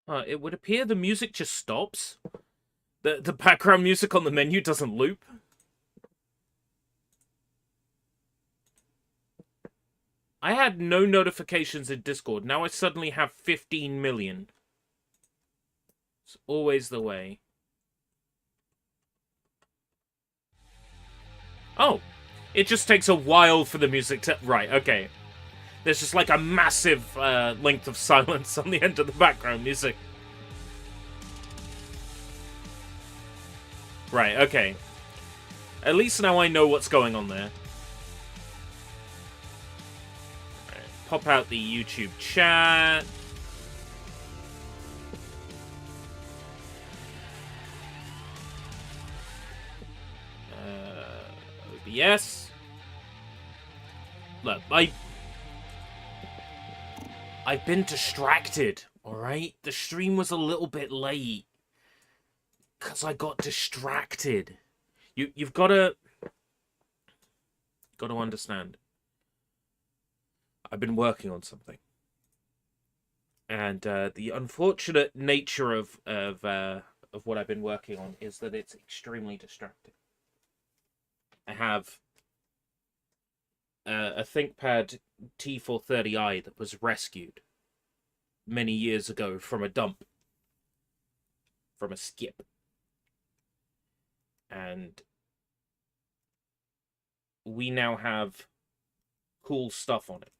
It would appear the music just stops. The background music on the menu doesn't loop. I had no notifications in Discord. Now I suddenly have 15 million. It's always the way. Oh, it just takes a while for the music to... Right, okay. There's just like a massive length of silence on the end of the background music. Right, okay. At least now I know what's going on there. Right, pop out the YouTube chat. OBS. Look, I've been distracted, alright? The stream was a little bit late. Because I got distracted. You've got to understand. I've been working on something. And the unfortunate nature of what I've been working on is that it's extremely distracting. I have a ThinkPad T430i that was rescued many years ago from a dump. From a skip. And we now have cool stuff on it.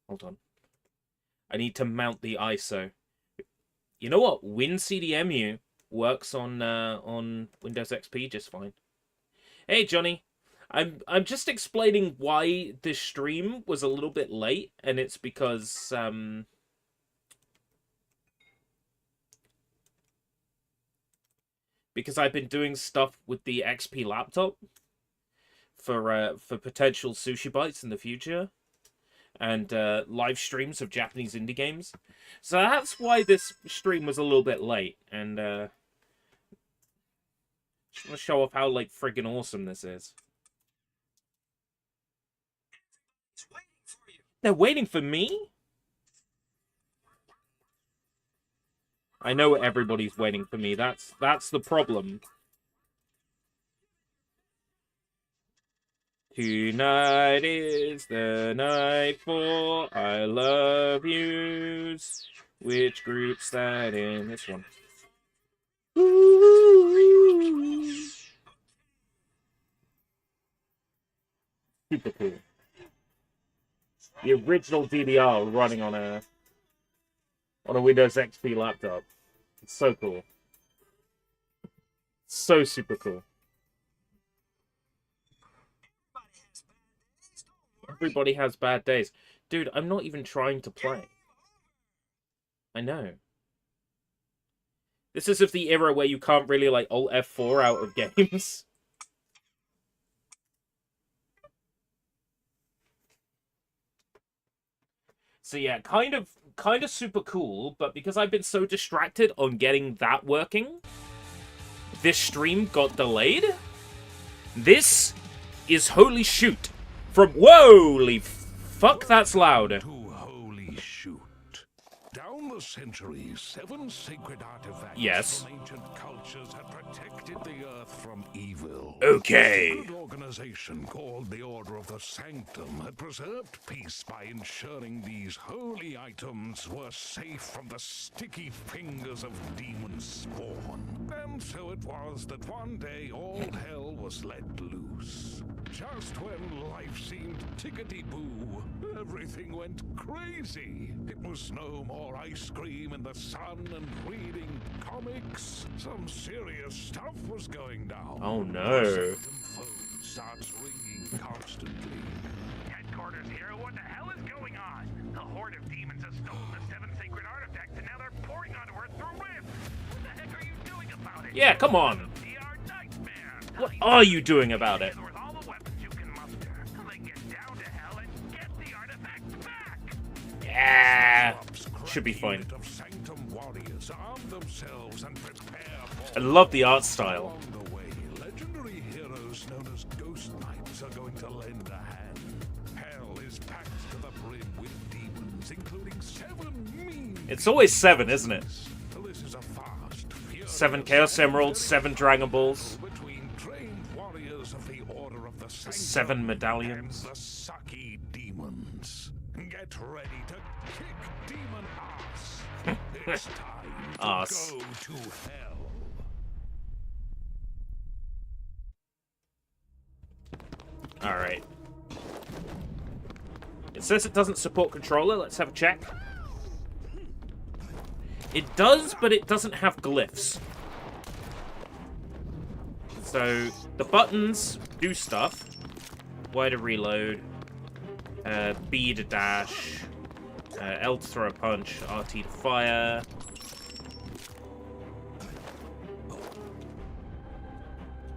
Hold on. I need to mount the ISO. You know what? WinCDMU works on Windows XP just fine. Hey, Johnny. I'm just explaining why this stream was a little bit late, and it's because I've been doing stuff with the XP laptop for potential sushi bites in the future, and live streams of Japanese indie games. So that's why this stream was a little bit late, and just want to show off how like friggin' awesome this is. They're waiting for me? I know everybody's waiting for me. That's the problem. Tonight is the night for I love yous. Which group's that in? This one. Ooh. Super cool. The original DDR running on a Windows XP laptop. It's so cool. So super cool. Everybody has bad days. Dude, I'm not even trying to play. I know. This is of the era where you can't really, like, Alt F4 out of games. So yeah, kind of super cool, but because I've been so distracted on getting that working, this stream got delayed. This is Holy Shoot from... Holy fuck, that's loud. To Holy Shoot. Down the centuries, 7 sacred artifacts from ancient cultures had protected the earth from evil. Okay. A secret organization called the Order of the Sanctum had preserved peace by ensuring these holy items were safe from the sticky fingers of demon spawn. And so it was that one day all hell was let loose. Just when life seemed tickety-boo, everything went crazy. It was no more ice cream in the sun and reading comics. Some serious stuff was going down. Oh no. The phone starts ringing constantly. Headquarters here, what the hell is going on? The horde of demons has stolen the 7 sacred artifacts and now they're pouring onto Earth through rifts. What the heck are you doing about it? Yeah, come on. What are you doing about it? Yeah, should be fine. I love the art style. Along the way, legendary heroes known as Ghost Knights are going to lend a hand. Hell is packed to the brim with demons enemies, including 7 mean. It's always 7, isn't it? This is a fast, 7 Chaos Emeralds, 7 Dragon Balls, between trained warriors of the Order of the Sanctum 7 medallions. and the Saki demons. Get ready to kick demon ass. It's time to Ass. go to hell. Alright. It says it doesn't support controller. Let's have a check. It does, but it doesn't have glyphs. So, the buttons do stuff. Y to reload. B to dash. L to throw a punch. RT to fire.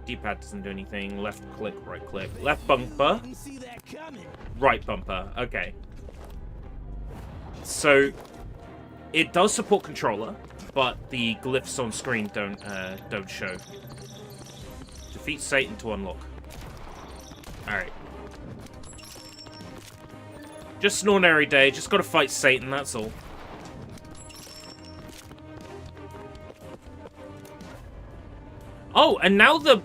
D-pad doesn't do anything. Left click, right click. Left bumper. Didn't see that coming. Right bumper. Okay. So, it does support controller, but the glyphs on screen don't show. Defeat Satan to unlock. Alright. Just an ordinary day. Just gotta fight Satan, that's all. Oh, and now the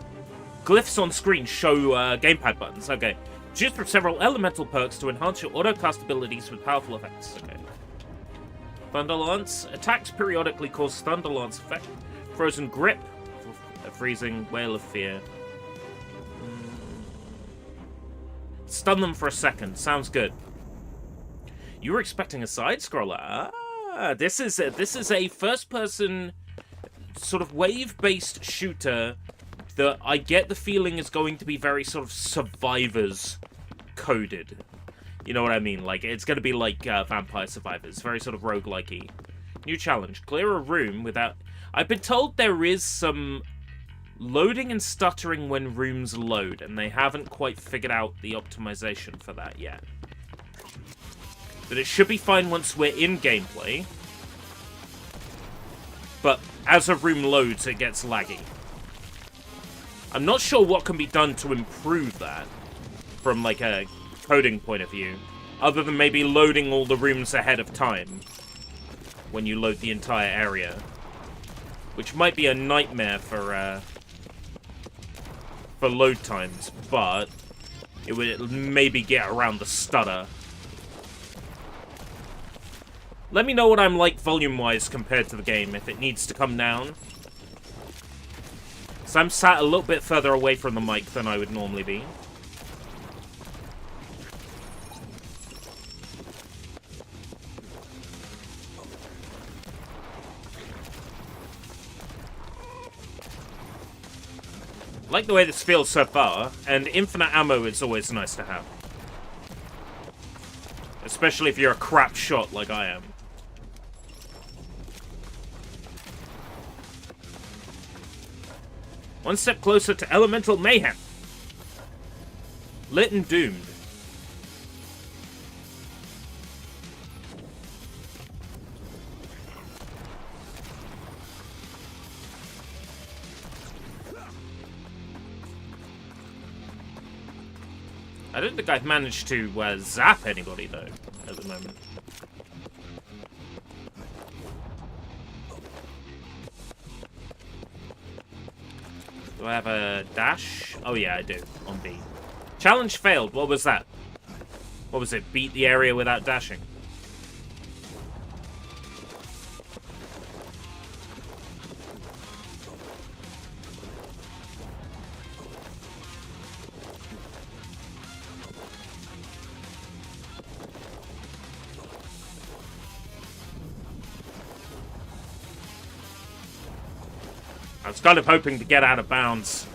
glyphs on screen show gamepad buttons. Okay. Choose from several elemental perks to enhance your auto-cast abilities with powerful effects. Okay. Thunder Lance. Attacks periodically cause Thunder Lance effect. Frozen Grip. Freezing. Whale of Fear. Stun them for a second. Sounds good. You were expecting a side-scroller. Ah, this is a first-person sort of wave-based shooter that I get the feeling is going to be very sort of Survivors coded. You know what I mean? Like, it's going to be like Vampire Survivors. Very sort of roguelike-y. New challenge. Clear a room without... I've been told there is some loading and stuttering when rooms load, and they haven't quite figured out the optimization for that yet. But it should be fine once we're in gameplay. But as a room loads, it gets laggy. I'm not sure what can be done to improve that from, like, a coding point of view, other than maybe loading all the rooms ahead of time when you load the entire area, which might be a nightmare for load times, but it would maybe get around the stutter. Let me know what I'm like volume-wise compared to the game, if it needs to come down. So I'm sat a little bit further away from the mic than I would normally be. I like the way this feels so far, and infinite ammo is always nice to have. Especially if you're a crap shot like I am. One step closer to elemental mayhem. Lit and doomed. I don't think I've managed to zap anybody, though, at the moment. Do I have a dash? Oh, yeah, I do. On B. Challenge failed. What was that? What was it? Beat the area without dashing. I was kind of hoping to get out of bounds.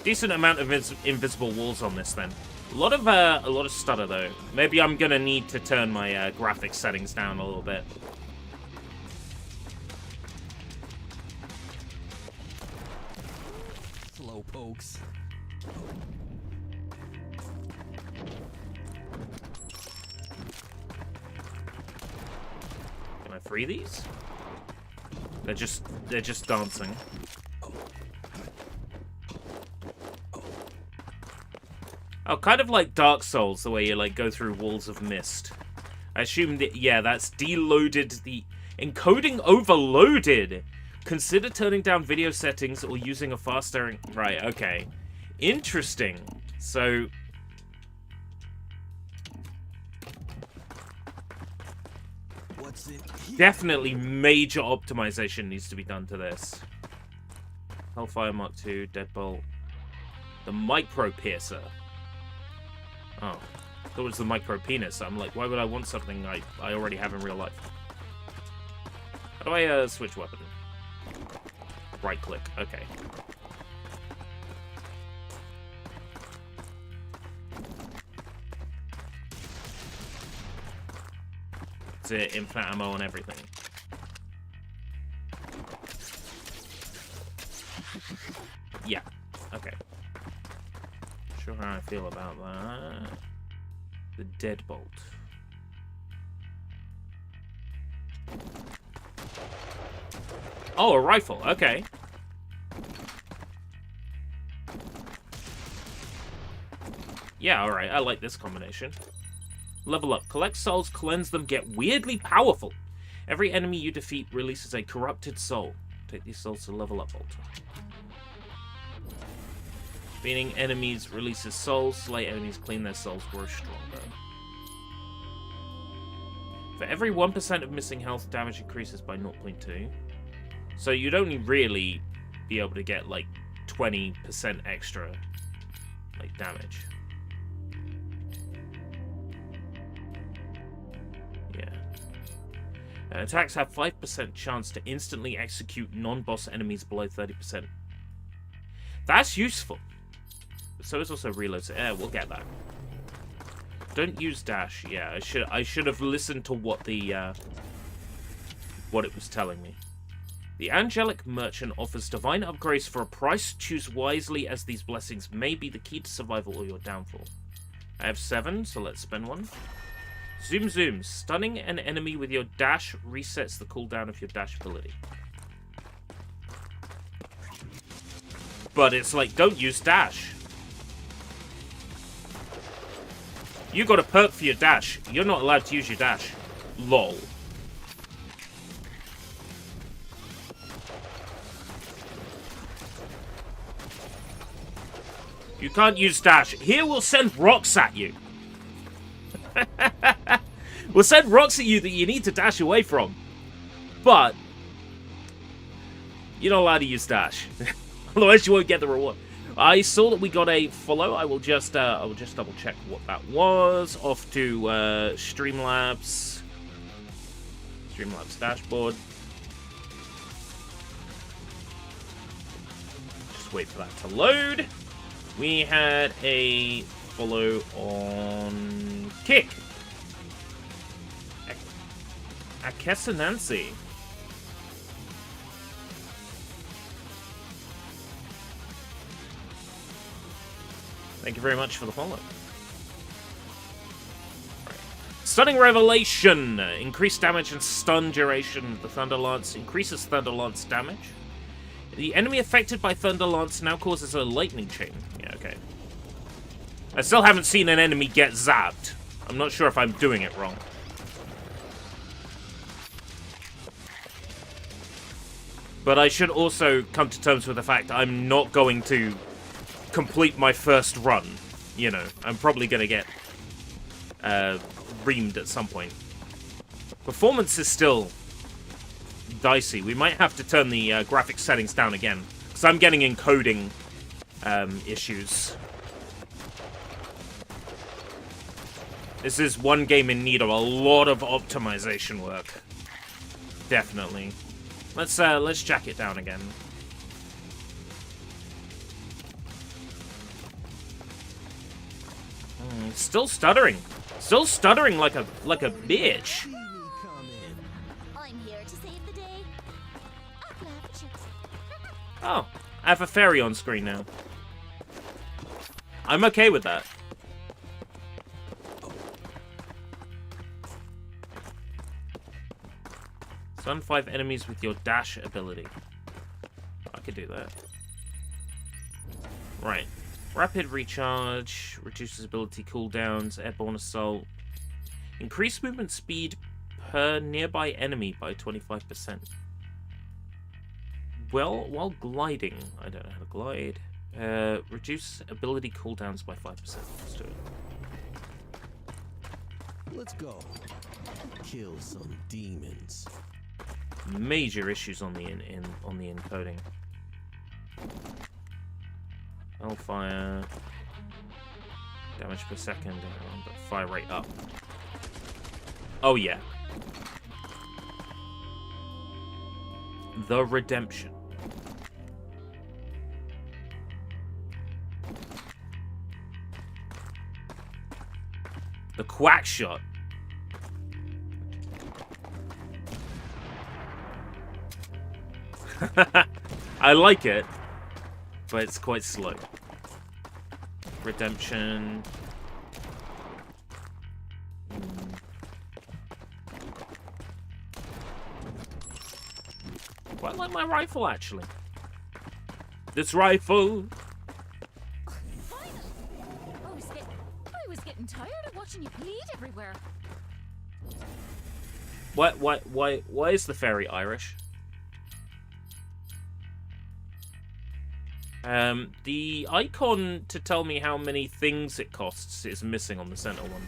Decent amount of invisible walls on this, then. A lot of stutter, though. Maybe I'm gonna need to turn my graphics settings down a little bit. Slow pokes. Can I free these? They're just dancing. Oh, kind of like Dark Souls, the way you, like, go through walls of mist. I assume that, yeah, that's deloaded the... Encoding overloaded! Consider turning down video settings or using a faster... Right, okay. Interesting. So... What's it? Definitely major optimization needs to be done to this. Hellfire Mark II, Deadbolt. The Micro Piercer. Oh. I thought it was the Micro Penis. I'm like, why would I want something I already have in real life? How do I switch weapon? Right click. Okay. It's infinite ammo and everything. Yeah. Okay. Not sure how I feel about that. The Deadbolt. Oh, a rifle. Okay. Yeah, alright. I like this combination. Level up. Collect souls, cleanse them, get weirdly powerful. Every enemy you defeat releases a corrupted soul. Take these souls to level up, Bolter. Beating enemies releases souls. Slay enemies, clean their souls, grow stronger. For every 1% of missing health, damage increases by 0.2. So you'd only really be able to get like 20% extra like damage. Yeah. Attacks have 5% chance to instantly execute non-boss enemies below 30%. That's useful. But so is also reload. We'll get that. Don't use dash. Yeah, I should have listened to what the what it was telling me. The Angelic Merchant offers divine upgrades for a price. Choose wisely, as these blessings may be the key to survival or your downfall. I have 7, so let's spend one. Zoom Zoom. Stunning an enemy with your dash resets the cooldown of your dash ability. But it's like, don't use dash. You got a perk for your dash. You're not allowed to use your dash. LOL. You can't use dash. Here we'll send rocks at you. We'll send rocks at you that you need to dash away from. But you're not allowed to use dash. Otherwise you won't get the reward. I saw that we got a follow. I will just double check what that was. Off to Streamlabs. Streamlabs dashboard. Just wait for that to load. We had a follow on Kick. Akessa Nancy. Thank you very much for the follow. Right. Stunning Revelation. Increased damage and stun duration. The Thunder Lance increases Thunder Lance damage. The enemy affected by Thunder Lance now causes a lightning chain. Yeah, okay. I still haven't seen an enemy get zapped. I'm not sure if I'm doing it wrong. But I should also come to terms with the fact I'm not going to complete my first run. You know, I'm probably going to get reamed at some point. Performance is still dicey. We might have to turn the graphics settings down again, because I'm getting encoding issues. This is one game in need of a lot of optimization work. Definitely. Let's jack it down again. Still stuttering. Still stuttering like a bitch. I'm here to save the day. I'll laugh at you. Oh, I have a fairy on screen now. I'm okay with that. Stun 5 enemies with your dash ability. I could do that. Right. Rapid recharge, reduces ability cooldowns, airborne assault. Increase movement speed per nearby enemy by 25%. Well, while gliding, I don't know how to glide. Reduce ability cooldowns by 5%. Let's do it. Let's go. Kill some demons. Major issues on the on the encoding. Hellfire. Damage per second, but fire rate up. Oh yeah. The Redemption. The Quack Shot. I like it, but it's quite slow. Redemption. Quite like my rifle, actually. This rifle. Finally! I was getting tired of watching you bleed everywhere. Why is the fairy Irish? The icon to tell me how many things it costs is missing on the center one.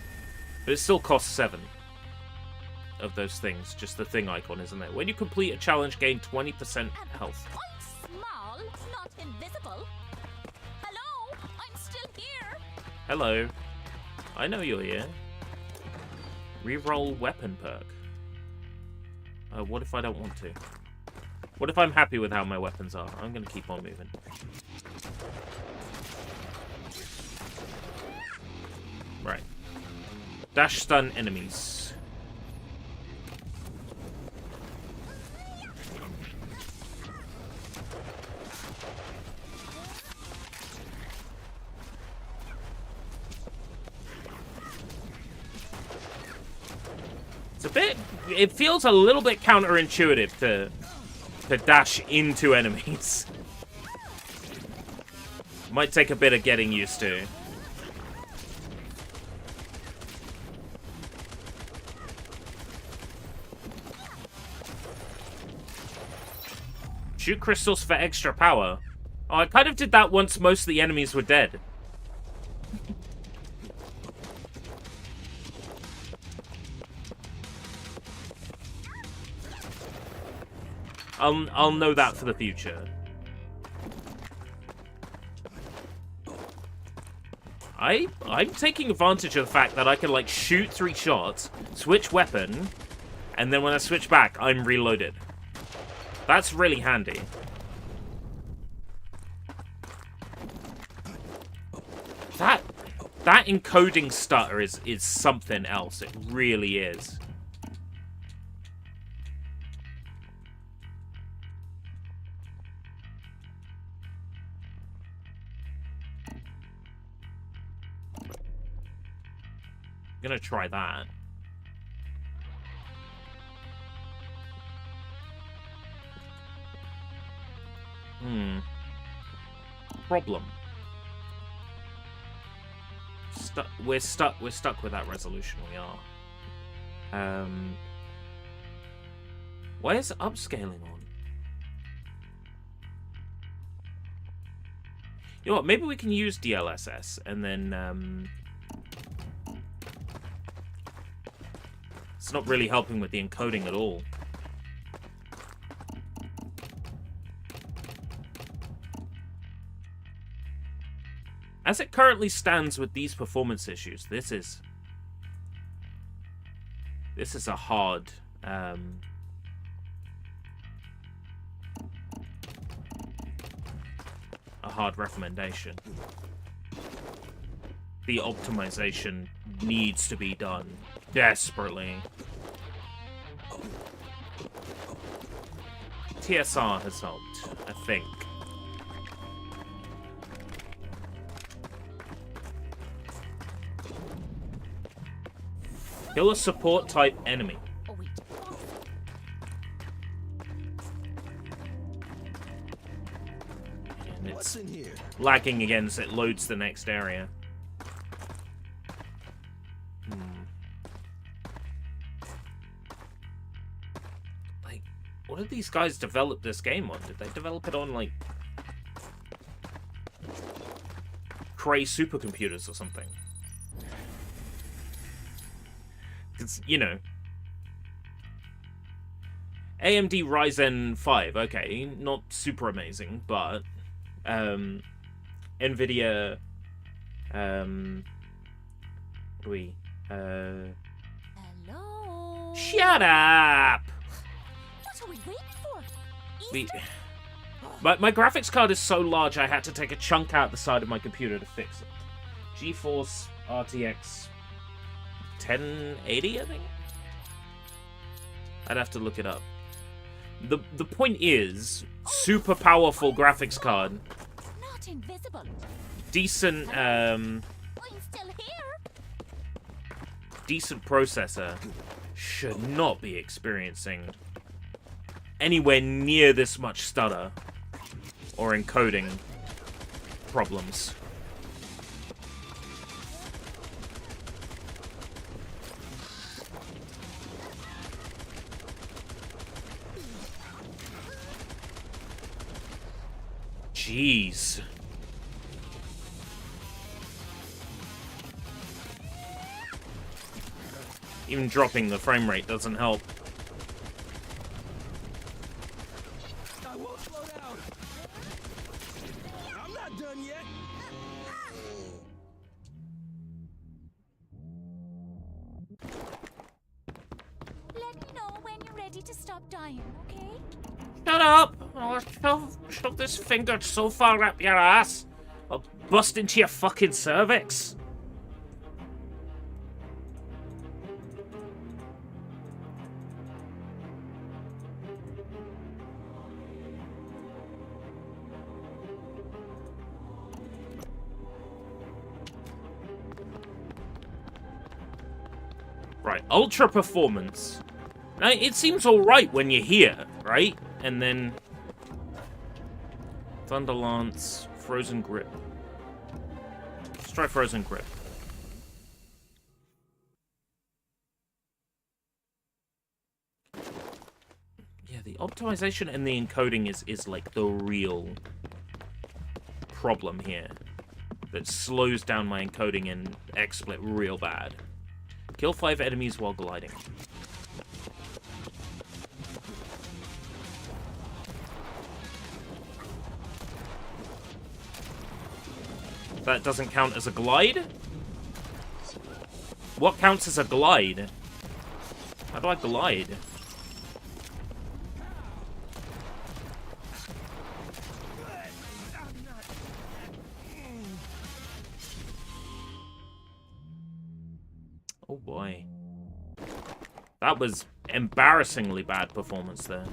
But it still costs 7 of those things. Just the thing icon, isn't it? When you complete a challenge, gain 20% health. I'm small, not invisible. Hello? I'm still here. Hello. I know you're here. Reroll weapon perk. What if I don't want to? What if I'm happy with how my weapons are? I'm going to keep on moving. Right. Dash stun enemies. It's a bit... It feels a little bit counterintuitive to dash into enemies. Might take a bit of getting used to. Shoot crystals for extra power. Oh, I kind of did that once most of the enemies were dead. I'll know that for the future. I'm taking advantage of the fact that I can, like, shoot 3 shots, switch weapon, and then when I switch back, I'm reloaded. That's really handy. That encoding stutter is something else. It really is. I'm gonna try that. Problem. We're stuck with that resolution, we are. Why is upscaling on? You know what, maybe we can use DLSS and then it's not really helping with the encoding at all. As it currently stands with these performance issues, this is a hard recommendation. The optimization needs to be done desperately. TSR has helped, I think. Kill a support type enemy. Oh, wait. And it's in here? lagging again, so it loads the next area. Like, what did these guys develop this game on? Did they develop it on, like, Cray supercomputers or something? Because, you know, AMD Ryzen 5, okay, not super amazing, but NVIDIA, what do we, Hello? shut up! What are we waiting for? The, Easter? my graphics card is so large I had to take a chunk out the side of my computer to fix it. GeForce RTX 1080, I think? I'd have to look it up. The point is, super powerful graphics card, Not invisible. decent Are you still here? decent processor should not be experiencing anywhere near this much stutter or encoding problems. Jeez. Even dropping the frame rate doesn't help. I won't slow down. I'm not done yet. Let me know when you're ready to stop dying, okay? Shut up! I'll shove this finger so far up your ass, I'll bust into your fucking cervix. Right, ultra performance. Now, it seems alright when you're here, right? And then Thunder Lance, Frozen Grip. Let's try Frozen Grip. Yeah, the optimization and the encoding is like the real problem here. That slows down my encoding in XSplit real bad. Kill 5 enemies while gliding. That doesn't count as a glide? What counts as a glide? How do I glide? Oh boy. That was embarrassingly bad performance there.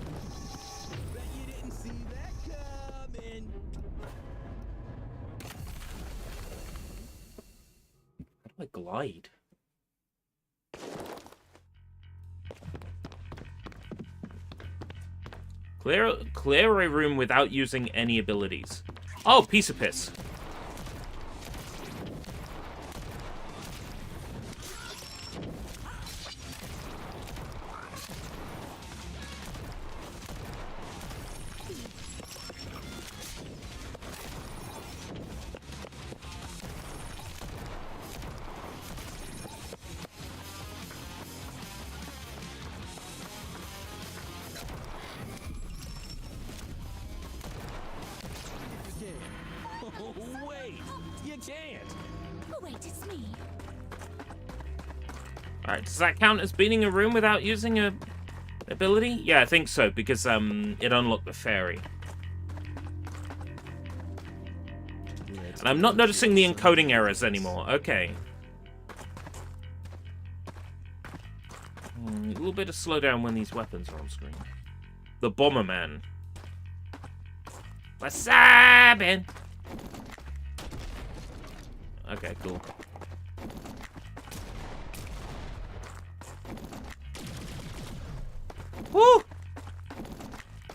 Bet you didn't see that coming. How do I glide? Clear a room without using any abilities. Oh, piece of piss. Oh, wait. You can't. Oh, wait, it's me. Alright, does that count as beating a room without using a ability? Yeah, I think so, because it unlocked the fairy. And I'm not noticing the encoding errors anymore. Okay. A little bit of slowdown when these weapons are on screen. The Bomberman. Wasabi! Okay, cool. Woo!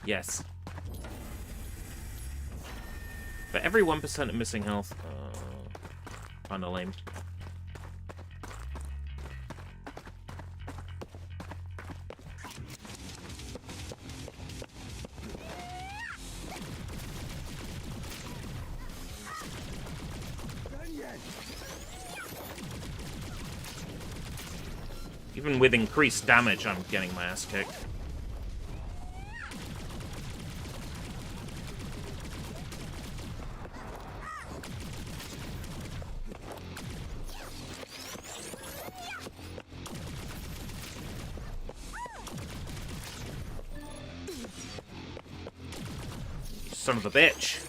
Yes. For every 1% of missing health. Kinda lame. Even with increased damage, I'm getting my ass kicked. You son of a bitch.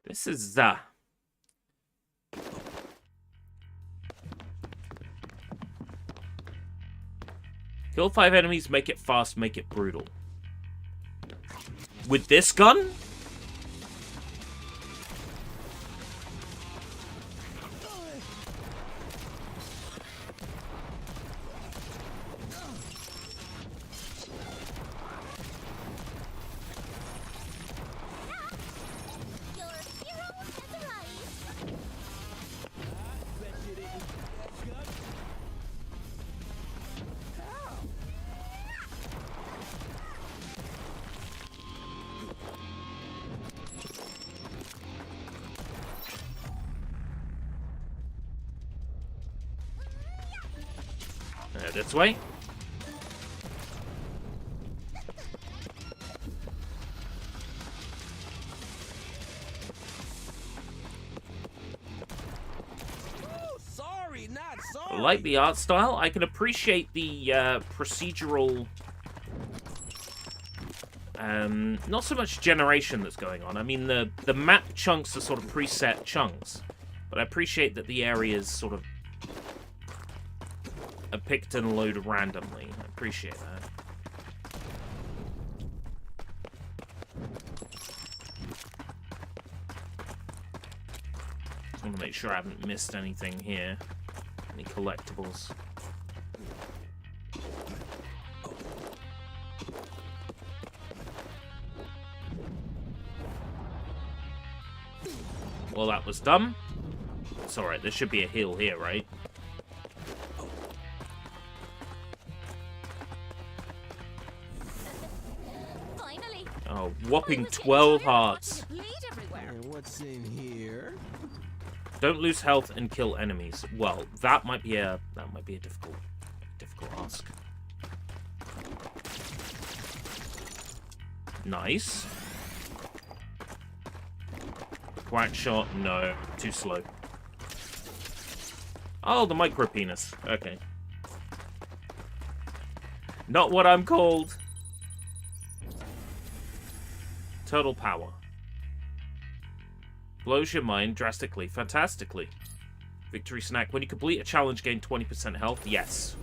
This is, kill 5 enemies, make it fast, make it brutal. With this gun? This way. Sorry, not sorry. I like the art style. I can appreciate the procedural, not so much generation that's going on. I mean, the map chunks are sort of preset chunks, but I appreciate that the areas sort of are picked and loaded randomly. I appreciate that. I want to make sure I haven't missed anything here. Any collectibles. Well, that was dumb. It's alright, there should be a hill here, right? Finally. Oh, whopping 12 hearts. Bleed everywhere. And what's in here? Don't lose health and kill enemies. Well, that might be a difficult ask. Nice. Quack shot, no, too slow. Oh, the micro penis. Okay. Not what I'm called. Total power. Blows your mind drastically, fantastically. Victory snack. When you complete a challenge, gain 20% health. Yes.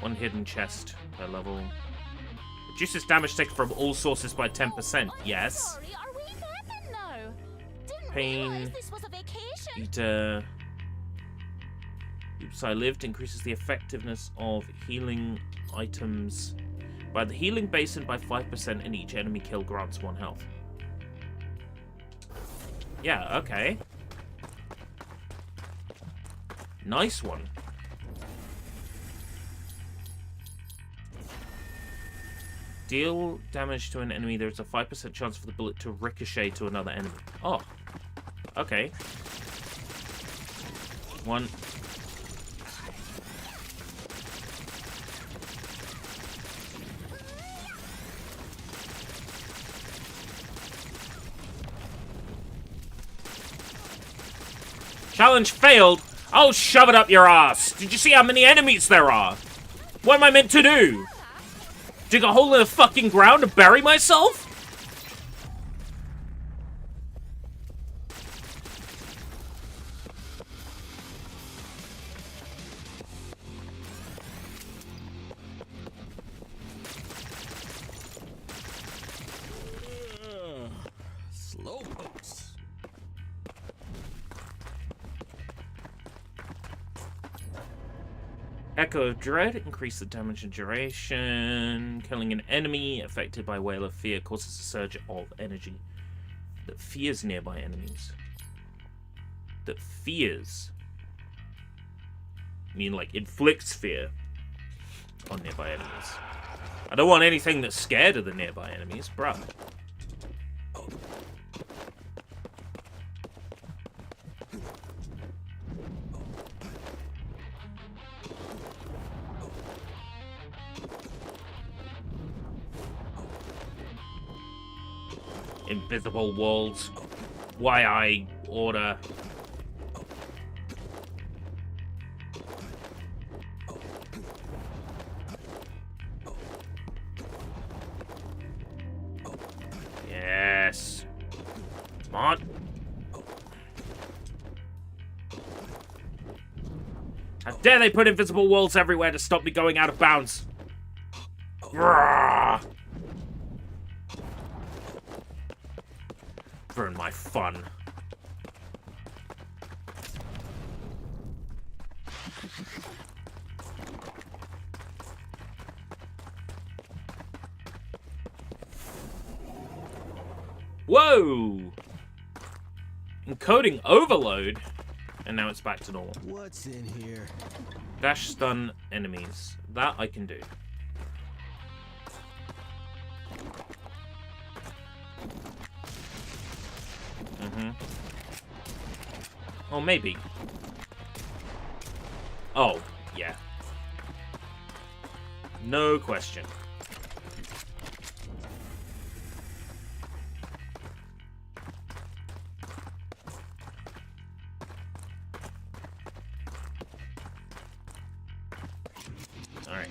One hidden chest per level. Reduces damage taken from all sources by 10%. Yes. Sorry, are we vaping now? Didn't Pain. realize this was a vacation. Eater. Oops, I lived. Increases the effectiveness of healing items by the healing basin by 5%, and each enemy kill grants 1 health. Yeah, okay. Nice one. Deal damage to an enemy. There's a 5% chance for the bullet to ricochet to another enemy. Oh. Okay. 1. Challenge failed? Oh, shove it up your ass. Did you see how many enemies there are? What am I meant to do? Dig a hole in the fucking ground to bury myself? Echo of Dread, increase the damage and duration. Killing an enemy affected by Whale of Fear causes a surge of energy that fears nearby enemies. That fears. I mean, like, inflicts fear on nearby enemies. I don't want anything that's scared of the nearby enemies, bruh. Invisible walls. Why I order. Yes. Come on. How dare they put invisible walls everywhere to stop me going out of bounds? Rah! Ruin my fun. Whoa! Encoding overload. And now it's back to normal. What's in here? Dash stun enemies. That I can do. Oh, maybe. Oh, yeah. No question. Alright.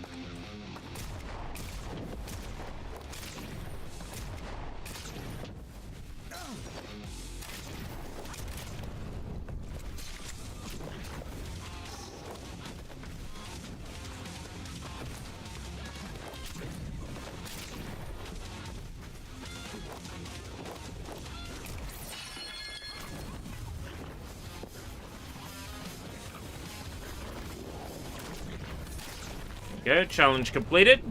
Go, challenge completed.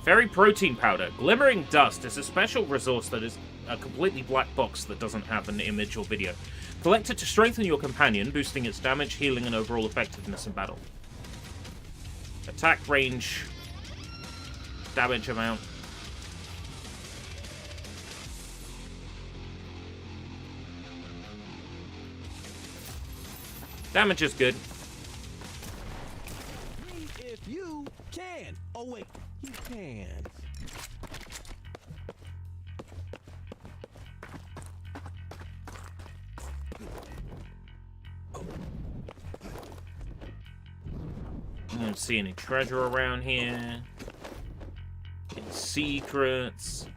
Fairy protein powder. Glimmering dust is a special resource that is a completely black box that doesn't have an image or video. Collect it to strengthen your companion, boosting its damage, healing, and overall effectiveness in battle. Attack range. Damage amount. Damage is good. If you can. Oh wait, you can. I don't see any treasure around here. Any secrets.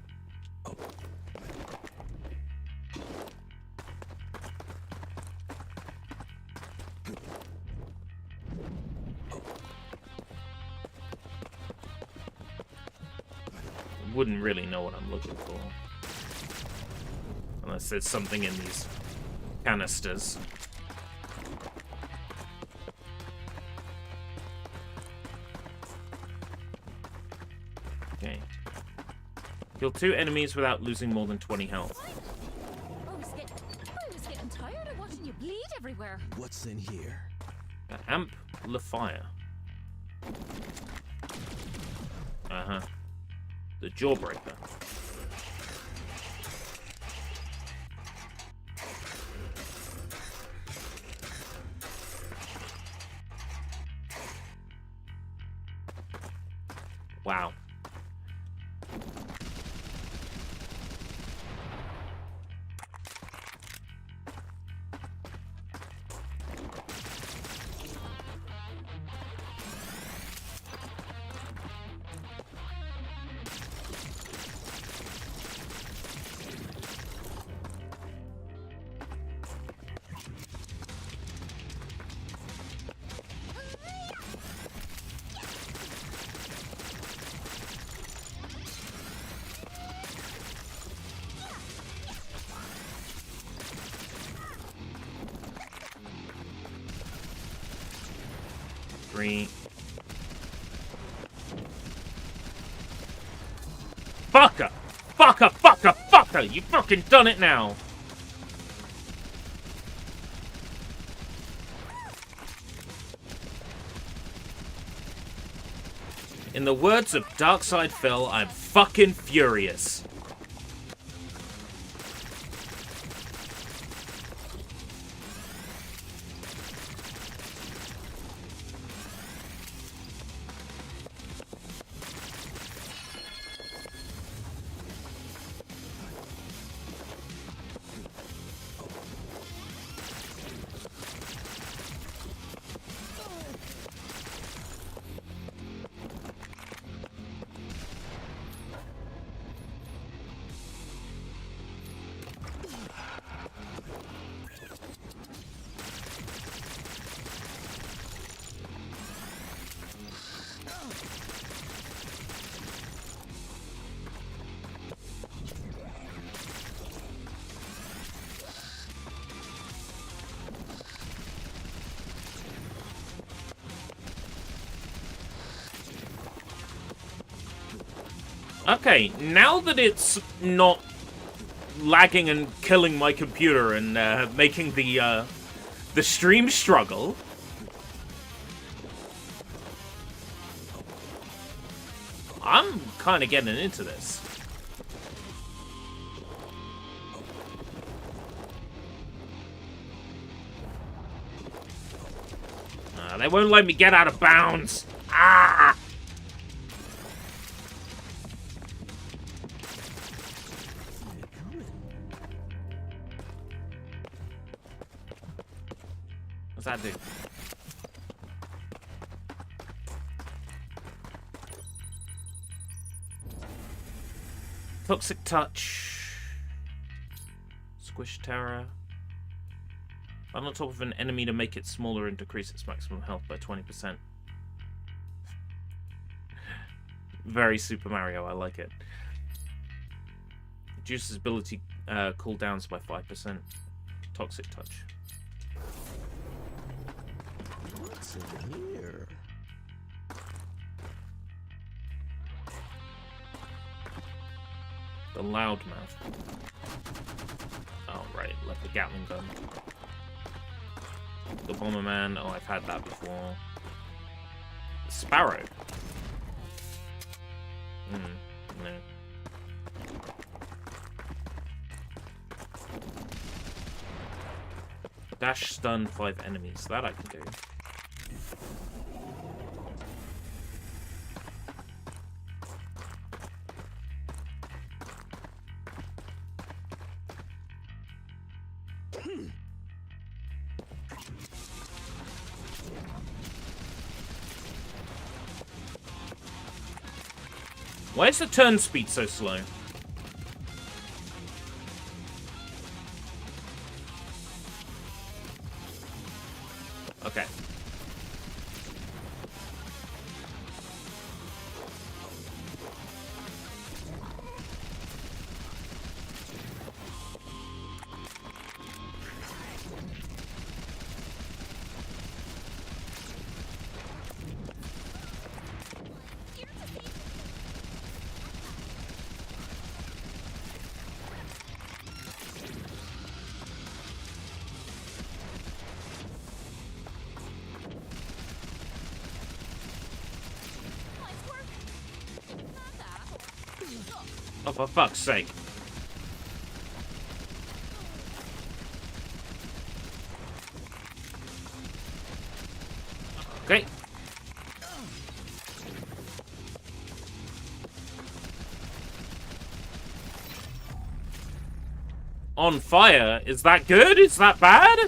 Wouldn't really know what I'm looking for. Unless there's something in these canisters. Okay. Kill 2 enemies without losing more than 20 health. I was getting tired of watching you bleed everywhere. What's in here? Amplifier. Uh-huh. The Jawbreaker. Wow. 3. Fucker! Fucker! Fucker! Fucker! You fucking done it now! In the words of Darkside Phil, I'm fucking furious. Okay, now that it's not lagging and killing my computer and making the stream struggle, I'm kind of getting into this. They won't let me get out of bounds. Ah! What's that do? Toxic Touch. Squish Terror. On top of an enemy to make it smaller and decrease its maximum health by 20%. Very Super Mario, I like it. Reduces ability cooldowns by 5%. Toxic Touch. What's in here? The Loudmouth. Oh, right, like the Gatling gun. The Bomberman. Oh, I've had that before. The Sparrow. No. Dash stun 5 enemies. That I can do. Why is the turn speed so slow? Okay. Oh, for fuck's sake. Okay. On fire? Is that good? Is that bad?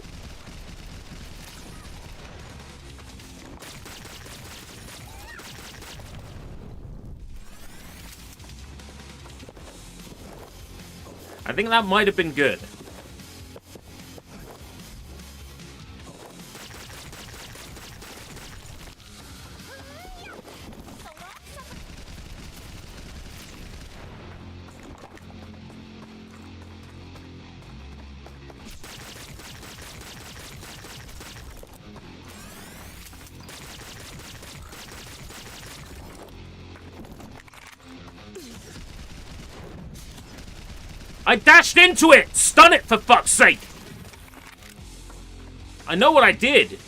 I think that might have been good. I dashed into it! Stun it, for fuck's sake! I know what I did.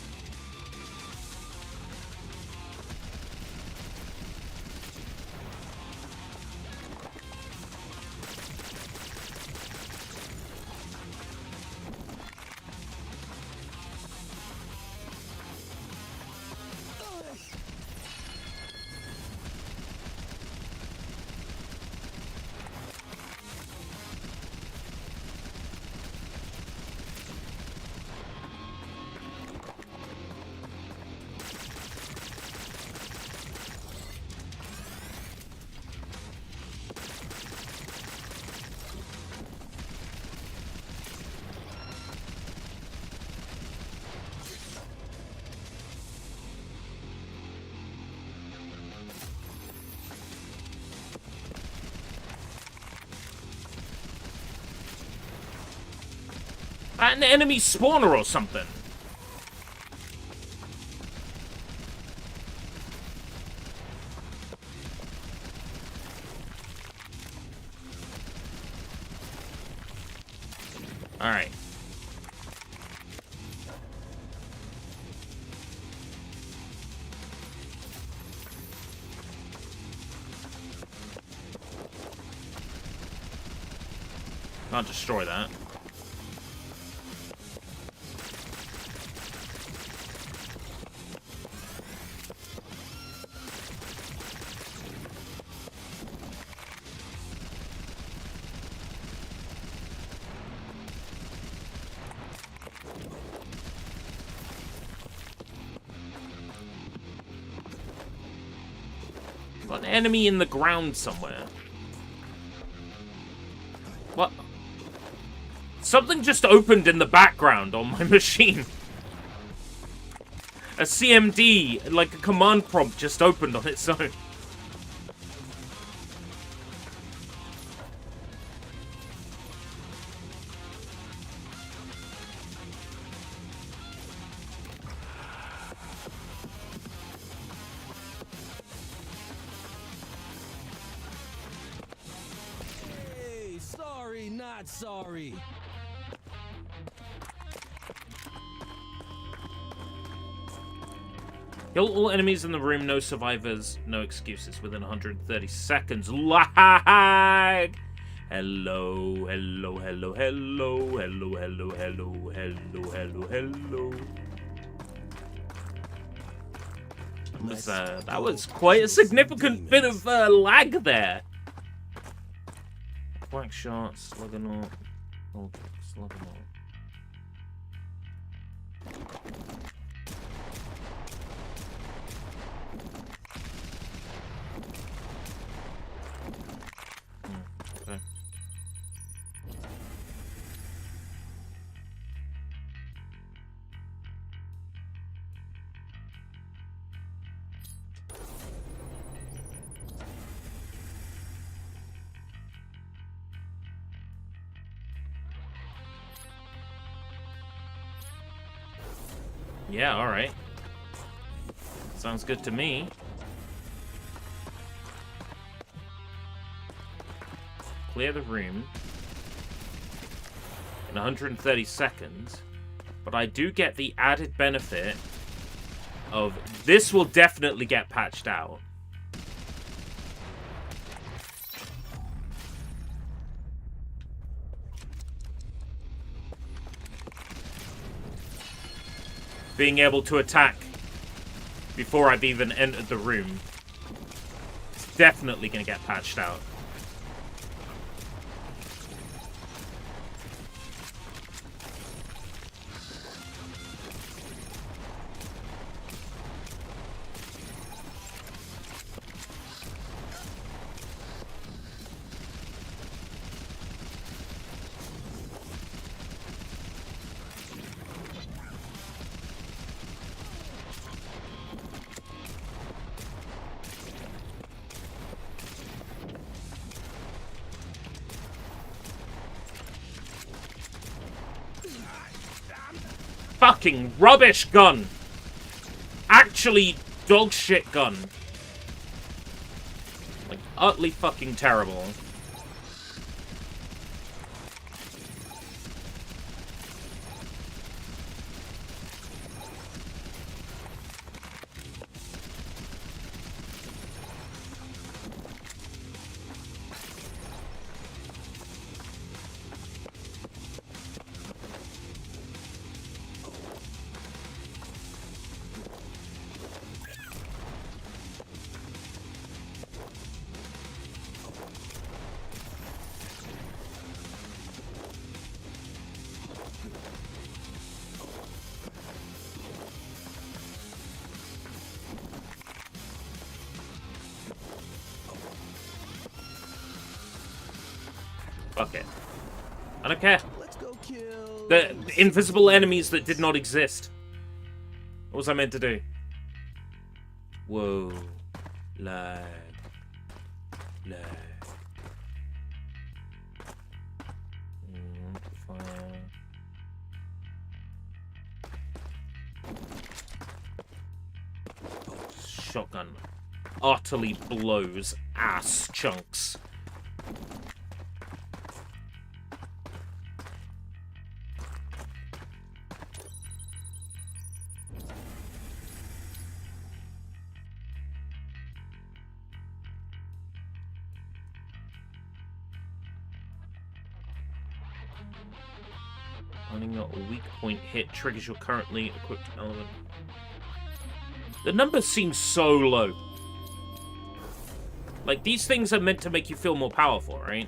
An enemy spawner or something. Alright. Can't destroy that. Got an enemy in the ground somewhere. What? Something just opened in the background on my machine. A CMD, like a command prompt, just opened on its own. Hey, sorry, not sorry. Kill all enemies in the room, no survivors, no excuses within 130 seconds. Lag! Hello, hello, hello, hello, hello, hello, hello, hello, hello, hello. That was quite a significant bit of lag there. Black shot, Sluggernaut. Oh, Sluggernaut. Okay. Yeah, alright. Sounds good to me. Clear the room in 130 seconds, but I do get the added benefit of this will definitely get patched out. Being able to attack before I've even entered the room is definitely going to get patched out. Fucking rubbish gun. Actually, dog shit gun. Like, utterly fucking terrible. Fuck it. I don't care. Let's go kill. The invisible enemies that did not exist. What was I meant to do? Whoa. Lag. Lag. Fire. Shotgun utterly blows ass chunks. Finding a weak point hit triggers your currently equipped element. The numbers seem so low. Like, these things are meant to make you feel more powerful, right?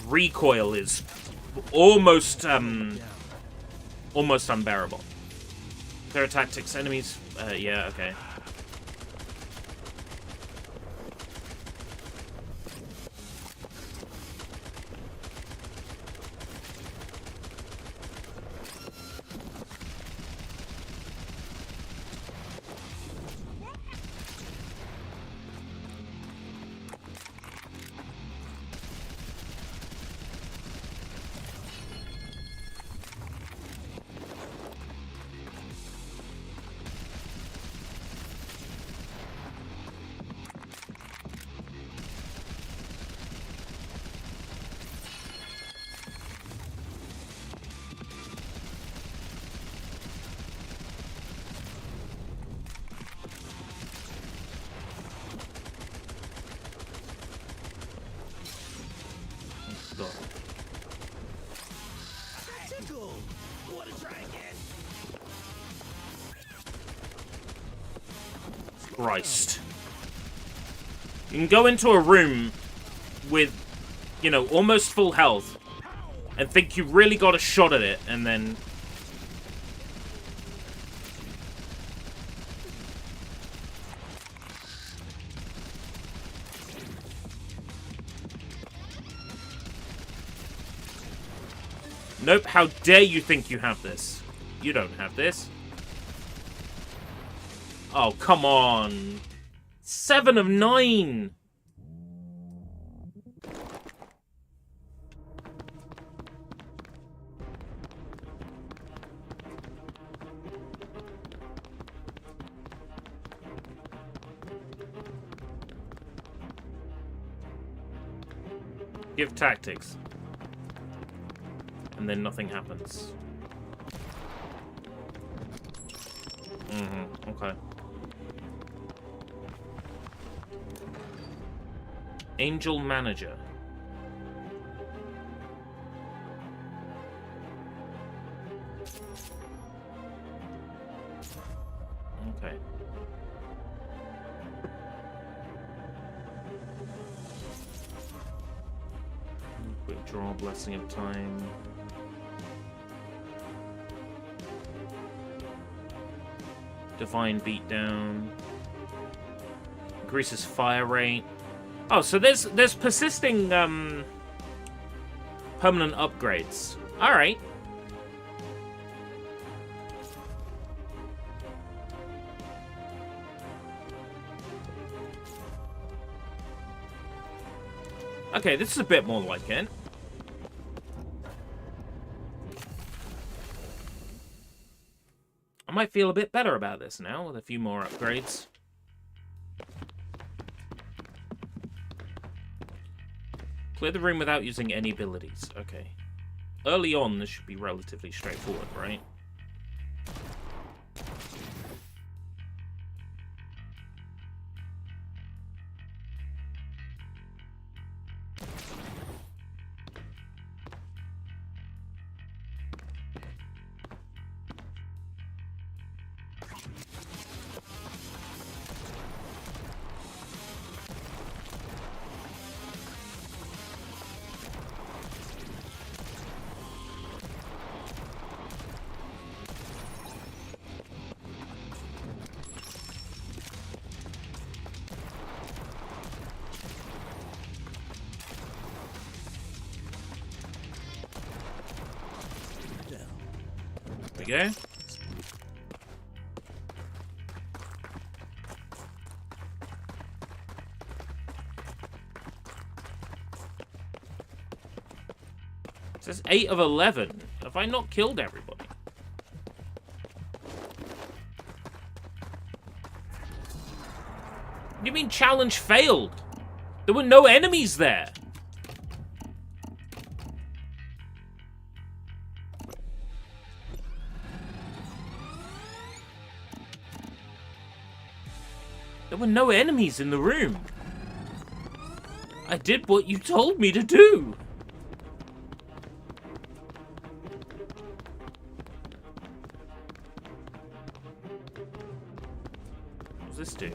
Recoil is almost almost unbearable. There are tactics, enemies. Yeah, okay. Tickle. Wanna try again? Christ. You can go into a room with, you know, almost full health and think you really got a shot at it, and then... Nope, how dare you think you have this? You don't have this. Oh, come on. 7 of 9. Give tactics. And then nothing happens. Okay. Angel Manager. Okay. Quick draw, Blessing of Time. Divine Beatdown. Increases fire rate. Oh, so there's persisting permanent upgrades. All right. Okay, this is a bit more like it. I might feel a bit better about this now with a few more upgrades. Clear the room without using any abilities. Okay. Early on, this should be relatively straightforward, right? go. It says 8 of 11. Have I not killed everybody? What do you mean challenge failed? There were no enemies there. There were no enemies in the room. I did what you told me to do. What does this do?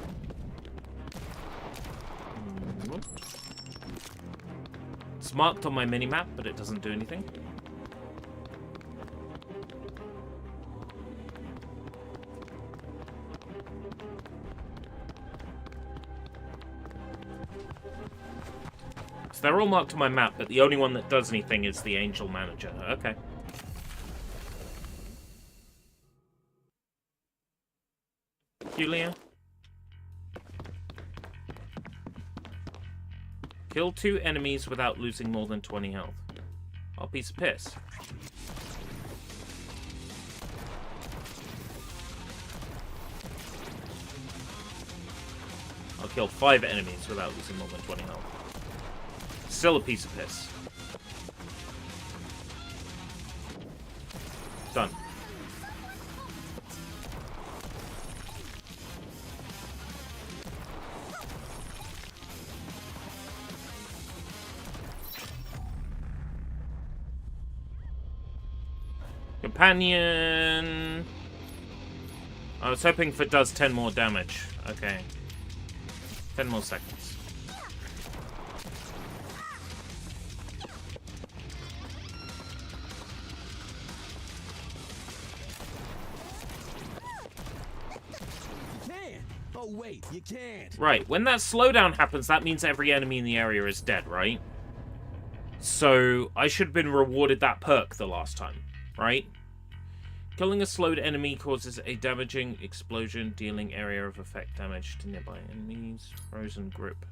It's marked on my minimap, but it doesn't do anything. So they're all marked on my map, but the only one that does anything is the Angel Manager. Okay. Julia. Kill 2 enemies without losing more than 20 health. Oh, piece of piss. I'll kill 5 enemies without losing more than 20 health. Still a piece of piss. Done. Companion. I was hoping for does 10 more damage. Okay. 10 more seconds. You can. Oh wait, you can't. Right, when that slowdown happens, that means every enemy in the area is dead, right? So, I should have been rewarded that perk the last time, right? Killing a slowed enemy causes a damaging explosion, dealing area of effect damage to nearby enemies. Frozen grip.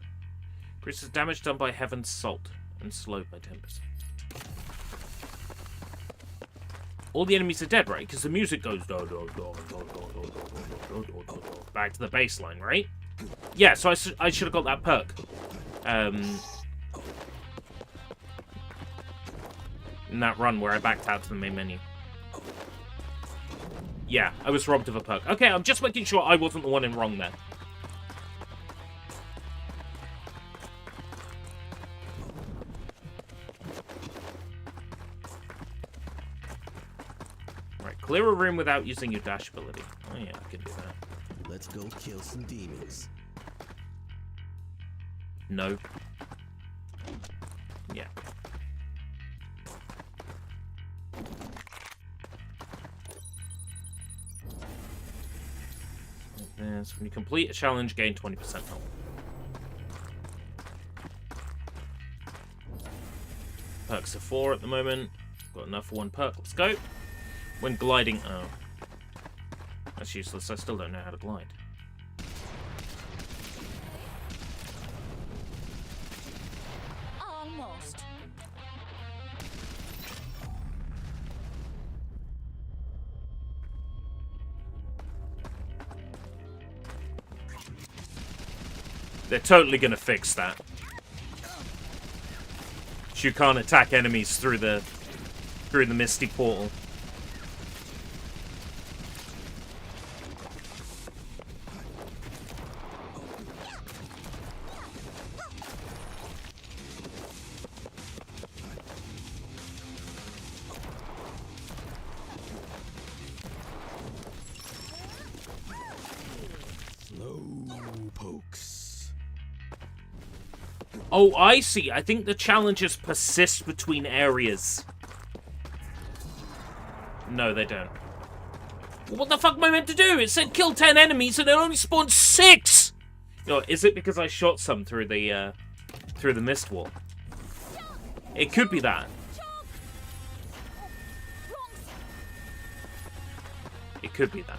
Increases damage done by Heaven's Salt, and slowed by 10%. All the enemies are dead, right? Because the music goes back to the baseline, right? Yeah, so I should have got that perk. In that run where I backed out to the main menu. Yeah, I was robbed of a perk. Okay, I'm just making sure I wasn't the one in wrong there. Right, clear a room without using your dash ability. Oh yeah, I can do that. Let's go kill some demons. No. Yeah. Yes, when you complete a challenge, gain 20% health. Perks are 4 at the moment. Got enough for 1 perk. Let's go. When gliding... Oh. That's useless. I still don't know how to glide. Almost. They're totally gonna fix that. You can't attack enemies through the misty portal. Slow pokes. Oh, I see. I think the challenges persist between areas. No, they don't. Well, what the fuck am I meant to do? It said kill 10 enemies and it only spawned 6! Oh, is it because I shot some through the mist wall? It could be that. It could be that.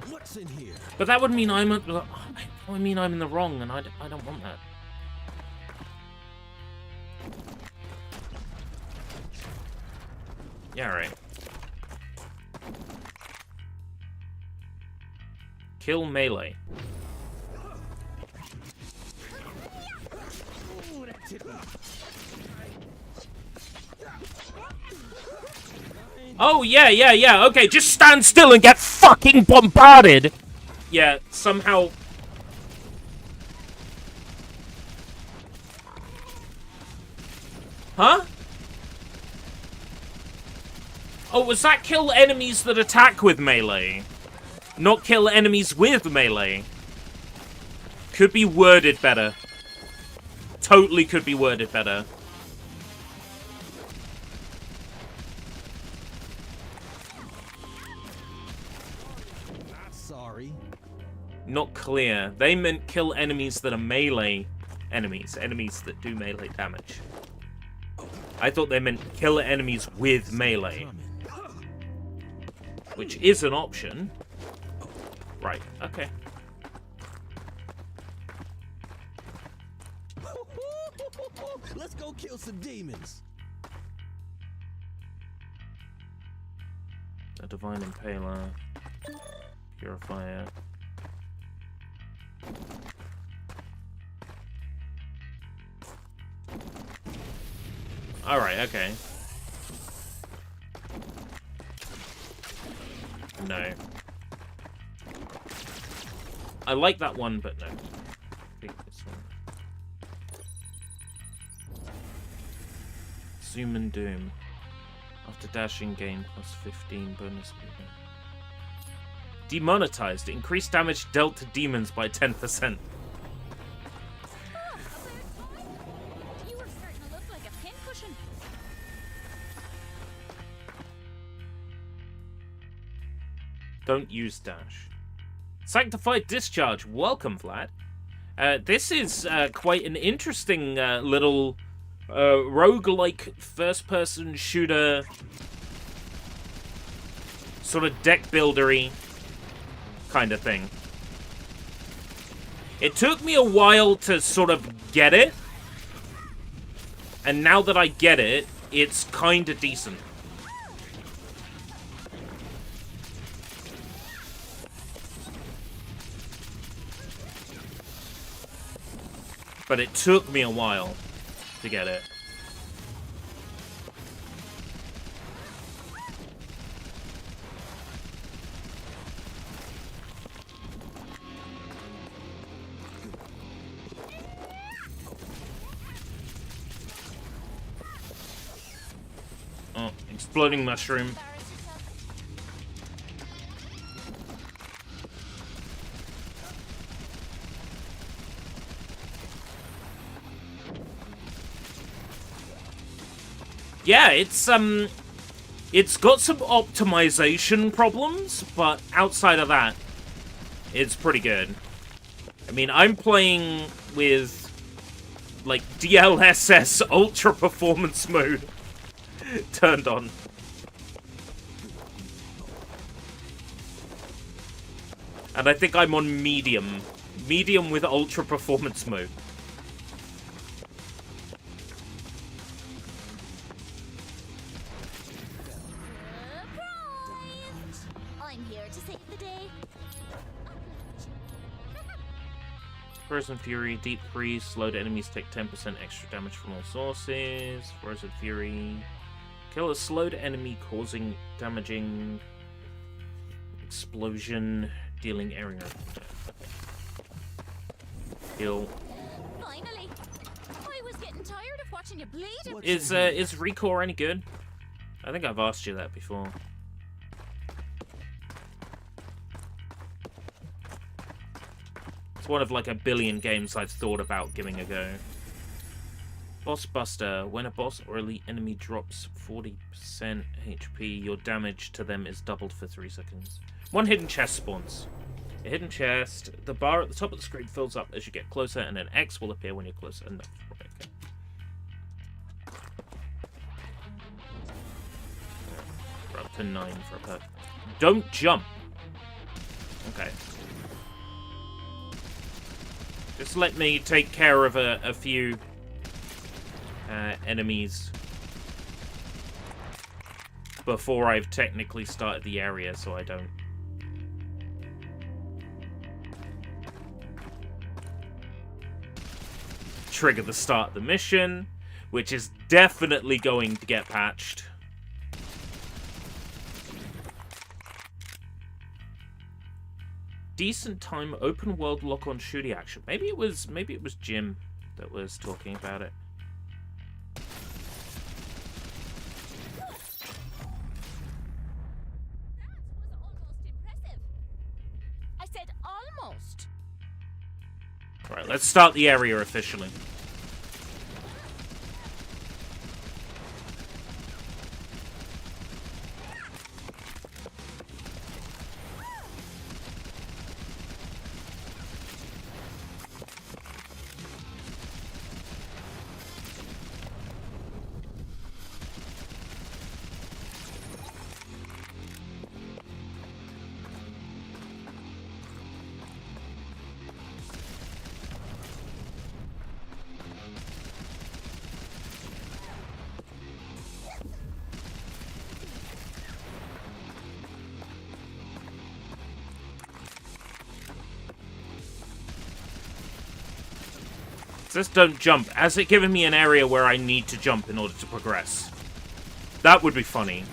What's in here? But that would mean I'm in the wrong, and I don't want that. Yeah, right. Kill melee. Ooh, that tickled. Oh, yeah. Okay, just stand still and get fucking bombarded. Yeah, somehow... Huh? Oh, was that kill enemies that attack with melee? Not kill enemies with melee? Could be worded better. Totally could be worded better. Sorry. Not clear. They meant kill enemies that are melee enemies. Enemies that do melee damage. I thought they meant kill enemies with melee. Which is an option. Right, okay. Let's go kill some demons. A divine impaler. Purifier. Alright, okay. No. I like that one, but no. I think this one. Zoom and Doom. After dashing, gain plus 15 bonus movement. Demonetized. Increased damage dealt to demons by 10%. You were starting to look like a pincushion. Don't use dash. Sanctified Discharge. Welcome, Vlad. This is quite an interesting little roguelike first-person shooter sort of deck buildery kind of thing. It took me a while to sort of get it, and now that I get it, it's kind of decent. But it took me a while to get it. Oh, exploding mushroom. Embarrass yourself. Yeah, it's got some optimization problems, but outside of that, it's pretty good. I mean, I'm playing with like DLSS ultra performance mode turned on. And I think I'm on medium. Medium with ultra performance mode. Surprise! I'm here to save the day. Frozen Fury, Deep Freeze, slowed enemies take 10% extra damage from all sources. Frozen Fury. Kill a slowed enemy causing damaging explosion, dealing area. Kill. Finally! I was getting tired of watching you bleed. What's Is in here? is Recore any good? I think I've asked you that before. It's one of like a billion games I've thought about giving a go. Boss Buster. When a boss or elite enemy drops 40% HP, your damage to them is doubled for 3 seconds. One hidden chest spawns. A hidden chest. The bar at the top of the screen fills up as you get closer, and an X will appear when you're closer enough. Right, okay. We're up to 9 for a perk. Don't jump. Okay. Just let me take care of a few enemies before I've technically started the area, so I don't trigger the start of the mission, which is definitely going to get patched. Decent time open world lock on shooting action. Maybe it was Jim that was talking about it. I said almost. Right, let's start the area officially. Just don't jump. Has it given me an area where I need to jump in order to progress? That would be funny.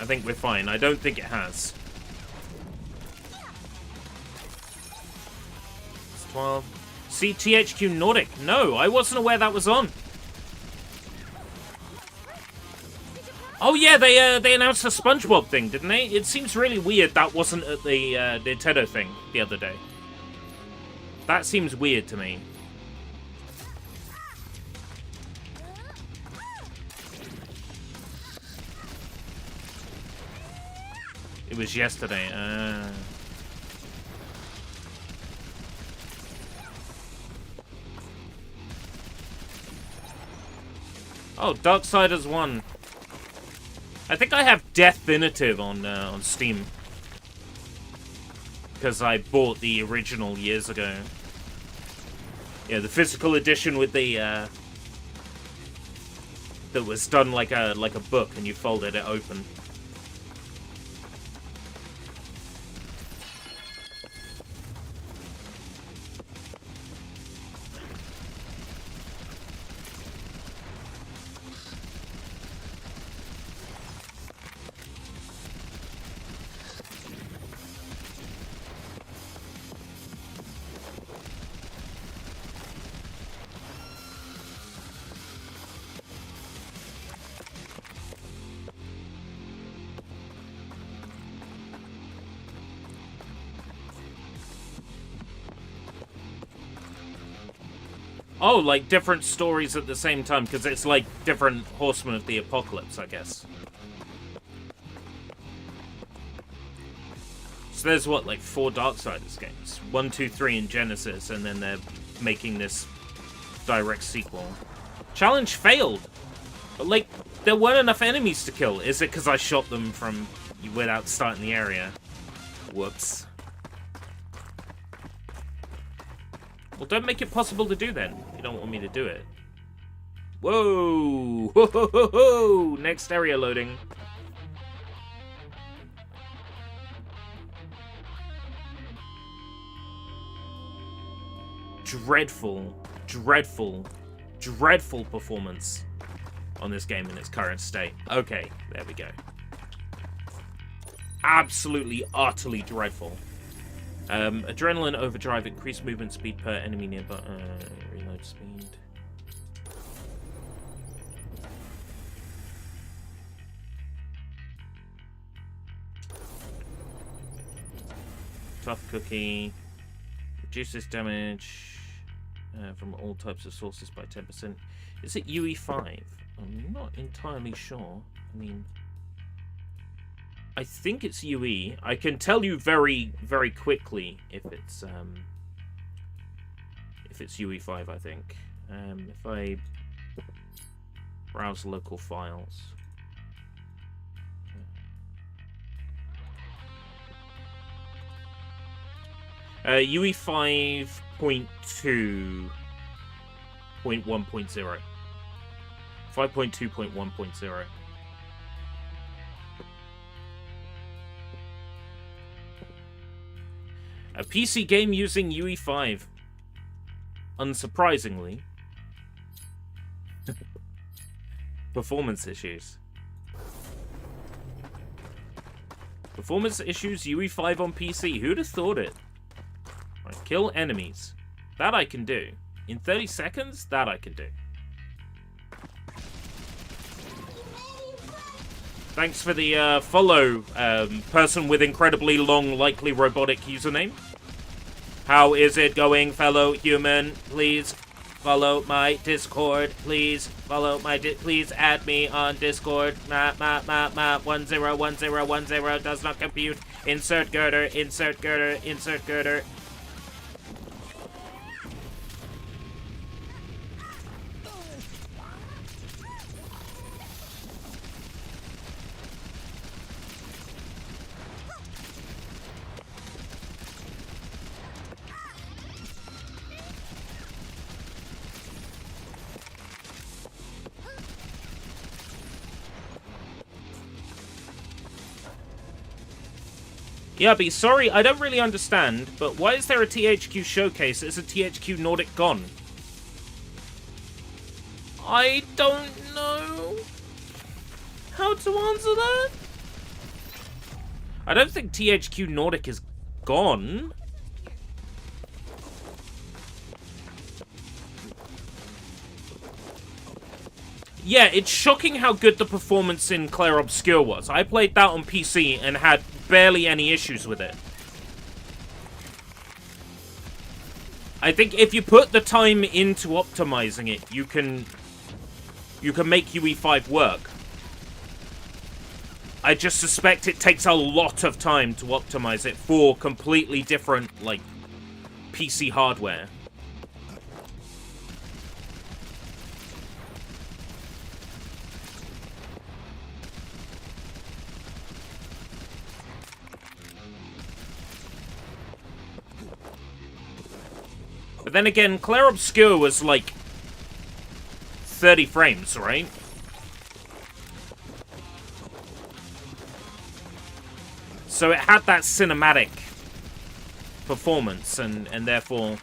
I think we're fine. I don't think it has. It's 12. See, THQ Nordic. No, I wasn't aware that was on. Oh yeah, they announced a SpongeBob thing, didn't they? It seems really weird that wasn't at the Nintendo thing the other day. That seems weird to me. It was yesterday. Oh, Darksiders 1. I think I have Definitive on Steam. Because I bought the original years ago. Yeah, the physical edition with the that was done like a book, and you folded it open. Oh, like different stories at the same time, because it's like different Horsemen of the Apocalypse, I guess. So there's what, like 4 Darksiders games? 1, 2, 3 in Genesis, and then they're making this direct sequel. Challenge failed! But like, there weren't enough enemies to kill. Is it because I shot them from without starting the area? Whoops. Well, don't make it possible to do then. You don't want me to do it. Whoa! Ho, ho, ho, ho. Next area loading. Dreadful, dreadful, dreadful performance on this game in its current state. Okay, there we go. Absolutely, utterly dreadful. Adrenaline overdrive, increased movement speed per enemy nearby. Reload speed. Tough cookie. Reduces damage from all types of sources by 10%. Is it UE5? I'm not entirely sure. I mean, I think it's UE. I can tell you very, very quickly if it's UE5. I think if I browse local files. UE 5.2.1.0. 5.2.1.0. A PC game using UE5. Unsurprisingly. Performance issues. Performance issues UE5 on PC. Who'd have thought it? Right, kill enemies. That I can do. In 30 seconds, that I can do. Thanks for the follow, person with incredibly long, likely robotic username. How is it going, fellow human? Please follow my Discord. Please follow my please add me on Discord. 101010 does not compute. Insert girder, insert girder, insert girder. Yeah, be sorry, I don't really understand, but why is there a THQ showcase? It's a THQ Nordic gone. I don't know how to answer that. I don't think THQ Nordic is gone. Yeah, it's shocking how good the performance in Clair Obscur was. I played that on PC and had barely any issues with it. I think if you put the time into optimizing it, you can make UE5 work. I just suspect it takes a lot of time to optimize it for completely different, like, PC hardware. But then again, Clair Obscur was like 30 frames, right? So it had that cinematic performance, and therefore...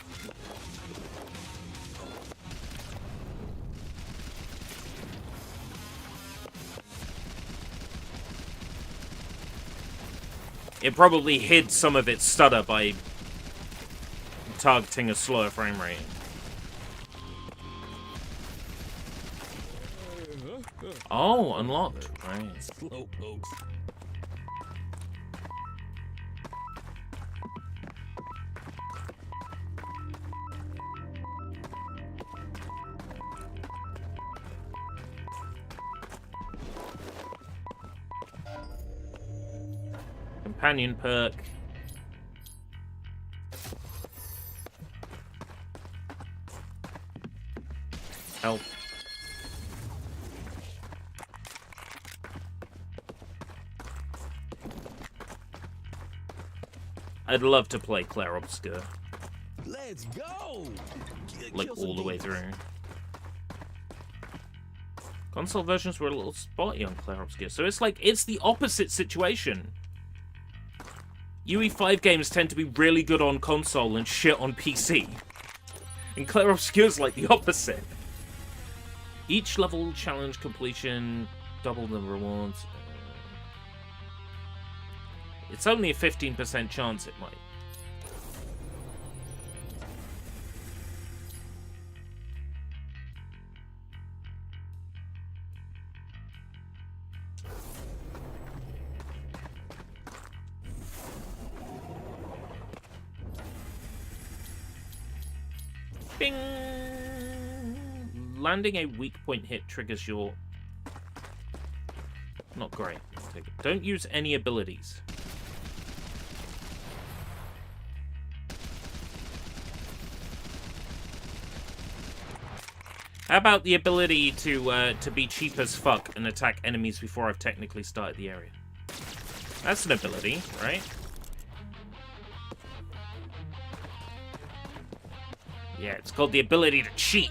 it probably hid some of its stutter by targeting a slower frame rate. Oh, unlocked. Right. Slow pokes. Companion perk. Help. I'd love to play Clair Obscur. Let's go. Like, all the way through. Console versions were a little spotty on Clair Obscur, so it's like, it's the opposite situation. UE5 games tend to be really good on console and shit on PC. And Clair Obscur's like the opposite. Each level challenge completion, double the rewards. It's only a 15% chance it might. Bing! Landing a weak point hit triggers your... Not great. Take it. Don't use any abilities. How about the ability to be cheap as fuck and attack enemies before I've technically started the area? That's an ability, right? Yeah, it's called the ability to cheat.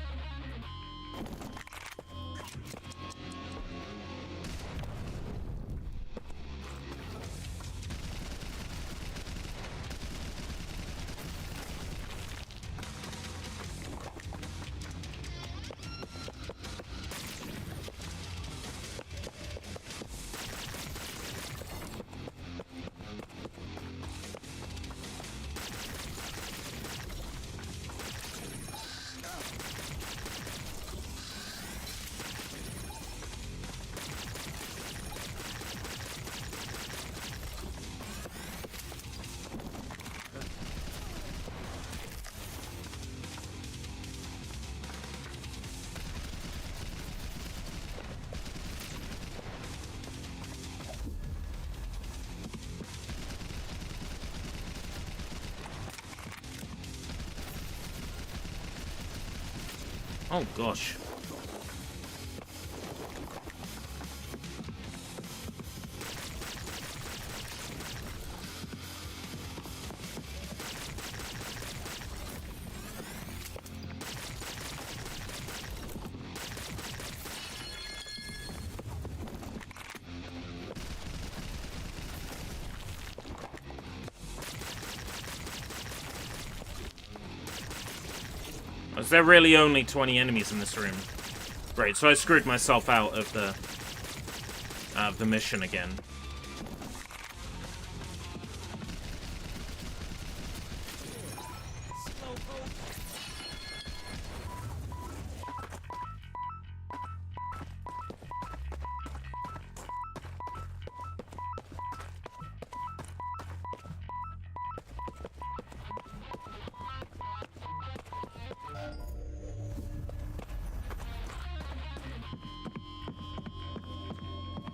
Oh gosh. Is there really only 20 enemies in this room? Great, so I screwed myself out of the mission again.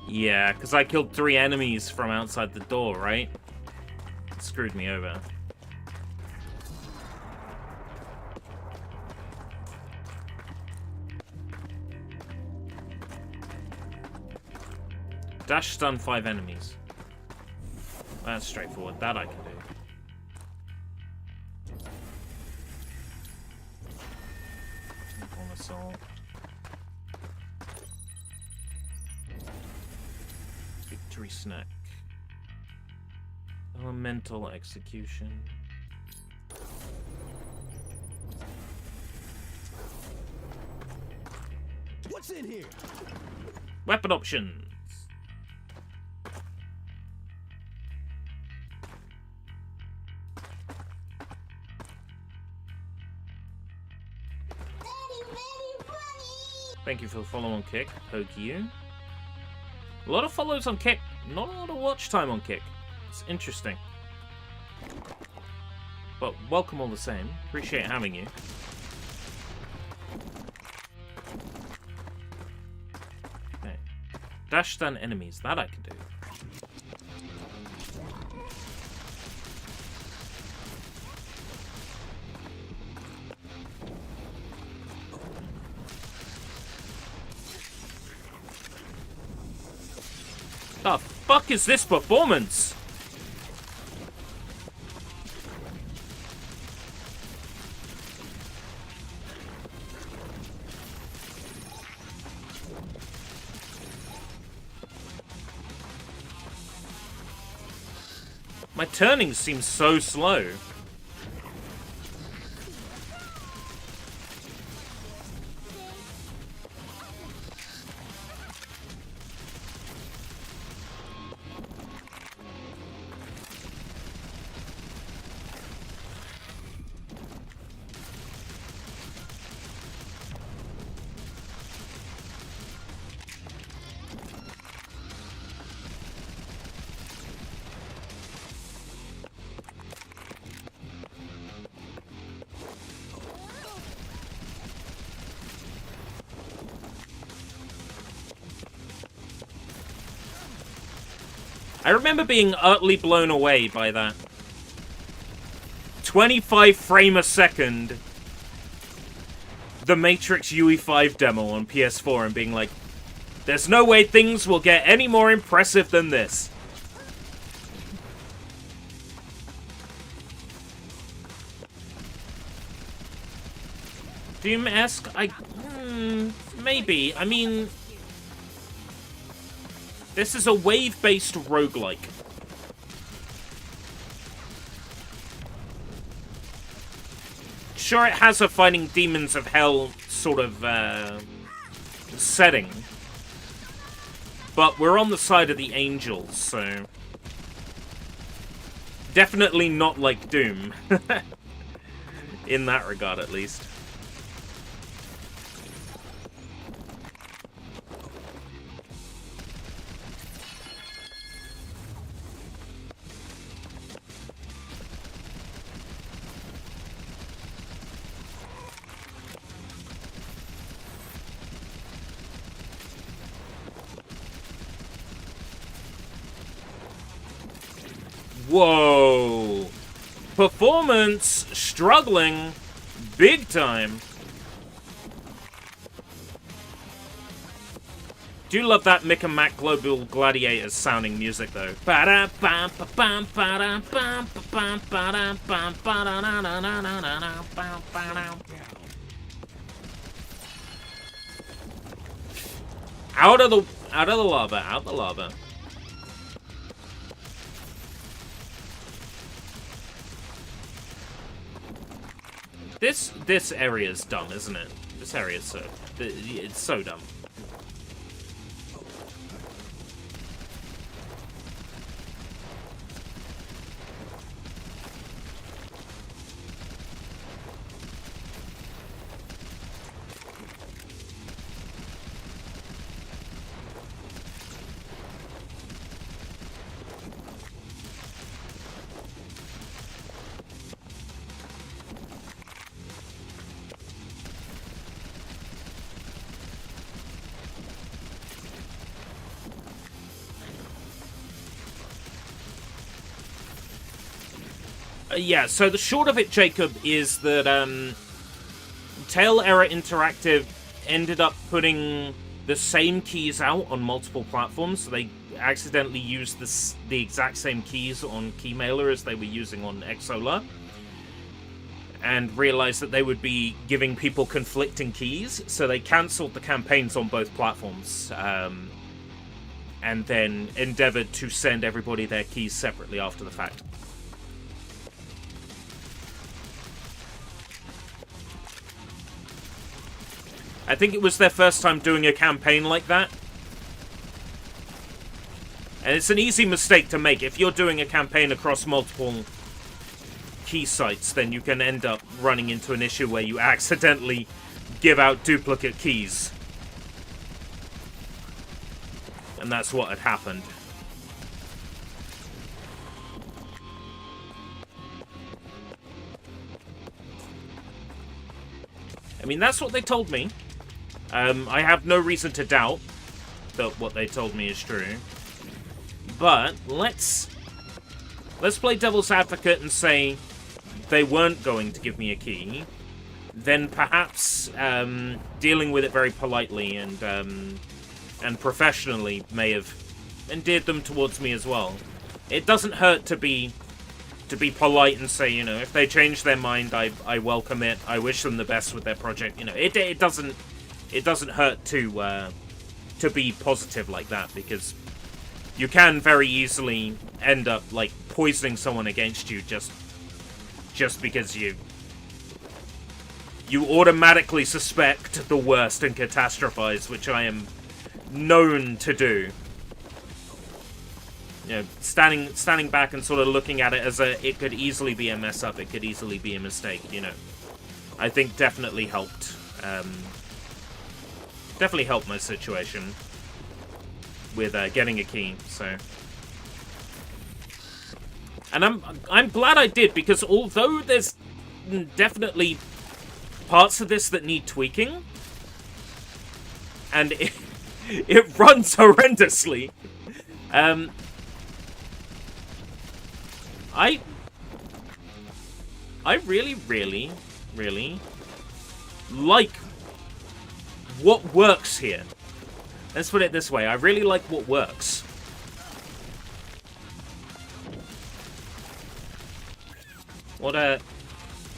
Yeah, because I killed 3 enemies from outside the door, right? It screwed me over. Dash stun 5 enemies. That's straightforward. That I can do. On assault. Victory snack. Elemental execution. What's in here? Weapon options. Thank you for the follow on Kick, Pokey. A lot of follows on Kick, not a lot of watch time on Kick. It's interesting. But welcome all the same. Appreciate having you. Okay. Dash stun enemies, that I can do. The fuck is this performance? My turning seems so slow. I remember being utterly blown away by that. 25 frame a second. The Matrix UE5 demo on PS4 and being like, there's no way things will get any more impressive than this. Doom-esque? Maybe. I mean, this is a wave-based roguelike. Sure, it has a fighting demons of hell sort of setting, but we're on the side of the angels, so definitely not like Doom. In that regard, at least. Whoa! Performance struggling big time. Do love that Mick and Mac Global Gladiators sounding music though. Out of the lava, out the lava. This area's dumb, isn't it? This area's it's so dumb. Yeah, so the short of it, Jacob, is that Tail Error Interactive ended up putting the same keys out on multiple platforms, so they accidentally used the exact same keys on Keymailer as they were using on Xsolla, and realized that they would be giving people conflicting keys, so they cancelled the campaigns on both platforms, and then endeavored to send everybody their keys separately after the fact. I think it was their first time doing a campaign like that. And it's an easy mistake to make. If you're doing a campaign across multiple key sites, then you can end up running into an issue where you accidentally give out duplicate keys. And that's what had happened. I mean, that's what they told me. I have no reason to doubt that what they told me is true. But let's play devil's advocate and say they weren't going to give me a key. Then perhaps dealing with it very politely and professionally may have endeared them towards me as well. It doesn't hurt to be polite and say, you know, if they change their mind, I welcome it. I wish them the best with their project. You know, it doesn't hurt to be positive like that, because you can very easily end up like poisoning someone against you just because you automatically suspect the worst and catastrophize, which I am known to do. You know, standing back and sort of looking at it as it could easily be a mess up, it could easily be a mistake, you know. I think definitely helped. Definitely helped my situation with getting a key, so. And I'm glad I did, because although there's definitely parts of this that need tweaking, and it runs horrendously, I really, really, really like what works here. Let's put it this way. I really like what works. What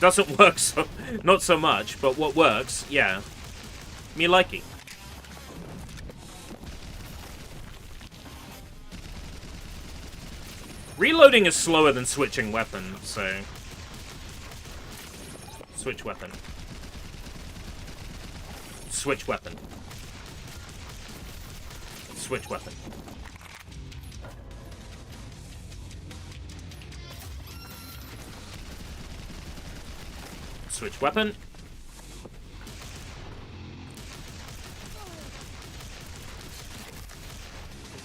Doesn't work so... Not so much, but what works, yeah. Me likey. Reloading is slower than switching weapon, so... Switch weapon. Switch weapon. Switch weapon. Switch weapon.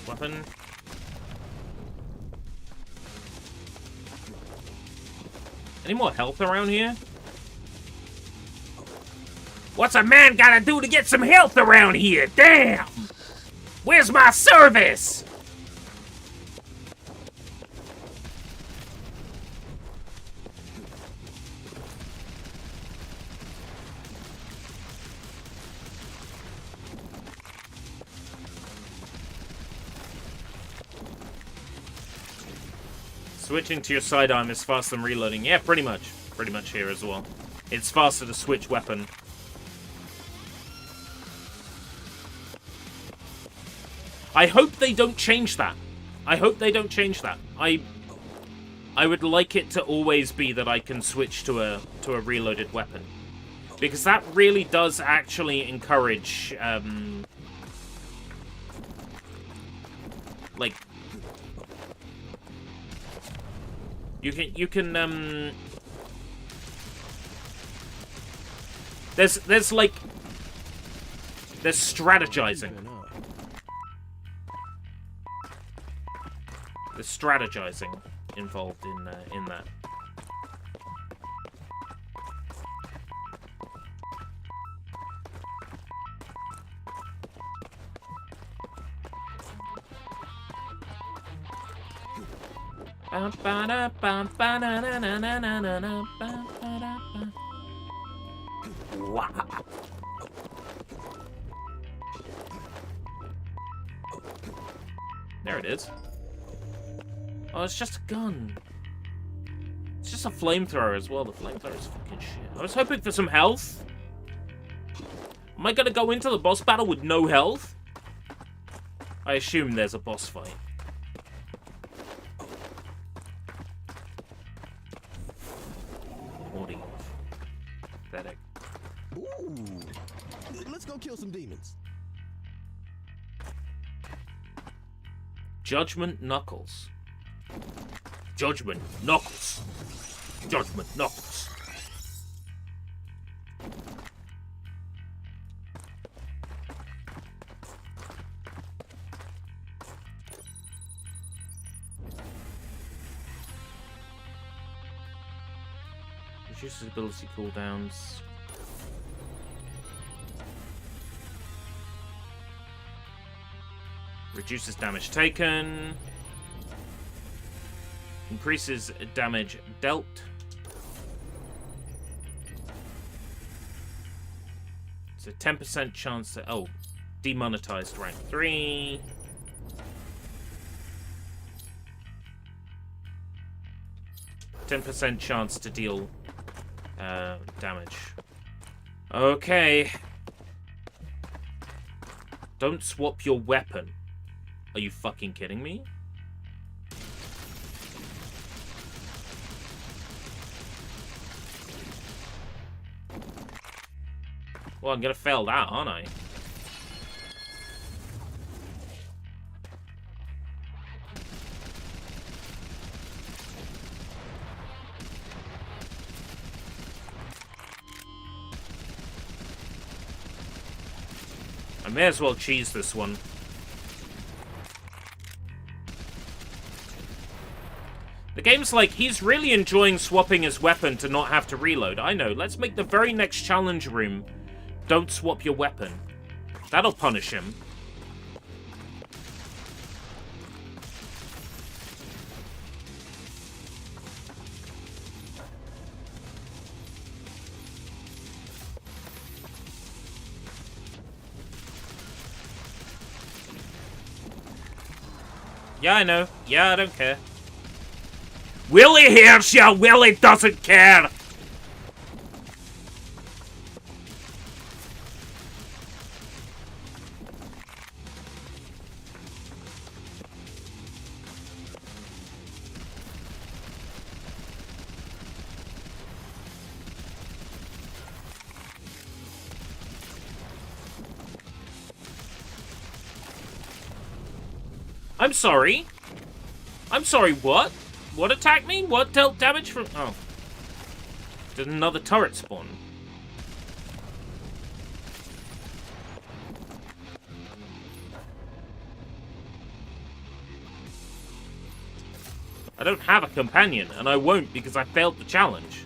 Weapon. Any more health around here? What's a man gotta do to get some health around here? Damn! Where's my service? Switching to your sidearm is faster than reloading. Yeah, pretty much. Pretty much here as well. It's faster to switch weapon. I hope they don't change that. I hope they don't change that. I would like it to always be that I can switch to a reloaded weapon. Because that really does actually encourage like you can there's strategizing. There's strategizing involved in that. Wow. There it is. Oh, it's just a gun. It's just a flamethrower as well. The flamethrower is fucking shit. I was hoping for some health. Am I gonna go into the boss battle with no health? I assume there's a boss fight. Audio. Pathetic. Ooh. Let's go kill some demons. Judgment Knuckles. Judgment Knuckles. Judgment Knuckles. Reduces ability cooldowns. Reduces damage taken. Increases damage dealt. It's a 10% chance to... Oh, demonetized rank 3. %10 chance to deal damage. Okay. Don't swap your weapon. Are you fucking kidding me? Well, I'm gonna fail that, aren't I? I may as well cheese this one. The game's like, he's really enjoying swapping his weapon to not have to reload. I know, let's make the very next challenge room. Don't swap your weapon. That'll punish him. Yeah, I know. Yeah, I don't care. Willie hears you, Willie doesn't care! I'm sorry. I'm sorry, what? What attacked me? What dealt damage from... Oh. Did another turret spawn? I don't have a companion, and I won't because I failed the challenge.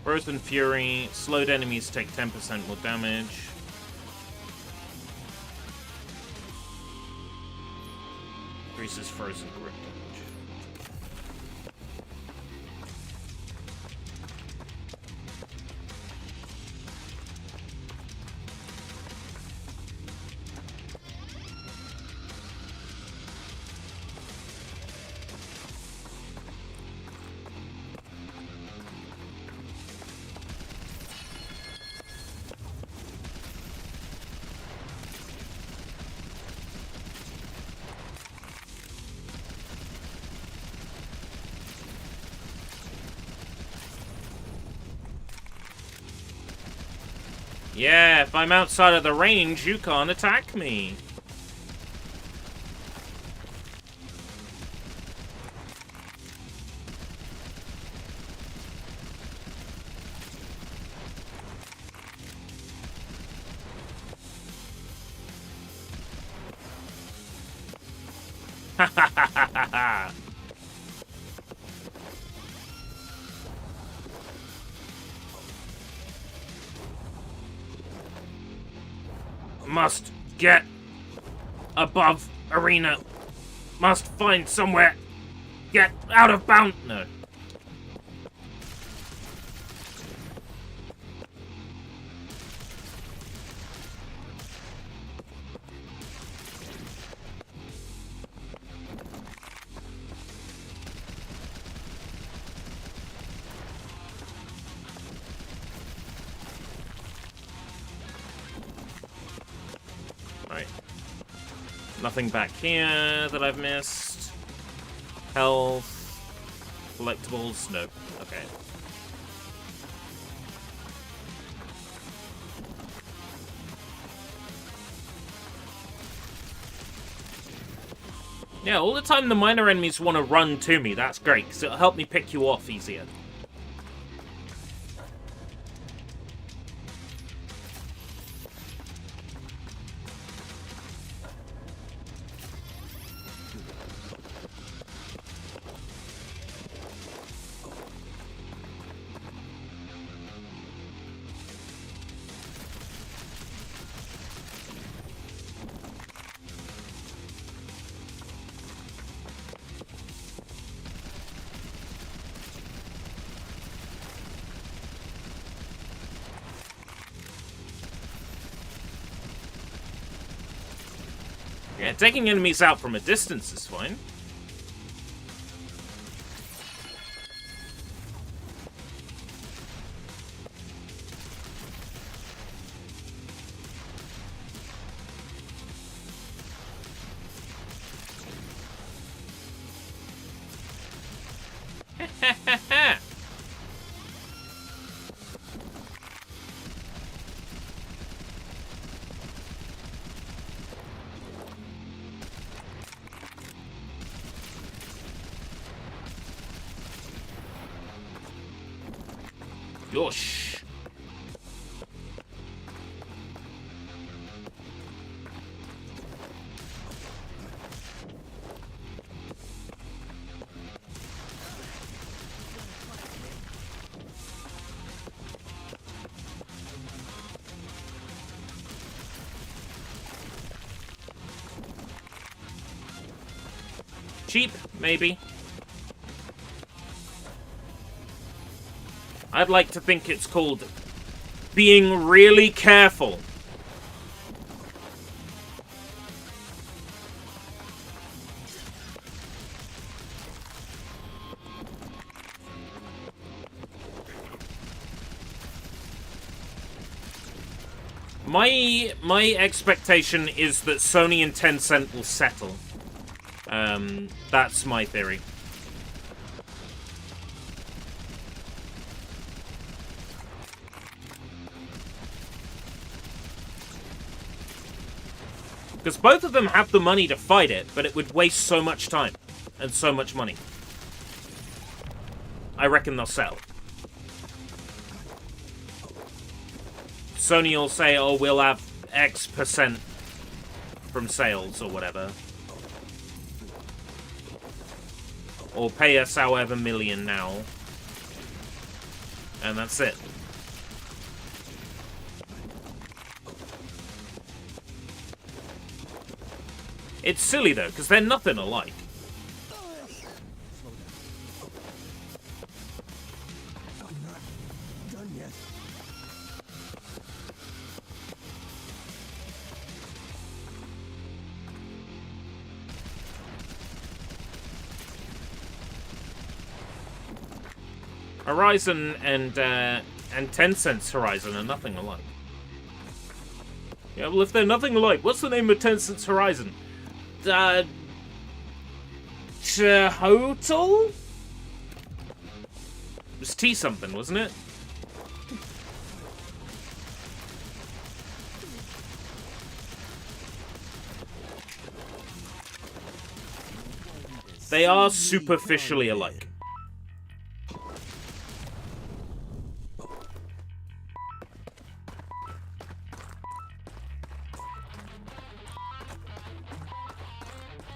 Frozen Fury, slowed enemies take 10% more damage. Increases frozen grip damage. Yeah, if I'm outside of the range, you can't attack me. Ha ha ha ha ha ha! Must get above arena. Must find somewhere. Get out of bound. No. Right. Nothing back here that I've missed. Health. Collectibles. Nope. Okay. Yeah, all the time the minor enemies want to run to me. That's great, because it'll help me pick you off easier. Yeah, taking enemies out from a distance is fine. Yosh. Cheap, maybe. I'd like to think it's called being really careful. My expectation is that Sony and Tencent will settle. That's my theory. Because both of them have the money to fight it, but it would waste so much time and so much money. I reckon they'll settle. Sony will say, oh, we'll have X% from sales or whatever. Or pay us however million now. And that's it. It's silly though, because they're nothing alike. I'm not done yet. Horizon and Tencent's Horizon are nothing alike. Yeah, well, if they're nothing alike, what's the name of Tencent's Horizon? Total? It was T something, wasn't it? They are superficially alike.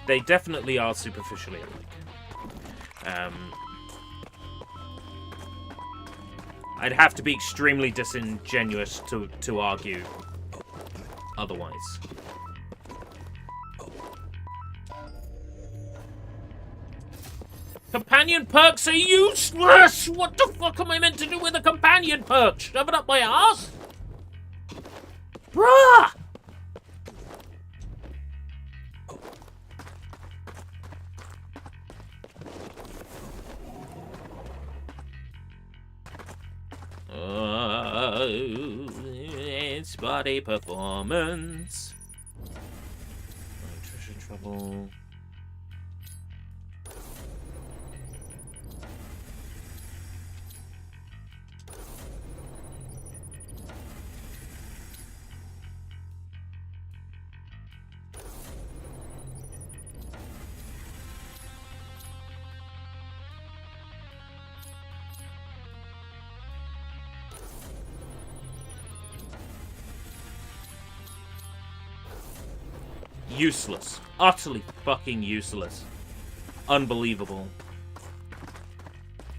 They definitely are superficially alike. I'd have to be extremely disingenuous to argue otherwise. Companion perks are useless! What the fuck am I meant to do with a companion perk? Shove it up my ass? Bruh! It's body performance. Nutrition trouble. Useless. Utterly fucking useless. Unbelievable.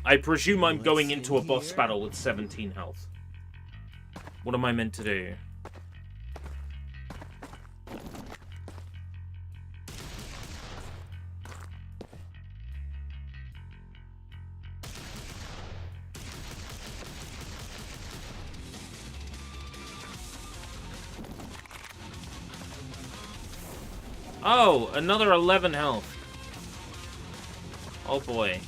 I presume I'm going into a boss battle with 17 health. What am I meant to do? Oh, another 11 health. Oh boy.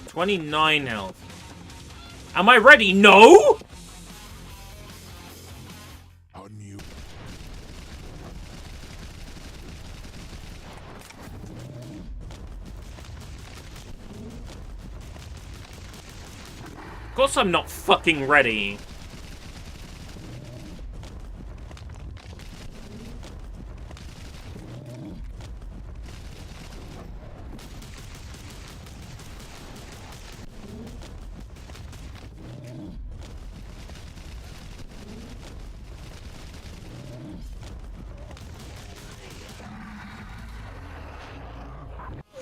29 health. Am I ready? No! A new Of course I'm not fucking ready.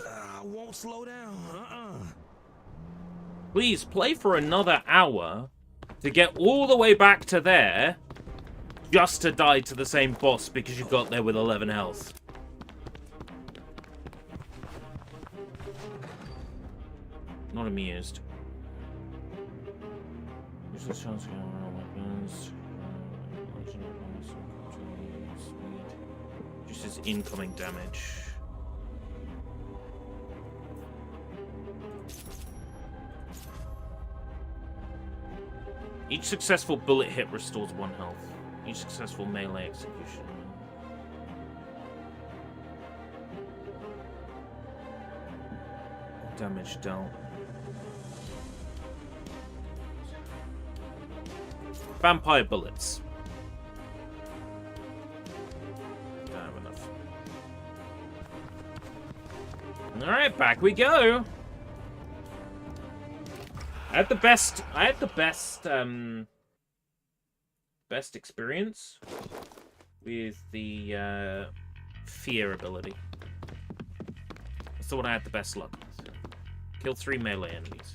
I won't slow down. Please play for another hour to get all the way back to there just to die to the same boss because you got there with 11 health. Not amused. Useless chance to get around weapons. Just his incoming damage. Each successful bullet hit restores 1 health. Each successful melee execution. Damage dealt. Vampire bullets. Don't have enough. Alright, back we go. I had the best best experience with the fear ability. That's the one I had the best luck with. Kill 3 melee enemies.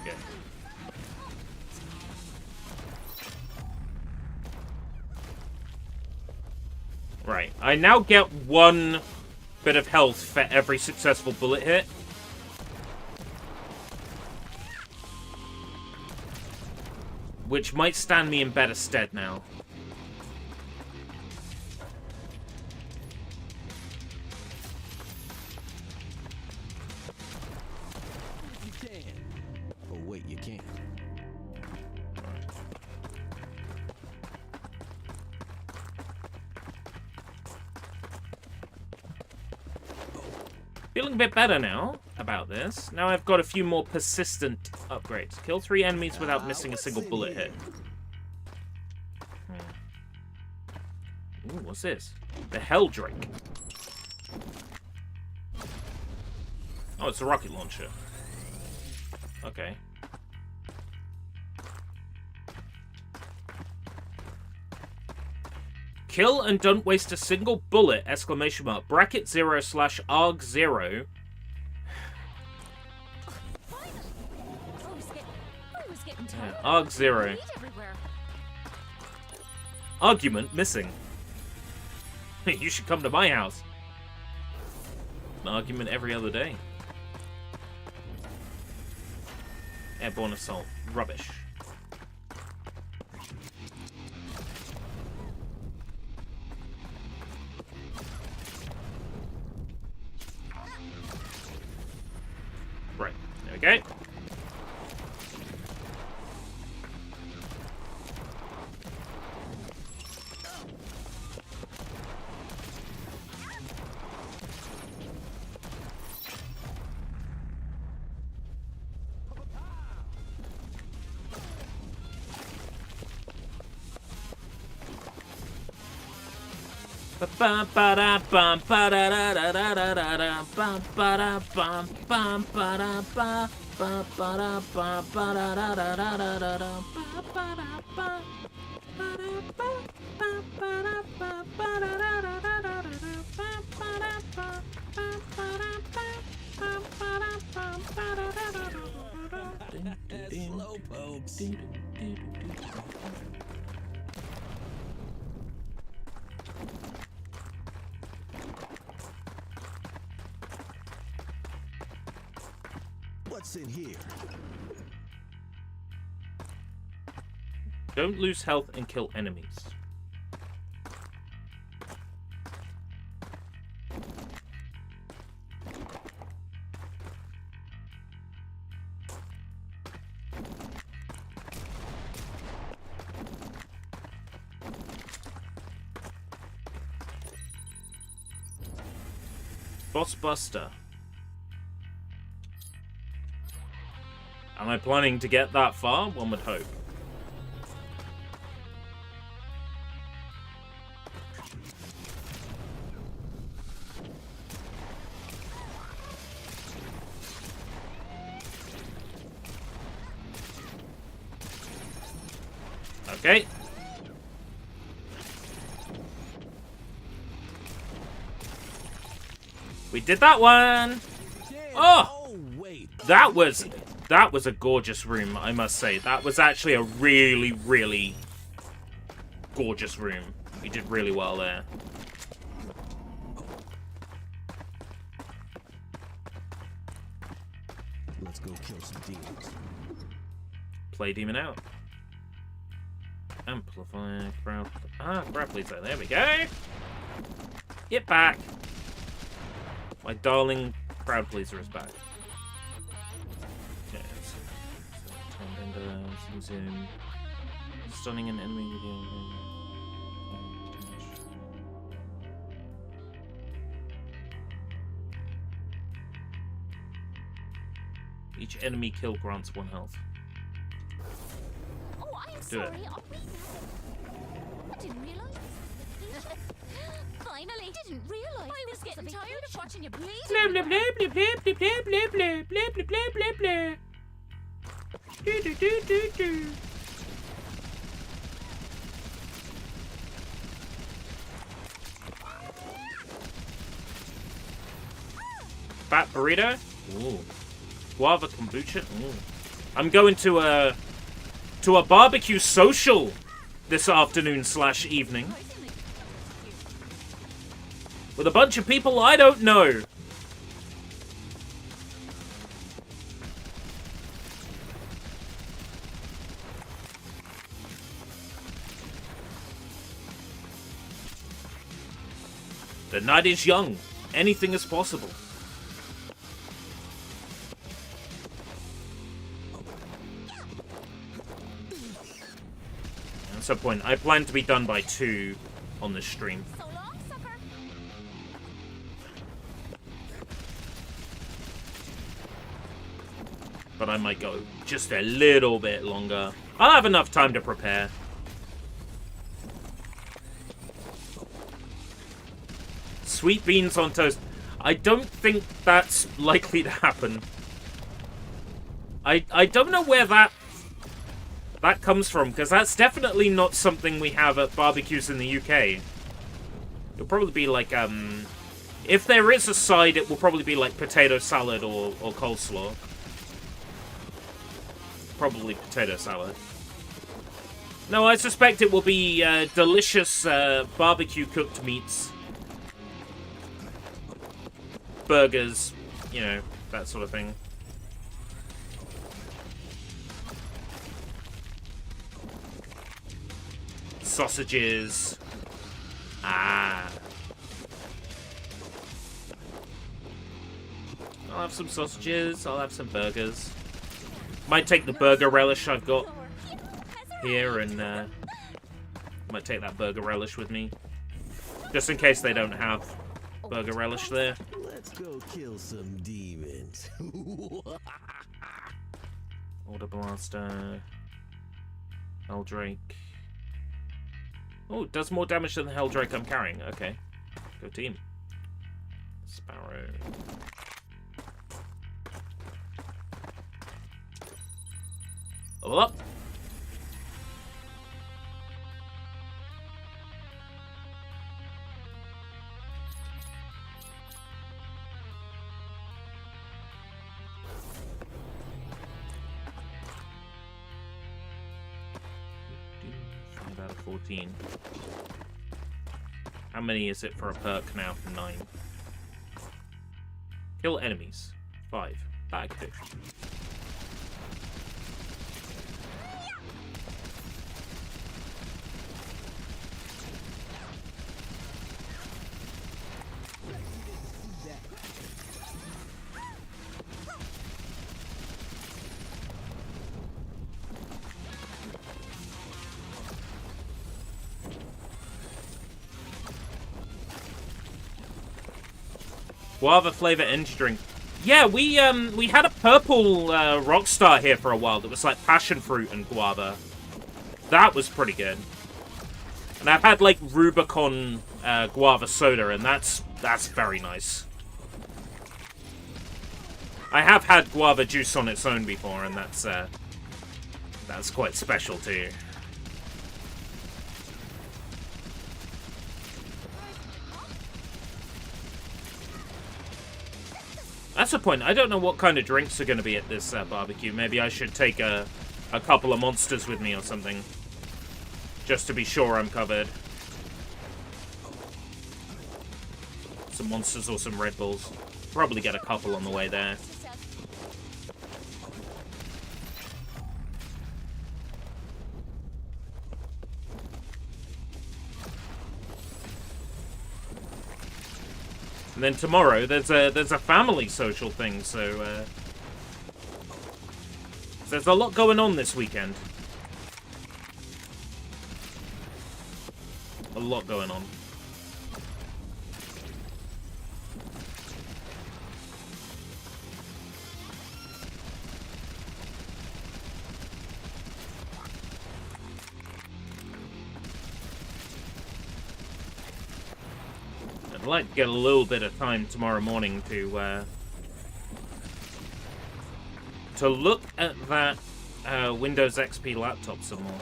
Okay. Right, I now get 1 bit of health for every successful bullet hit. Which might stand me in better stead now. You can. Oh, wait, you can't. Feeling a bit better now about this. Now I've got a few more persistent upgrades. Kill 3 enemies without missing a single bullet hit. Ooh, what's this? The Hell Drake. Oh, it's a rocket launcher. Okay. Kill and don't waste a single bullet! Exclamation mark. Bracket 0/arg0. I was getting tired. arg0. Bleed everywhere. Argument missing. You should come to my house. An argument every other day. Airborne assault. Rubbish. Right. There we go. Slow pokes. What's in here? Don't lose health and kill enemies. Boss Buster. Am I planning to get that far? One would hope. Okay. We did that one! Oh! Wait. That was a gorgeous room, I must say. That was actually a really, really gorgeous room. We did really well there. Let's go kill some demons. Play demon out. Amplify, crowd. Crowd pleaser. There we go. Get back. My darling crowd pleaser is back. Okay, so zoom. Stunning an enemy video. Each enemy kill grants 1 health. Oh, I'm Do sorry. it. I'll read that. I didn't realize. Finally, didn't realize. I was getting tired of watching you bleed. Blah blah blah blah blah blah blah blah blah blah blah blah blah. Do do do do do. Fat burrito. Ooh. Guava kombucha. Ooh. I'm going to a barbecue social this afternoon / evening with a bunch of people I don't know. The night is young. Anything is possible. At some point, I plan to be done by 2 on this stream. So long, sucker. But I might go just a little bit longer. I'll have enough time to prepare. Sweet beans on toast. I don't think that's likely to happen. I don't know where that comes from, because that's definitely not something we have at barbecues in the UK. It'll probably be like, if there is a side, it will probably be like potato salad or coleslaw. Probably potato salad. No, I suspect it will be delicious barbecue cooked meats. Burgers, you know, that sort of thing. Sausages. I'll have some sausages, I'll have some burgers. Might take the burger relish I've got here and might take that burger relish with me. Just in case they don't have burger relish there. Let's go kill some demons. Order blaster. Helldrake. Oh, it does more damage than the Helldrake I'm carrying. Okay. Go team. Sparrow. Level up. About 14. How many is it for a perk now? 9. Kill enemies. 5. That I could do. Guava flavor energy drink. Yeah, we had a purple Rockstar here for a while that was like passion fruit and guava. That was pretty good. And I've had like Rubicon guava soda, and that's very nice. I have had guava juice on its own before, and that's quite special too. That's the point. I don't know what kind of drinks are going to be at this barbecue. Maybe I should take a couple of monsters with me or something. Just to be sure I'm covered. Some monsters or some Red Bulls. Probably get a couple on the way there. And then tomorrow there's a family social thing, so there's a lot going on this weekend. A lot going on. I'd like to get a little bit of time tomorrow morning to look at that Windows XP laptop some more.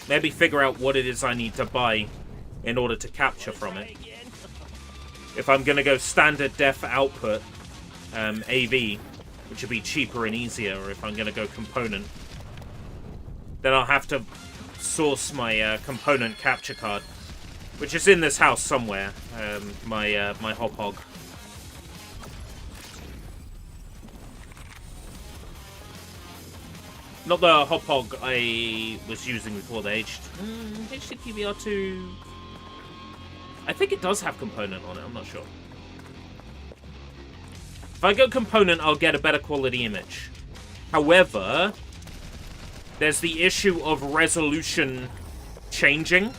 Maybe figure out what it is I need to buy in order to capture from it. If I'm going to go standard def output, AV, which would be cheaper and easier, or if I'm going to go component, then I'll have to source my component capture card, which is in this house somewhere, my hop hog. Not the hop hog I was using before, the HDPVR2. I think it does have component on it, I'm not sure. If I go component, I'll get a better quality image. However, there's the issue of resolution changing.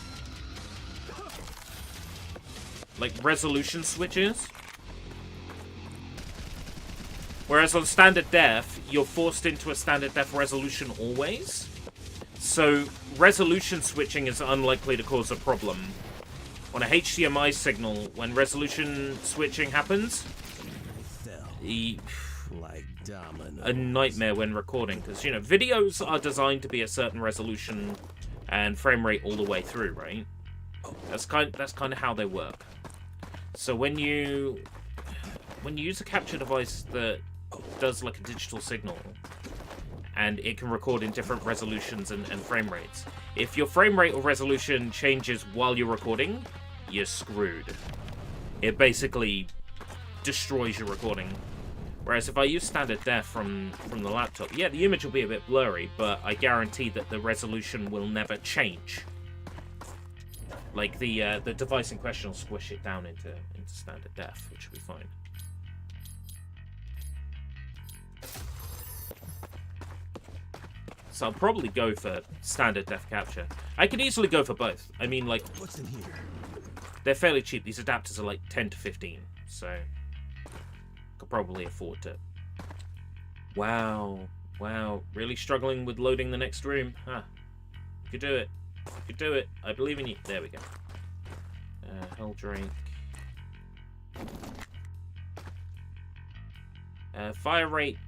Like resolution switches. Whereas on standard def, you're forced into a standard def resolution always. So resolution switching is unlikely to cause a problem. On a HDMI signal, when resolution switching happens, Like a nightmare when recording, because, you know, videos are designed to be a certain resolution and frame rate all the way through, right? That's kind of how they work. So when you use a capture device that does like a digital signal, and it can record in different resolutions and frame rates, if your frame rate or resolution changes while you're recording, you're screwed. It basically destroys your recording. Whereas if I use standard def from the laptop, yeah, the image will be a bit blurry, but I guarantee that the resolution will never change. Like the device in question will squish it down into standard def, which will be fine. So I'll probably go for standard def capture. I could easily go for both. I mean, like, What's in here? they're fairly cheap. These adapters are like 10 to 15, so could probably afford to. Wow, really struggling with loading the next room, huh? You could do it. You could do it. I believe in you. There we go. Helldrake. Fire rate.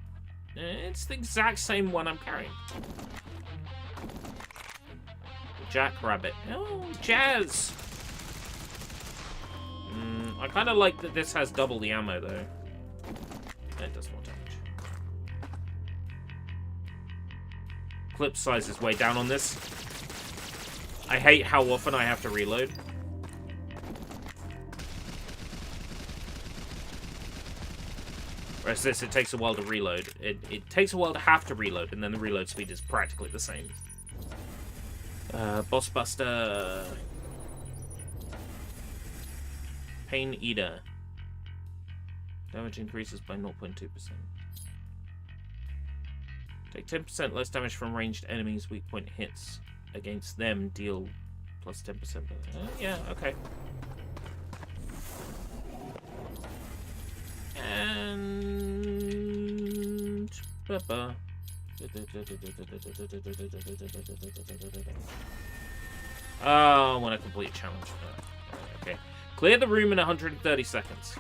It's the exact same one I'm carrying. Jackrabbit. Oh, Jazz! I kind of like that this has double the ammo, though. It does more damage. Clip size is way down on this. I hate how often I have to reload. Whereas this, it takes a while to reload. It takes a while to have to reload, and then the reload speed is practically the same. Boss Buster. Pain Eater. Damage increases by 0.2%. Take 10% less damage from ranged enemies. Weak point hits against them deal plus 10%. Yeah, okay. And oh, I want to complete a challenge. Okay, clear the room in 130 seconds.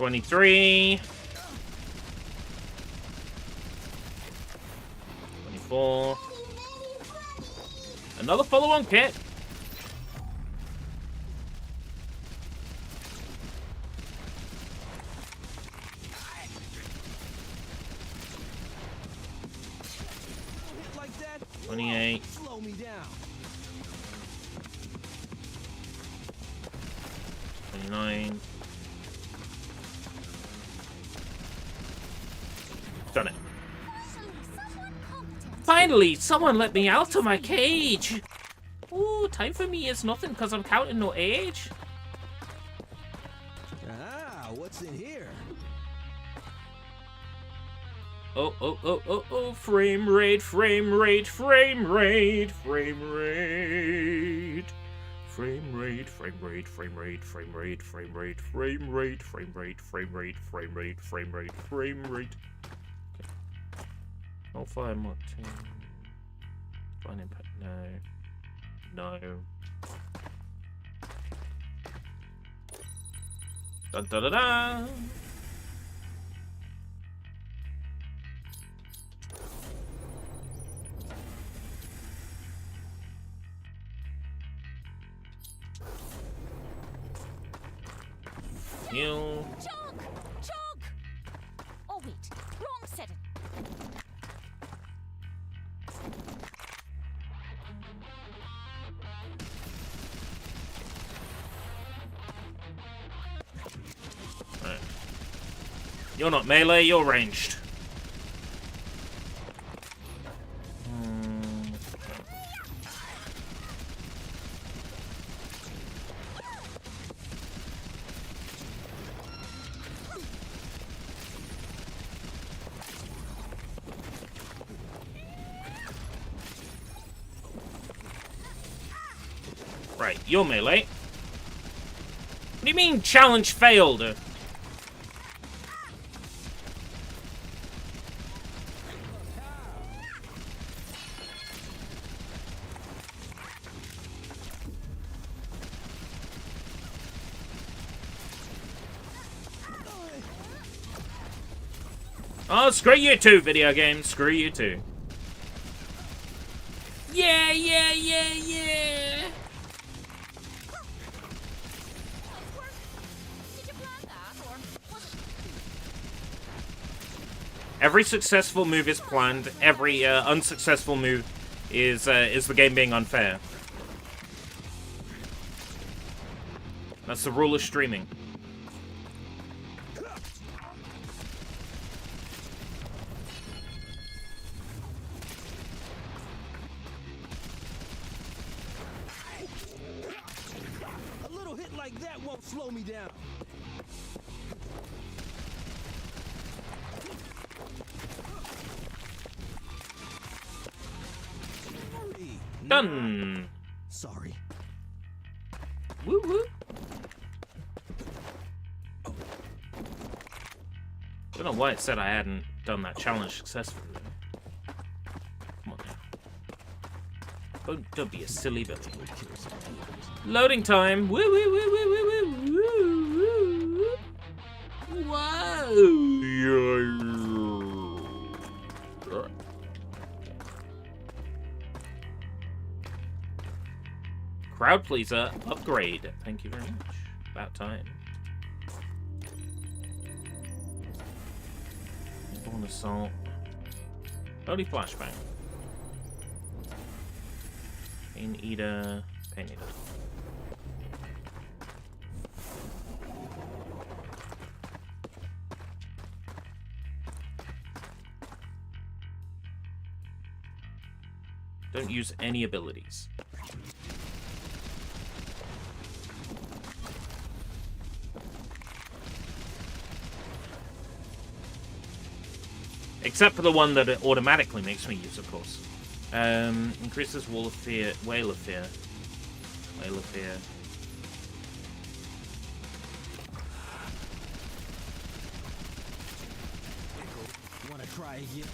23. 24. Another follow-on kit. Hit like that? 28. Slow me down. 29. Done it. Finally, someone let me out of my cage. Ooh, time for me is nothing because I'm counting no age. Ah, what's in here? Oh, frame rate, frame rate, frame rate, frame rate. Frame rate, frame rate, frame rate, frame rate, frame rate, frame rate, frame rate, frame rate, frame rate, frame rate, frame rate. I'll fire mod 10. Fine impact, no. Da da da da. Heal. Chug! Chug! Oh, wait. Wrong setting. Right. You're not melee, you're ranged. Right, you're melee. What do you mean challenge failed? Oh, screw you too, video game. Screw you too. Yeah. Did you plan that, or was it? Every successful move is planned. Every unsuccessful move is the game being unfair. That's the rule of streaming. A little hit like that won't slow me down. Hurry. Done. Sorry. Woo woo. Don't know why it said I hadn't done that challenge successfully. Come on now. Don't be a silly Billy. Loading time. Woo woo woo woo woo woo woo woo. Whoa. Crowd pleaser upgrade. Thank you very much. About time. Born assault. Only flashbang. Pain eater. Pain eater. Don't use any abilities. Except for the one that it automatically makes me use, of course. Increases Wall of Fear. Whale of Fear. Whale of Fear. Wanna try again?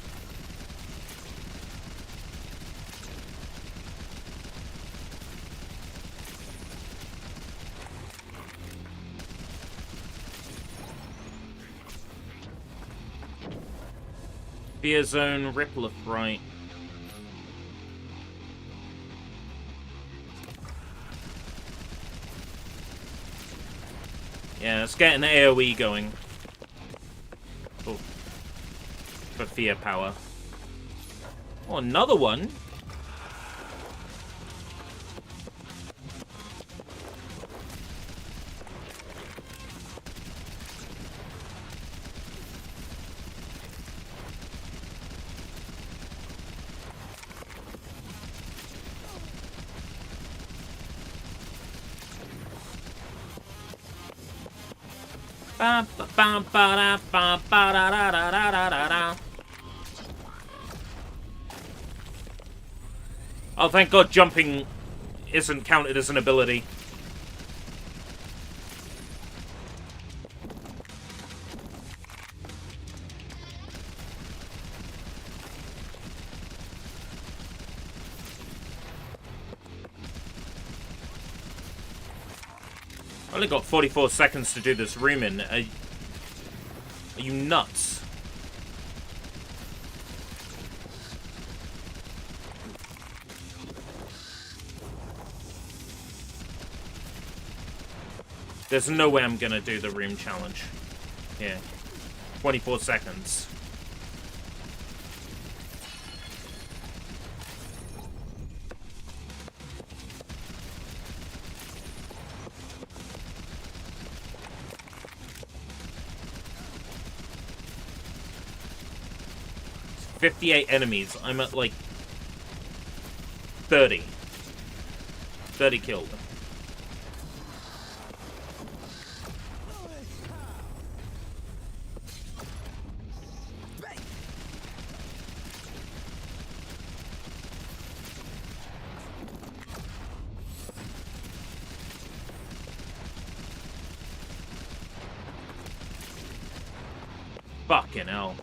Fear Zone, Ripple of Fright. Yeah, let's get an AoE going. Oh. For fear power. Oh, another one? Ba, ba, ba, ba, da, ba, ba, da, da, da, da, da, da. Oh, thank God jumping isn't counted as an ability. I only got 44 seconds to do this room in. Are you nuts? There's no way I'm gonna do the room challenge. Yeah. 24 seconds. It's 58 enemies. I'm at like 30. 30 killed. Fucking hell.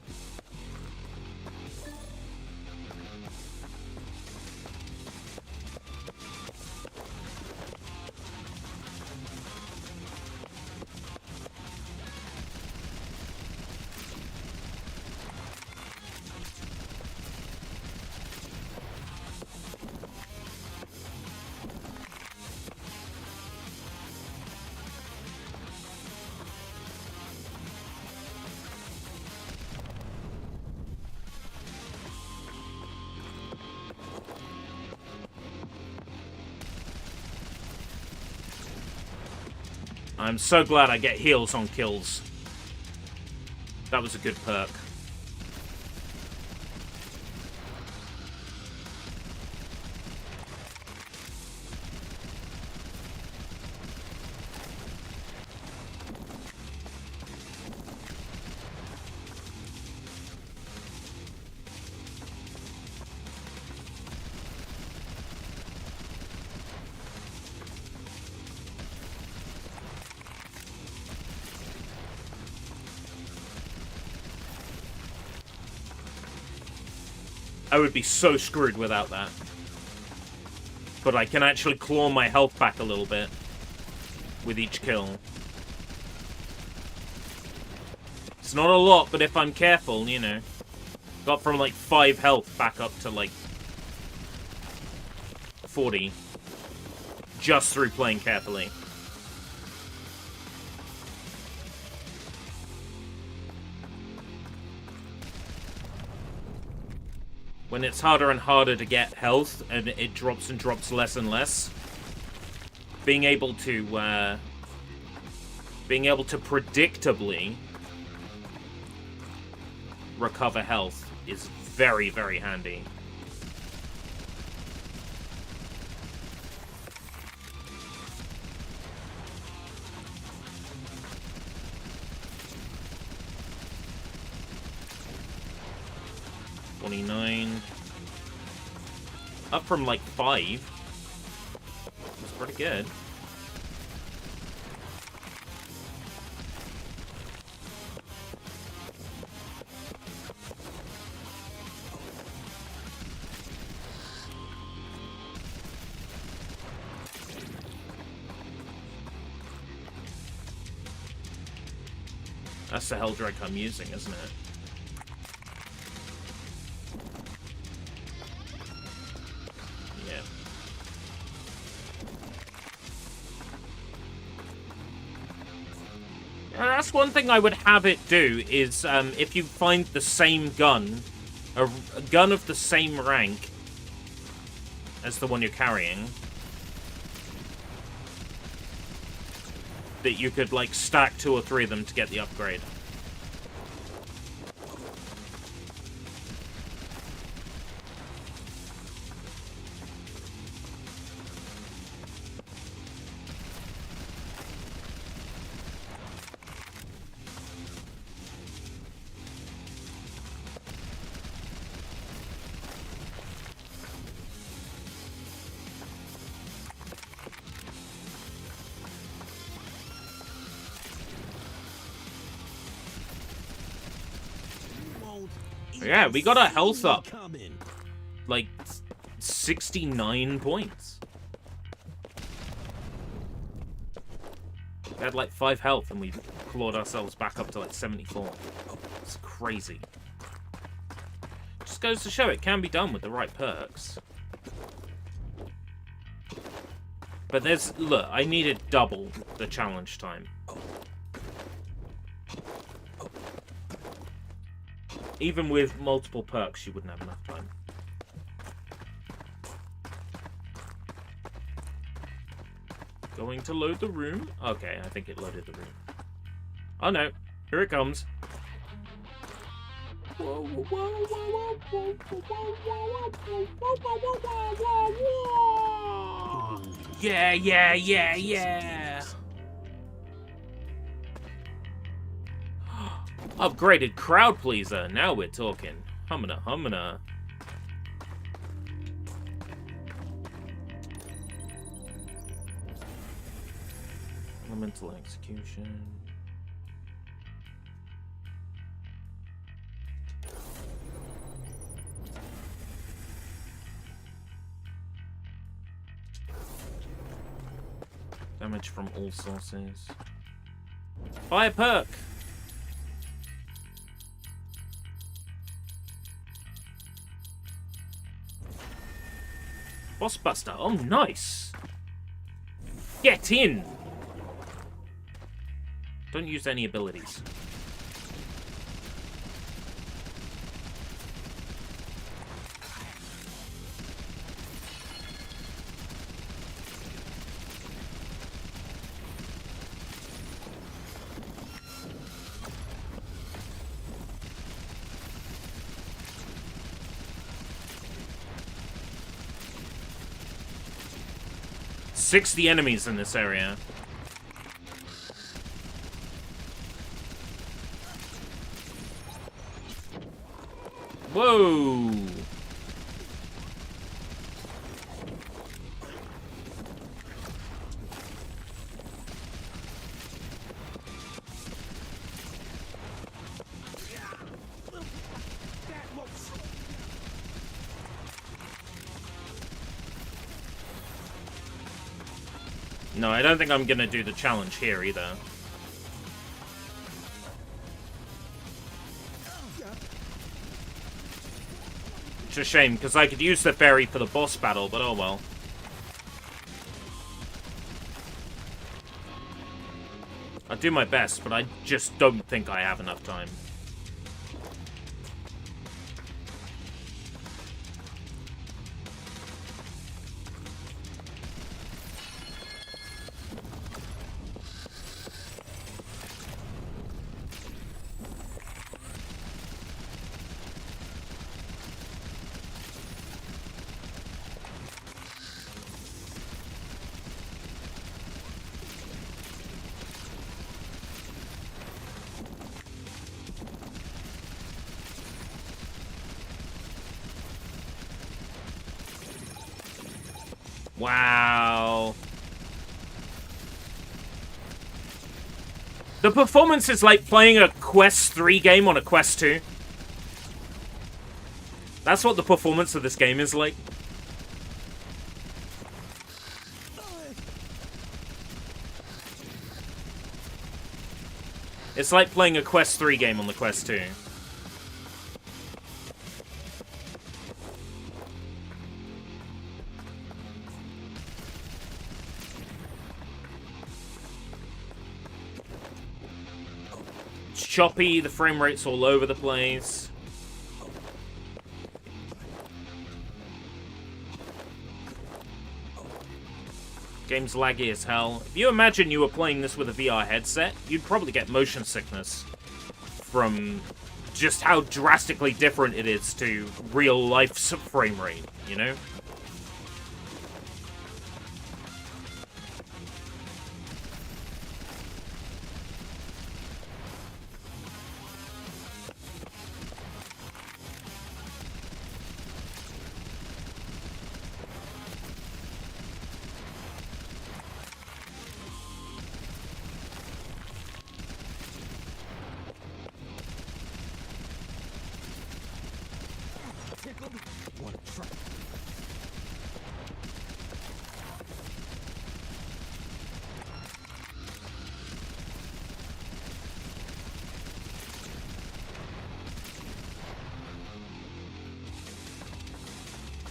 I'm so glad I get heals on kills. That was a good perk. I would be so screwed without that. But I can actually claw my health back a little bit with each kill. It's not a lot, but if I'm careful, you know. Got from like 5 health back up to like 40. Just through playing carefully. When it's harder and harder to get health, and it drops and drops less and less, being able to predictably recover health is very, very handy. Up from like 5. That's pretty good. That's the hell drink I'm using, isn't it? That's one thing I would have it do, is if you find the same gun, a gun of the same rank as the one you're carrying, that you could, like, stack 2 or 3 of them to get the upgrade. Yeah, we got our health up. Like, 69 points. We had like 5 health and we clawed ourselves back up to like 74. It's crazy. Just goes to show it can be done with the right perks. But there's... Look, I needed double the challenge time. Even with multiple perks, you wouldn't have enough time. Going to load the room. Okay, I think it loaded the room. Oh no, here it comes. Yeah, yeah, yeah, yeah. Upgraded crowd pleaser. Now we're talking. Humana, humana. Elemental execution. Damage from all sources. Buy a perk. Boss Buster. Oh, nice. Get in. Don't use any abilities. The enemies in this area. Whoa! No, I don't think I'm gonna do the challenge here either. It's a shame, because I could use the fairy for the boss battle, but oh well. I'll do my best, but I just don't think I have enough time. Wow. The performance is like playing a Quest 3 game on a Quest 2. That's what the performance of this game is like. It's like playing a Quest 3 game on the Quest 2. choppy, the frame rate's all over the place. Game's laggy as hell. If you imagine you were playing this with a VR headset, you'd probably get motion sickness from just how drastically different it is to real life frame rate, you know?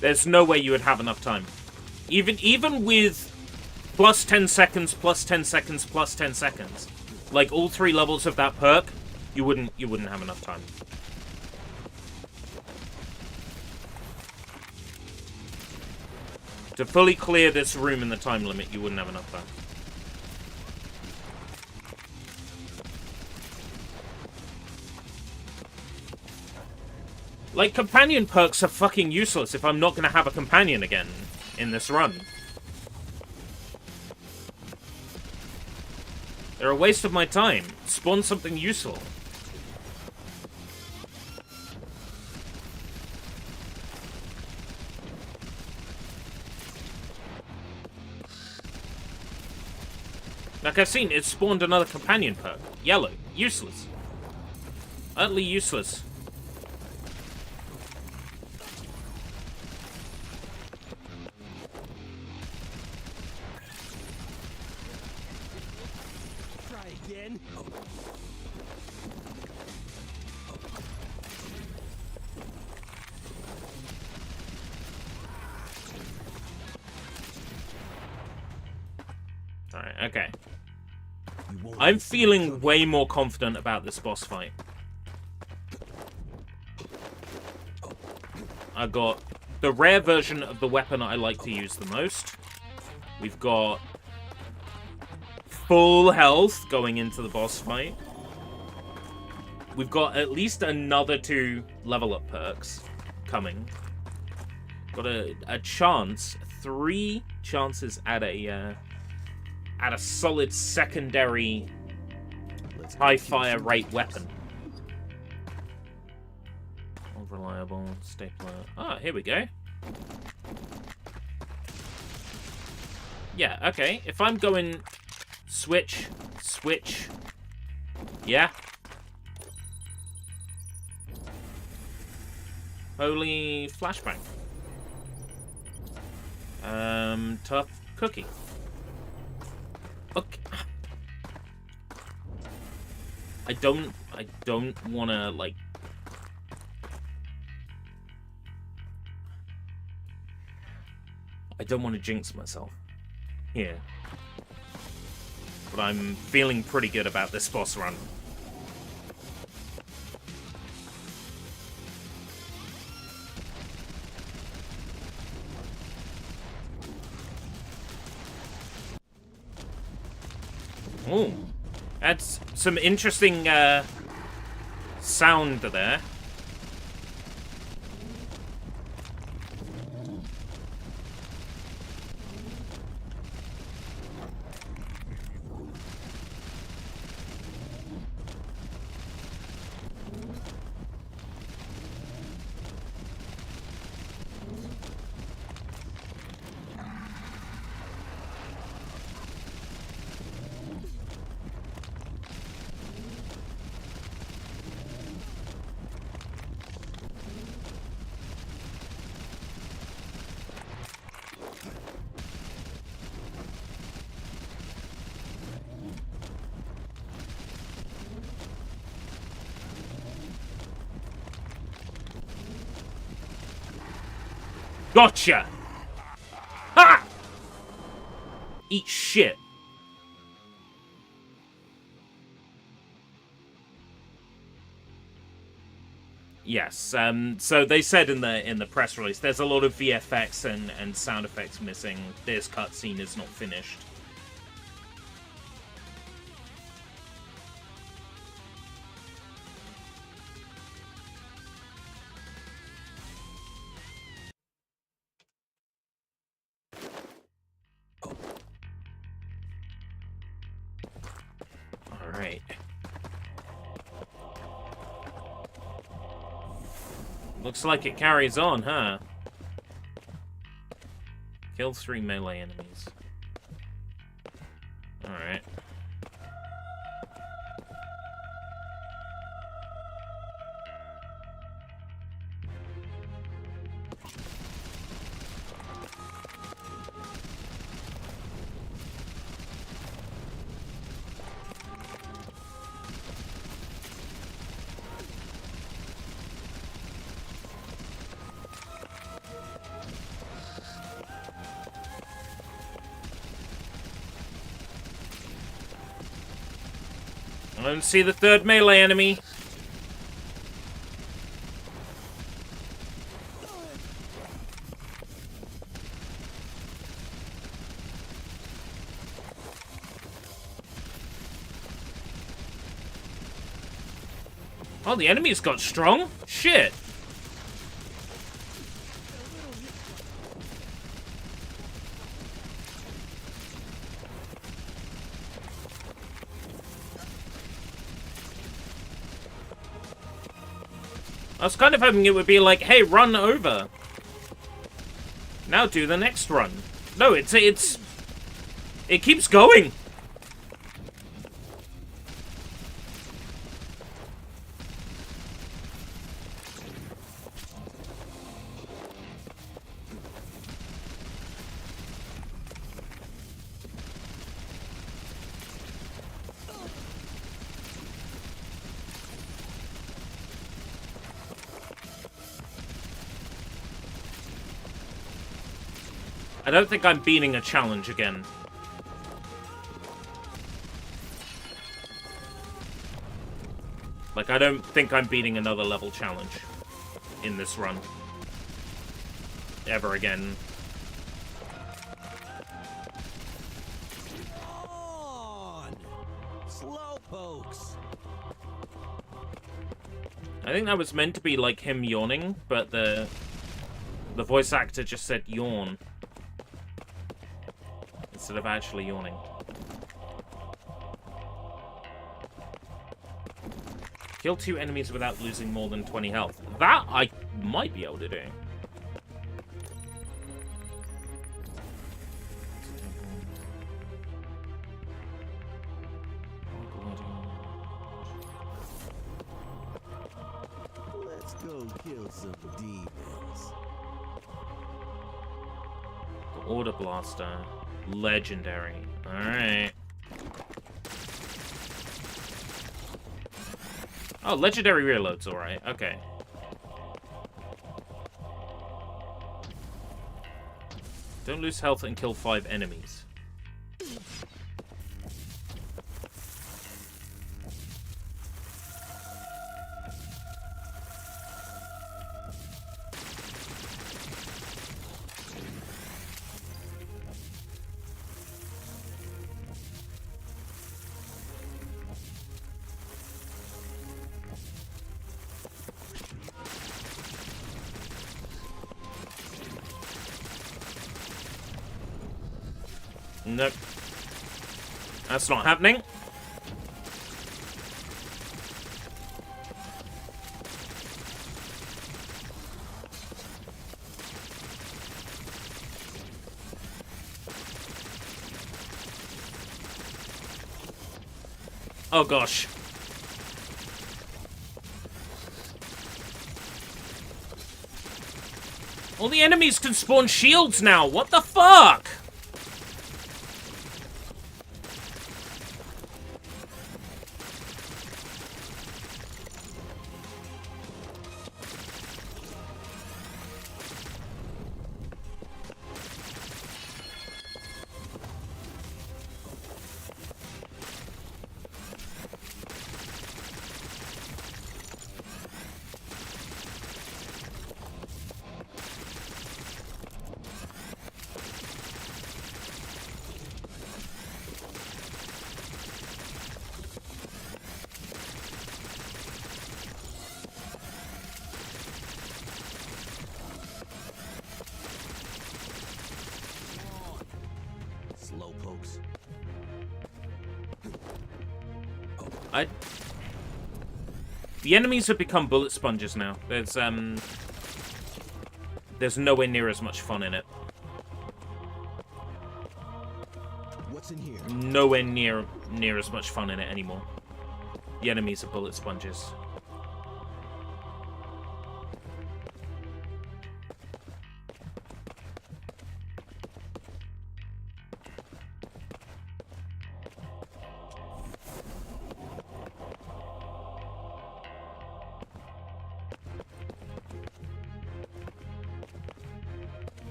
There's no way you would have enough time. Even with plus 10 seconds, plus 10 seconds, plus 10 seconds. Like all 3 levels of that perk, you wouldn't have enough time. To fully clear this room in the time limit, you wouldn't have enough time. Like, companion perks are fucking useless if I'm not gonna have a companion again in this run. They're a waste of my time. Spawn something useful. Like I've seen, it spawned another companion perk. Yellow. Useless. Utterly useless. Again. Alright, okay. I'm feeling way more confident about this boss fight. I got the rare version of the weapon I like to use the most. We've got full health going into the boss fight. We've got at least another 2 level up perks coming. Got a chance, 3 chances at a solid secondary high fire rate weapon. Unreliable stapler. Ah, here we go. Yeah, okay. If I'm going switch, yeah. Holy flashbang. Tough cookie. Okay. I don't wanna, like... I don't want to jinx myself here. But I'm feeling pretty good about this boss run. Oh, that's some interesting sound there. Gotcha! Ha! Eat shit. Yes. So they said in the press release, there's a lot of VFX and sound effects missing. This cutscene is not finished. All right. Looks like it carries on, huh? Kill 3 melee enemies. Alright. I don't see the 3rd melee enemy. Oh, the enemies got strong? Shit. I was kind of hoping it would be like, hey, run over. Now do the next run. No, it keeps going. I don't think I'm beating a challenge again. Like, I don't think I'm beating another level challenge in this run. Ever again. On! Slowpokes! I think that was meant to be like him yawning, but the voice actor just said yawn. Instead of actually yawning. Kill 2 enemies without losing more than 20 health. That I might be able to do. Let's go kill some demons. The Order Blaster. Legendary. Alright. Oh, legendary reload's alright. Okay. Don't lose health and kill 5 enemies. Nope. That's not happening. Oh gosh. All the enemies can spawn shields now. What the fuck? works. The enemies have become bullet sponges now. There's nowhere near as much fun in it. What's in here? Nowhere near as much fun in it anymore. The enemies are bullet sponges.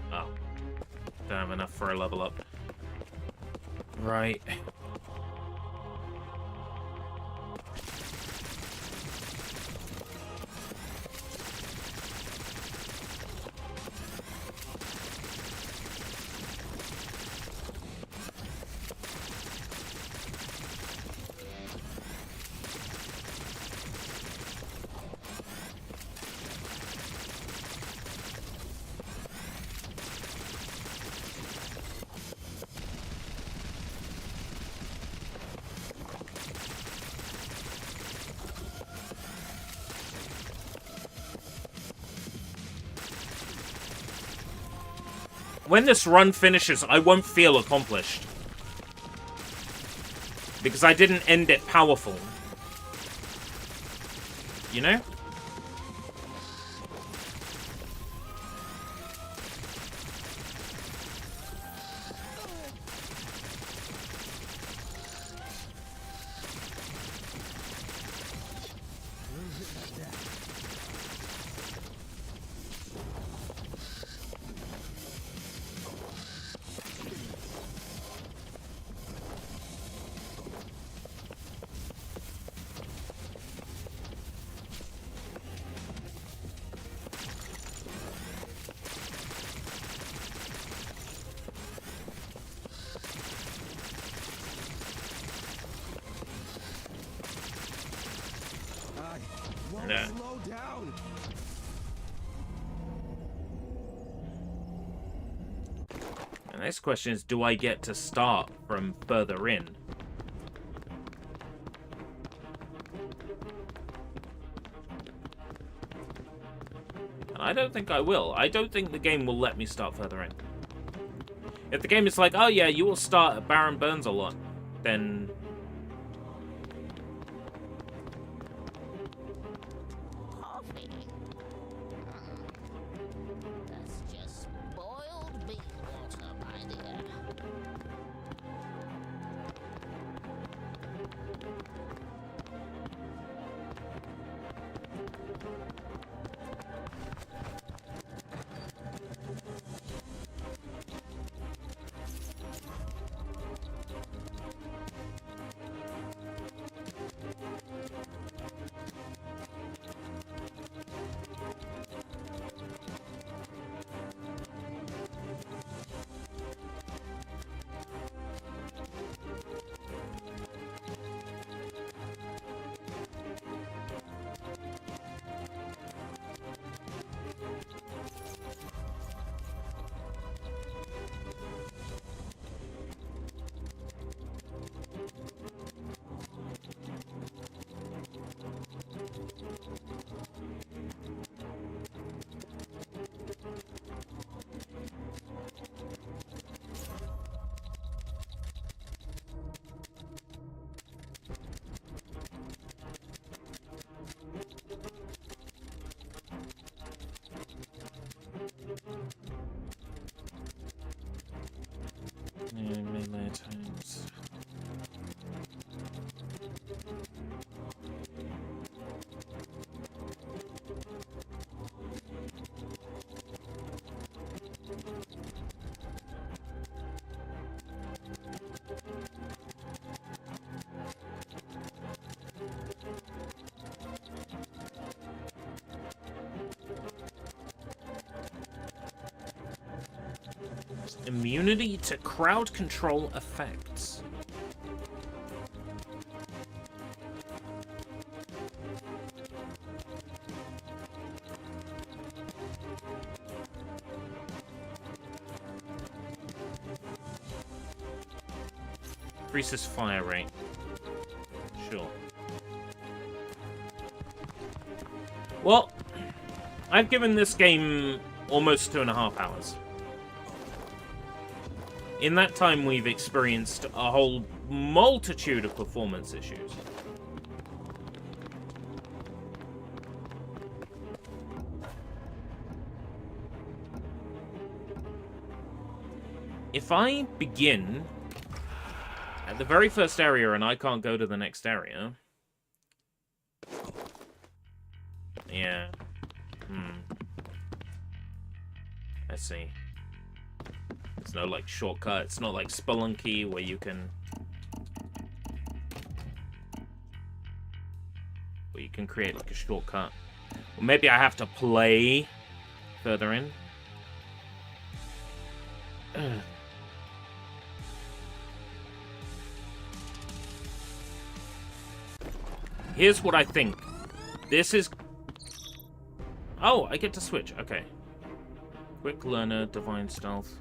Oh. Don't have enough for a level up. Right. When this run finishes, I won't feel accomplished. Because I didn't end it powerful. You know? Won't Nah. slow down. The next question is, do I get to start from further in? And I don't think I will. I don't think the game will let me start further in. If the game is like, oh yeah, you will start at Baron Burns a lot, then... Coffee. That's just boiled bean water, my dear. Melee attacks. Immunity to crowd control effects. Increases fire rate. Sure. Well, I've given this game almost 2.5 hours. In that time, we've experienced a whole multitude of performance issues. If I begin at the very first area and I can't go to the next area... Yeah. I see. There's no, like, shortcut. It's not like Spelunky where you can... Where you can create, like, a shortcut. Or maybe I have to play further in. Here's what I think. This is... Oh, I get to switch. Okay. Quick Learner, Divine Stealth.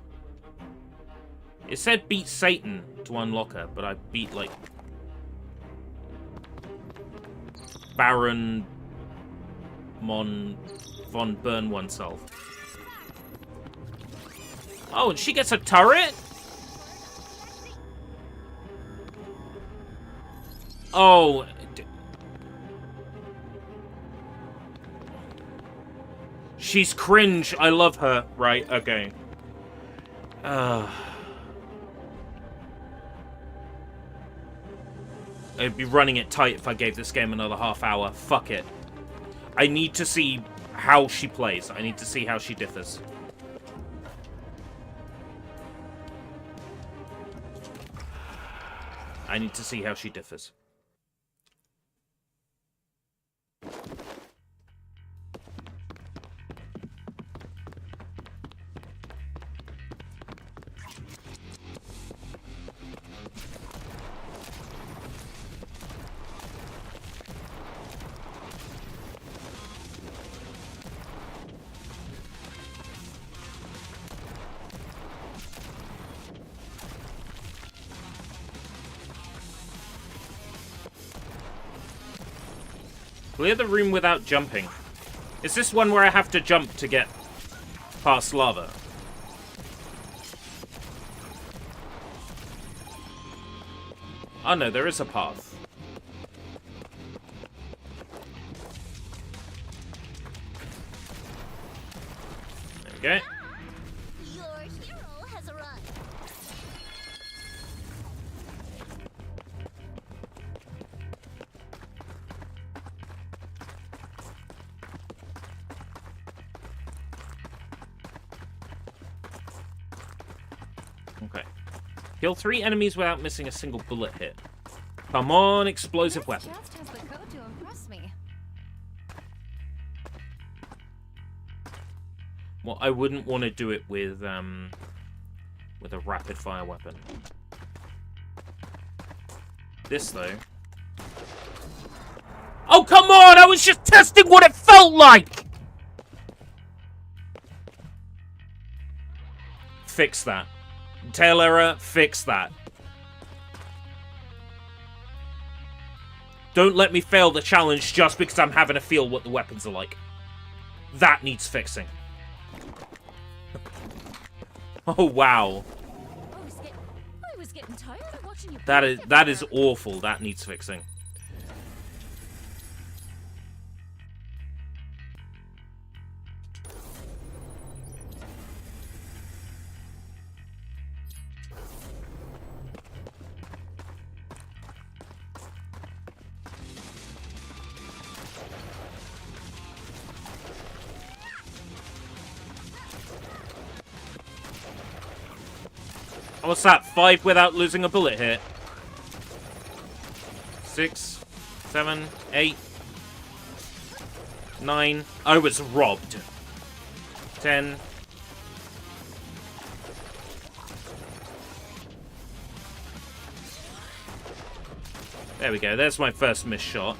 It said beat Satan to unlock her, but I beat, like... Baron... von Burn Oneself. Oh, and she gets a turret? Oh... She's cringe. I love her. Right, okay. I'd be running it tight if I gave this game another half hour. Fuck it. I need to see how she plays. I need to see how she differs. I need to see how she differs. Clear the room without jumping. Is this one where I have to jump to get past lava? Oh no, there is a path. There we go. Your hero has arrived. Okay. Kill 3 enemies without missing a single bullet hit. Come on, explosive weapon. Just has the code to impress me. Well, I wouldn't want to do it with a rapid fire weapon. This though. Oh come on! I was just testing what it felt like. Fix that. Tail error, fix that. Don't let me fail the challenge just because I'm having to feel what the weapons are like. That needs fixing. Oh wow. I was getting tired of watching you. That is awful. That needs fixing. What's that? 5 without losing a bullet hit? 6, 7, 8, 9. I was robbed. 10. There we go. There's my first missed shot.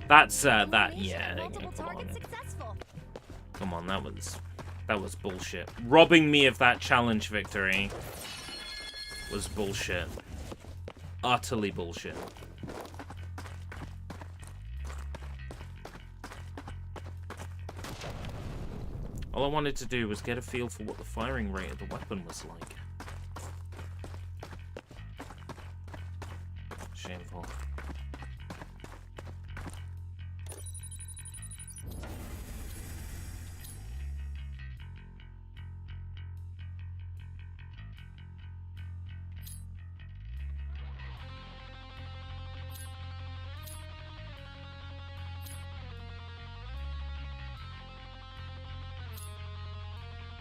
That's that. Elimination Yeah. of multiple Come on. targets successful. Come on. That was bullshit. Robbing me of that challenge victory was bullshit. Utterly bullshit. All I wanted to do was get a feel for what the firing rate of the weapon was like. Shameful.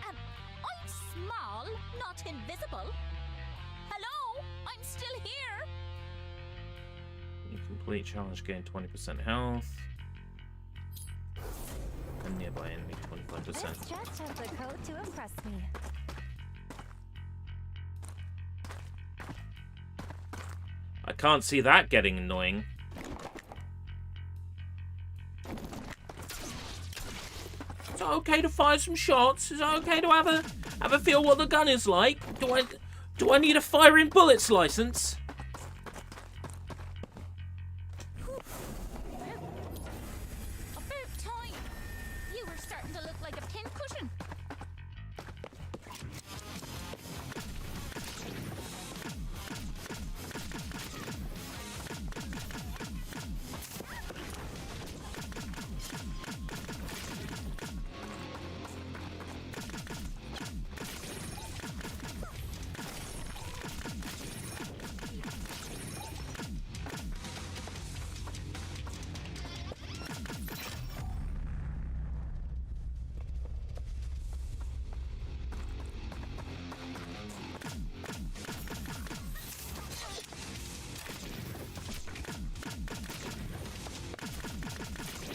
I'm small, not invisible. Hello? I'm still here. You complete challenge, gain 20% health. And nearby enemy 25%. This just has the code to impress me. I can't see that getting annoying. Is it okay to fire some shots? Is it okay to have a feel what the gun is like? Do I need a firing bullets license? About time. You were starting to look like a pincushion.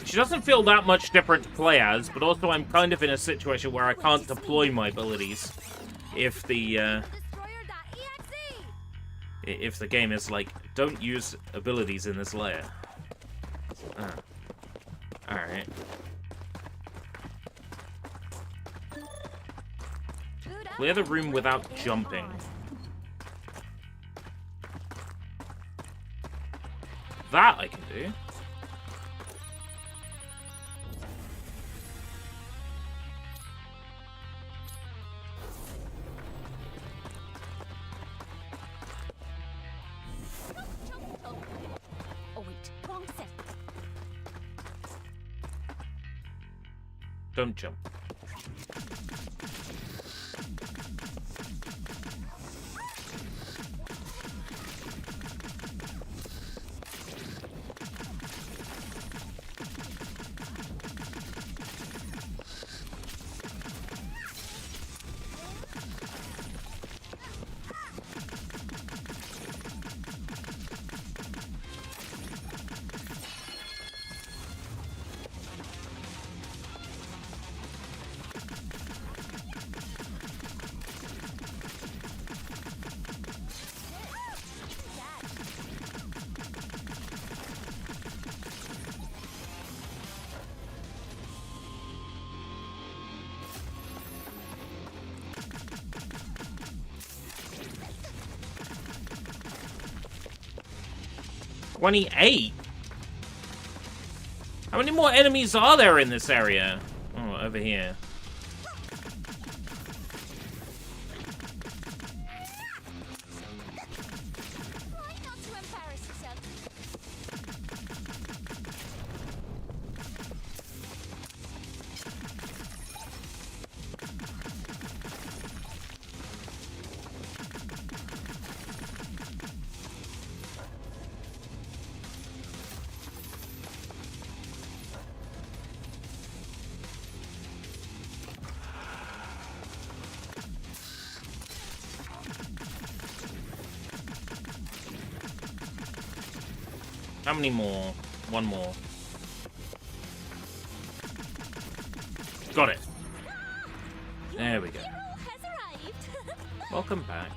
She doesn't feel that much different to play as, but also I'm kind of in a situation where I can't deploy my abilities if the Destroyer.exe. if the game is like, don't use abilities in this layer. Alright. Clear the room without jumping. That I can do. Oh wait, wrong set. Don't jump. $28? How many more enemies are there in this area? Oh, over here. Try not to embarrass yourself. How many more? One more. Got it. There we go. Hero has arrived. Welcome back.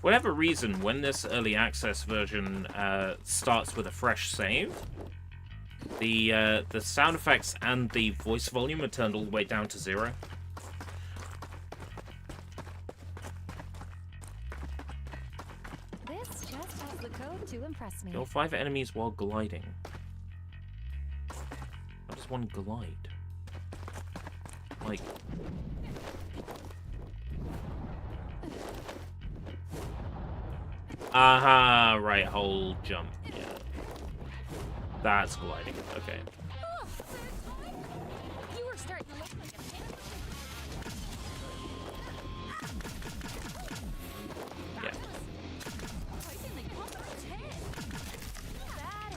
whatever reason, when this early access version starts with a fresh save, the sound effects and the voice volume are turned all the way down to 0. This just has the code to impress me. Kill 5 enemies while gliding. How does one glide? Like... Aha, right, hold jump. Yeah. That's gliding. Okay. Oh, third time? You were starting to look like a fan. Yeah. Poison the combat's head. That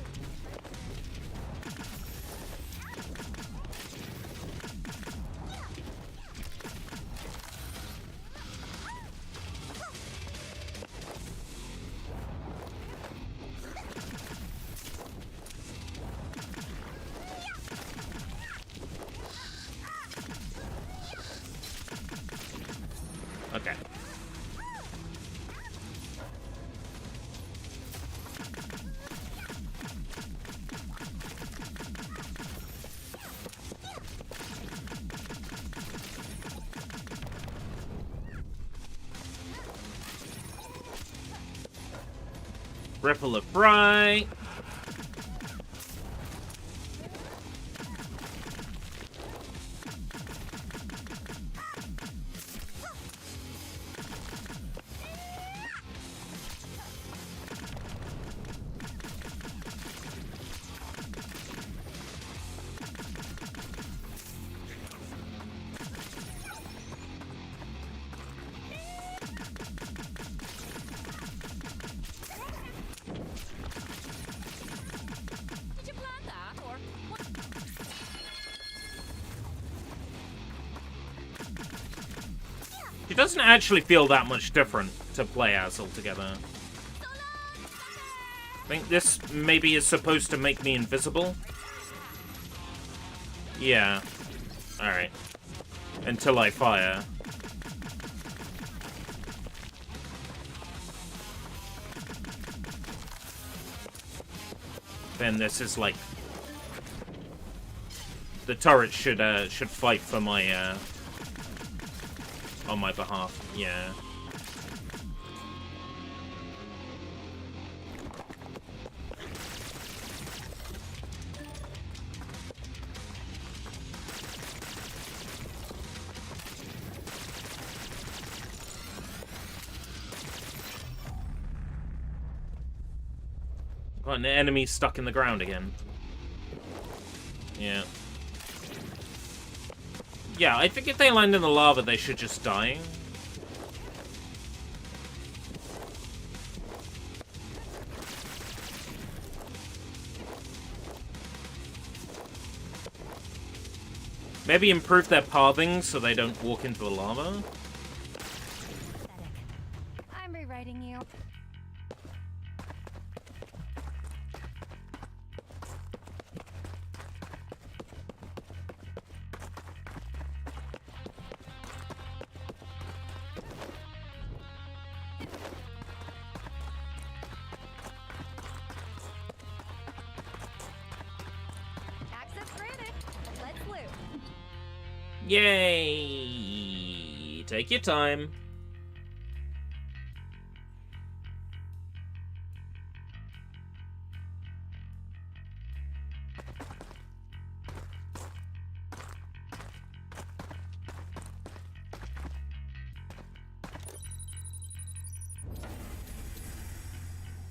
Okay. Ripple of Fright. did you plan that or what? It doesn't actually feel that much different to play as altogether. I think this maybe is supposed to make me invisible. Yeah. Alright. Until I fire. Then this is like... The turret should fight for my, on my behalf. Yeah. Got an enemy stuck in the ground again. Yeah. Yeah, I think if they land in the lava, they should just die. Maybe improve their pathing so they don't walk into the lava. I'm rewriting you. Access granted. Let's loot. Yay! Take your time.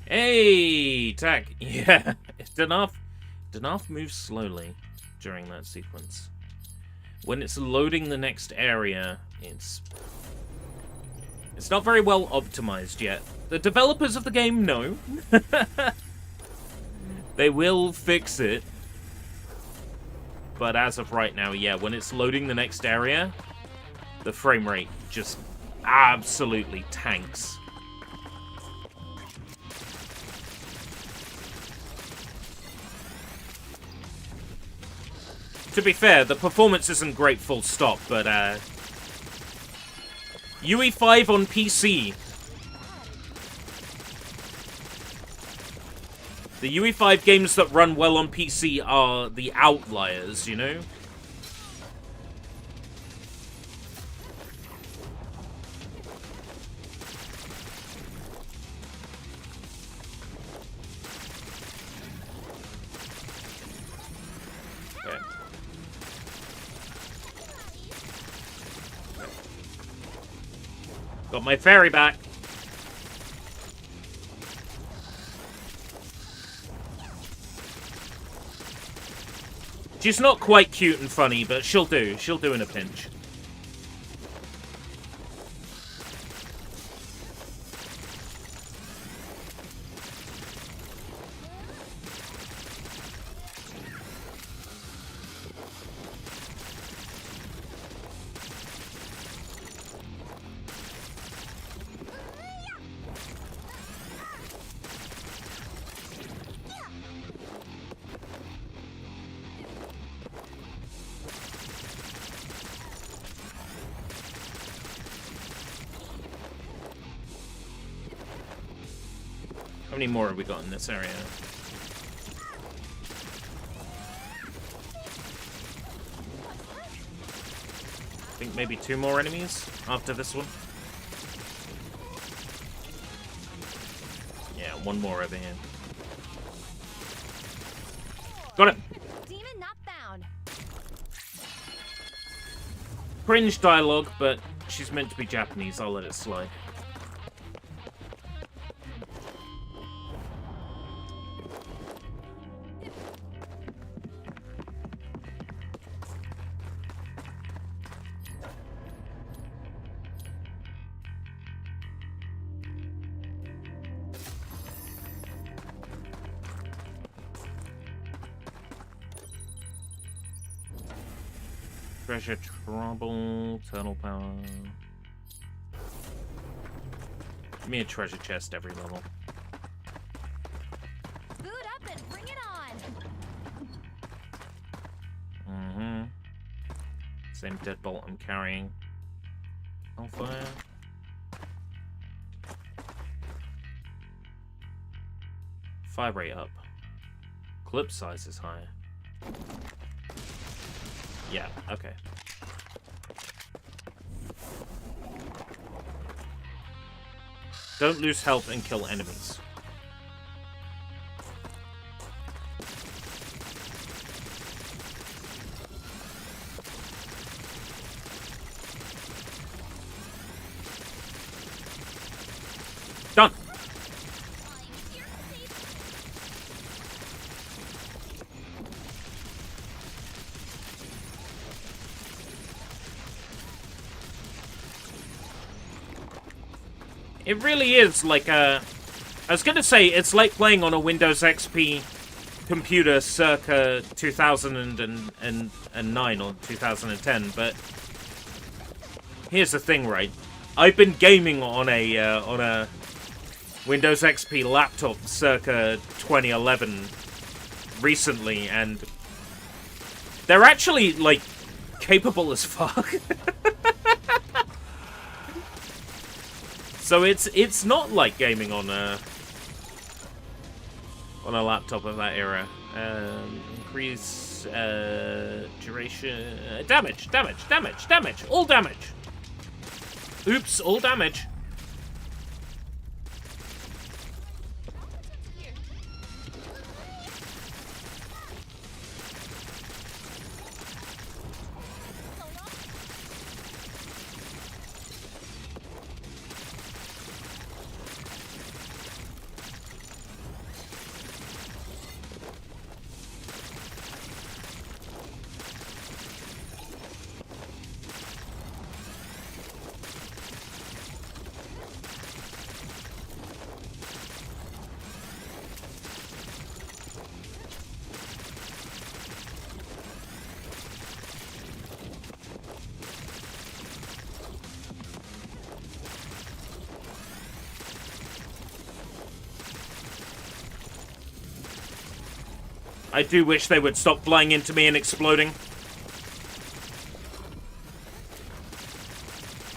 Hey, Tack. Yeah, Danaf moves slowly during that sequence. When it's loading the next area, it's not very well optimized yet. The developers of the game know. They will fix it. But as of right now, yeah, when it's loading the next area, the frame rate just absolutely tanks. To be fair, the performance isn't great full stop, but UE5 on PC The UE5 games that run well on PC are the outliers, you know? Okay. Got my fairy back. She's not quite cute and funny, but she'll do. She'll do in a pinch. How many more have we got in this area? I think maybe 2 more enemies after this one. Yeah, 1 more over here. Got it! Demon not found. Cringe dialogue, but she's meant to be Japanese. I'll let it slide. Treasure trouble, turtle power. Give me a treasure chest every level. Boot up and bring it on. Mm-hmm. Same deadbolt I'm carrying. Hellfire. Fire rate up. Clip size is higher. Yeah, okay. Don't lose health and kill enemies. Done! It really is like a... I was gonna say, it's like playing on a Windows XP computer circa 2009 or 2010, but... Here's the thing, right? I've been gaming on a Windows XP laptop circa 2011 recently, and... They're actually, like, capable as fuck. So it's not like gaming on a laptop of that era. Increase duration, damage, all damage. Oops, all damage. I do wish they would stop flying into me and exploding.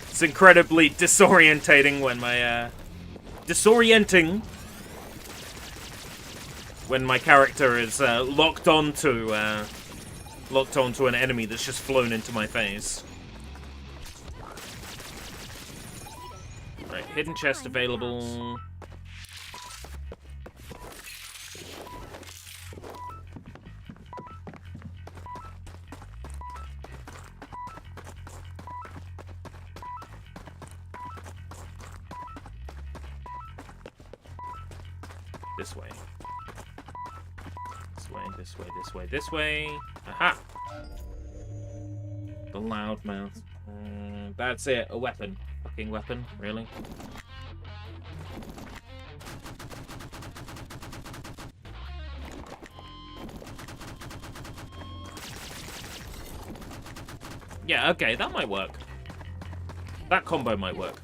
It's incredibly disorientating when my, disorienting when my character is locked onto an enemy that's just flown into my face. Right, hidden chest available. This way. This way, this way, this way, this way. Aha! The loudmouth. That's it. A weapon. Fucking weapon. Really? Yeah, okay. That might work. That combo might work.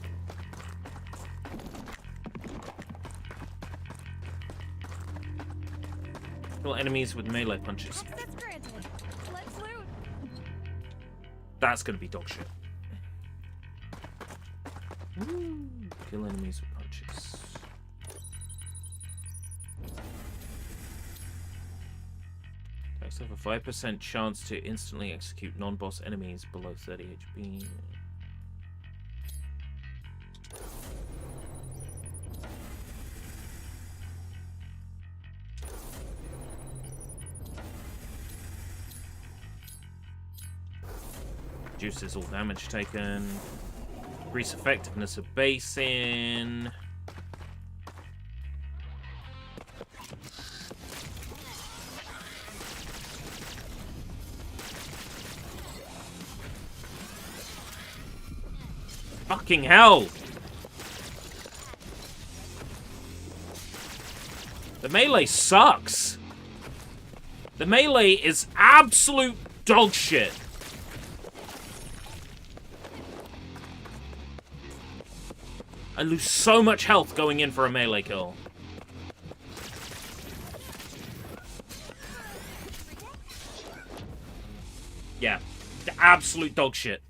Kill enemies with melee punches. Access granted. Let's loot. That's gonna be dog shit. Kill enemies with punches. Takes up a 5% chance to instantly execute non-boss enemies below 30 HP. Reduces all damage taken. Increase effectiveness of basing. Fucking hell! The melee sucks. The melee is absolute dog shit. I lose so much health going in for a melee kill. Yeah, the absolute dog shit.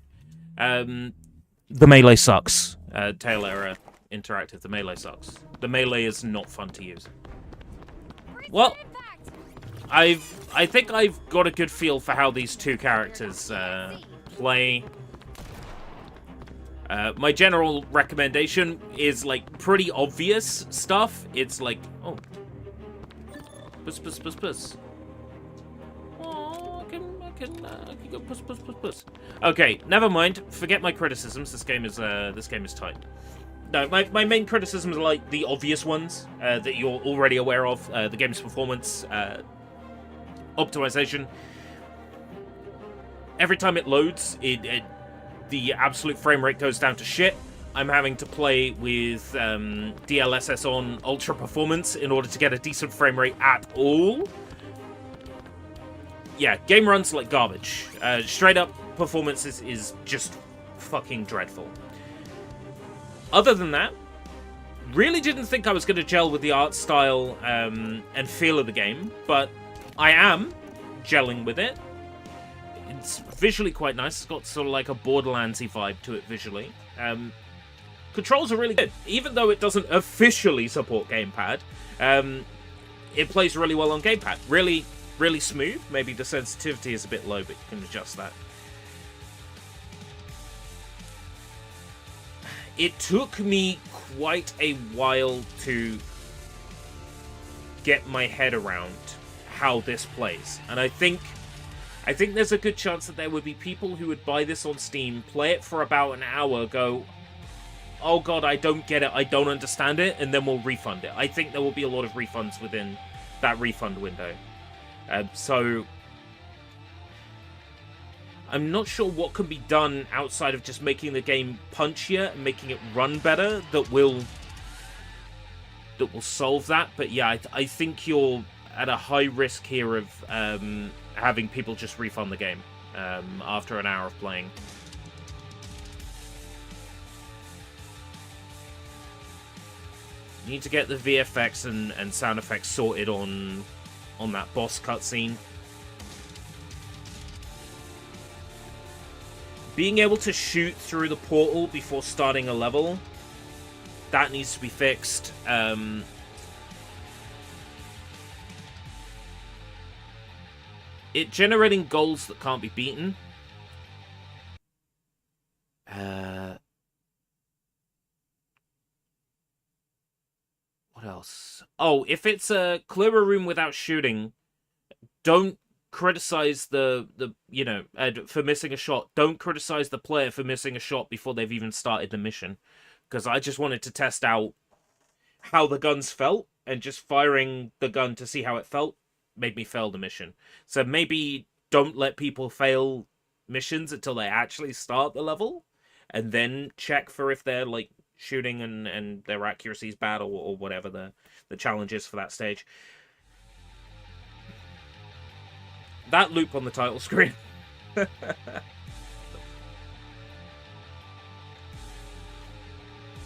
The melee sucks. Tail error interactive. The melee sucks. The melee is not fun to use. Well, I think I've got a good feel for how these two characters play. My general recommendation is, like, pretty obvious stuff. It's like, oh. Puss, puss, puss, puss. Oh, I can go puss, puss, puss, puss. Okay, never mind. Forget my criticisms. This game is tight. No, my main criticisms are, like, the obvious ones that you're already aware of. The game's performance, optimization. Every time it loads, the absolute frame rate goes down to shit. I'm having to play with DLSS on ultra performance in order to get a decent frame rate at all. Yeah, game runs like garbage. Straight up performance is just fucking dreadful. Other than that, really didn't think I was going to gel with the art style and feel of the game, but I am gelling with it. It's visually quite nice. It's got sort of like a Borderlands-y vibe to it visually. Controls are really good. Even though it doesn't officially support gamepad, it plays really well on gamepad. Really, really smooth. Maybe the sensitivity is a bit low, but you can adjust that. It took me quite a while to get my head around how this plays. And I think there's a good chance that there would be people who would buy this on Steam, play it for about an hour, go, oh god, I don't get it, I don't understand it, and then we'll refund it. I think there will be a lot of refunds within that refund window. So, I'm not sure what can be done outside of just making the game punchier and making it run better that will solve that. But yeah, I think you're at a high risk here of having people just refund the game after an hour of playing. You need to get the VFX and sound effects sorted on that boss cutscene. Being able to shoot through the portal before starting a level, that needs to be fixed. it generating goals that can't be beaten. What else? Oh, if it's a clear a room without shooting, don't criticize the for missing a shot. Don't criticize the player for missing a shot before they've even started the mission, because I just wanted to test out how the guns felt, and just firing the gun to see how it felt made me fail the mission. So maybe don't let people fail missions until they actually start the level, and then check for if they're like shooting and their accuracy is bad, or whatever the challenge is for that stage. That loop on the title screen.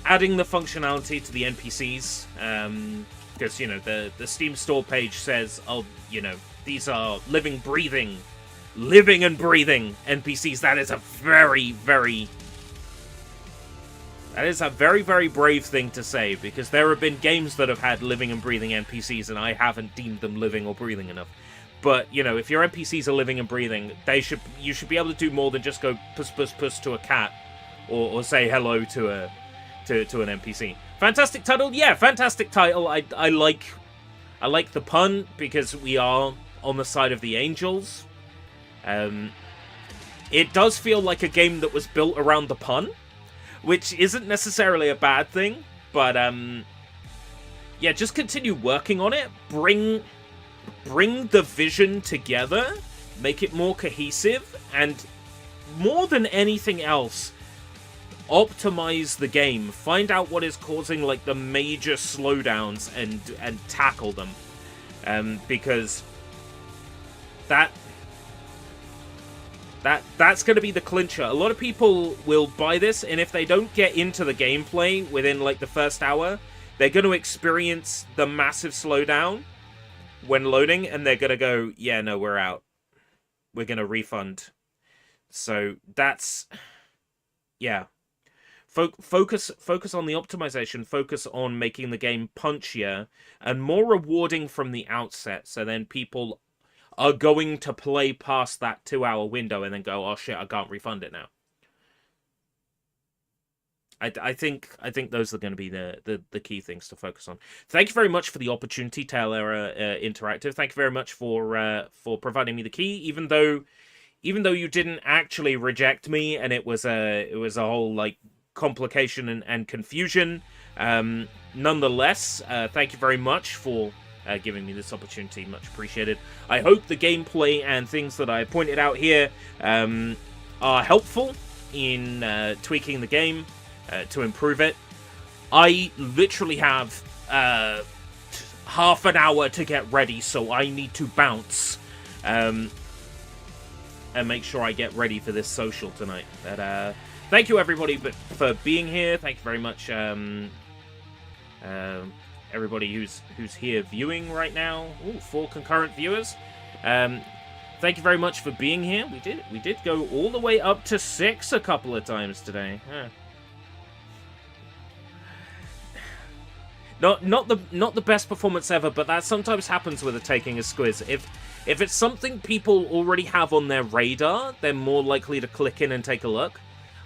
Adding the functionality to the NPCs, because, you know, the Steam store page says, oh, you know, these are living and breathing NPCs. That is a very, very brave thing to say, because there have been games that have had living and breathing NPCs, and I haven't deemed them living or breathing enough. But, you know, if your NPCs are living and breathing, you should be able to do more than just go puss puss puss to a cat, or say hello to an NPC. Fantastic title, yeah, fantastic title. I like the pun, because we are on the side of the angels. It does feel like a game that was built around the pun, which isn't necessarily a bad thing, but yeah, just continue working on it. Bring the vision together, make it more cohesive, and more than anything else, optimize the game. Find out what is causing like the major slowdowns and tackle them, because that's going to be the clincher. A lot of people will buy this, and if they don't get into the gameplay within like the first hour, they're going to experience the massive slowdown when loading, and they're going to go, yeah, no, we're out. We're going to refund. So that's, yeah. Focus on the optimization, focus on making the game punchier and more rewarding from the outset, so then people are going to play past that 2-hour window and then go, oh shit, I can't refund it now. I think those are going to be the key things to focus on. Thank you very much for the opportunity, Taylor Interactive. Thank you very much for providing me the key, even though you didn't actually reject me, and it was a whole like complication and confusion. Nonetheless, thank you very much for giving me this opportunity. Much appreciated. I hope the gameplay and things that I pointed out here are helpful in tweaking the game to improve it. I literally have half an hour to get ready, so I need to bounce and make sure I get ready for this social tonight. But thank you everybody for being here. Thank you very much everybody who's here viewing right now. Ooh, 4 concurrent viewers. Thank you very much for being here. We did go all the way up to 6 a couple of times today. Not the best performance ever, but that sometimes happens with a Taking a Squiz. If it's something people already have on their radar, they're more likely to click in and take a look.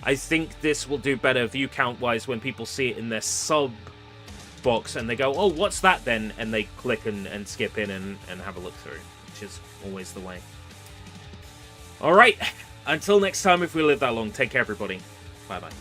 I think this will do better view count wise when people see it in their sub box and they go, oh, what's that then? And they click and skip in and have a look through, which is always the way. Alright, until next time, if we live that long, take care everybody. Bye bye.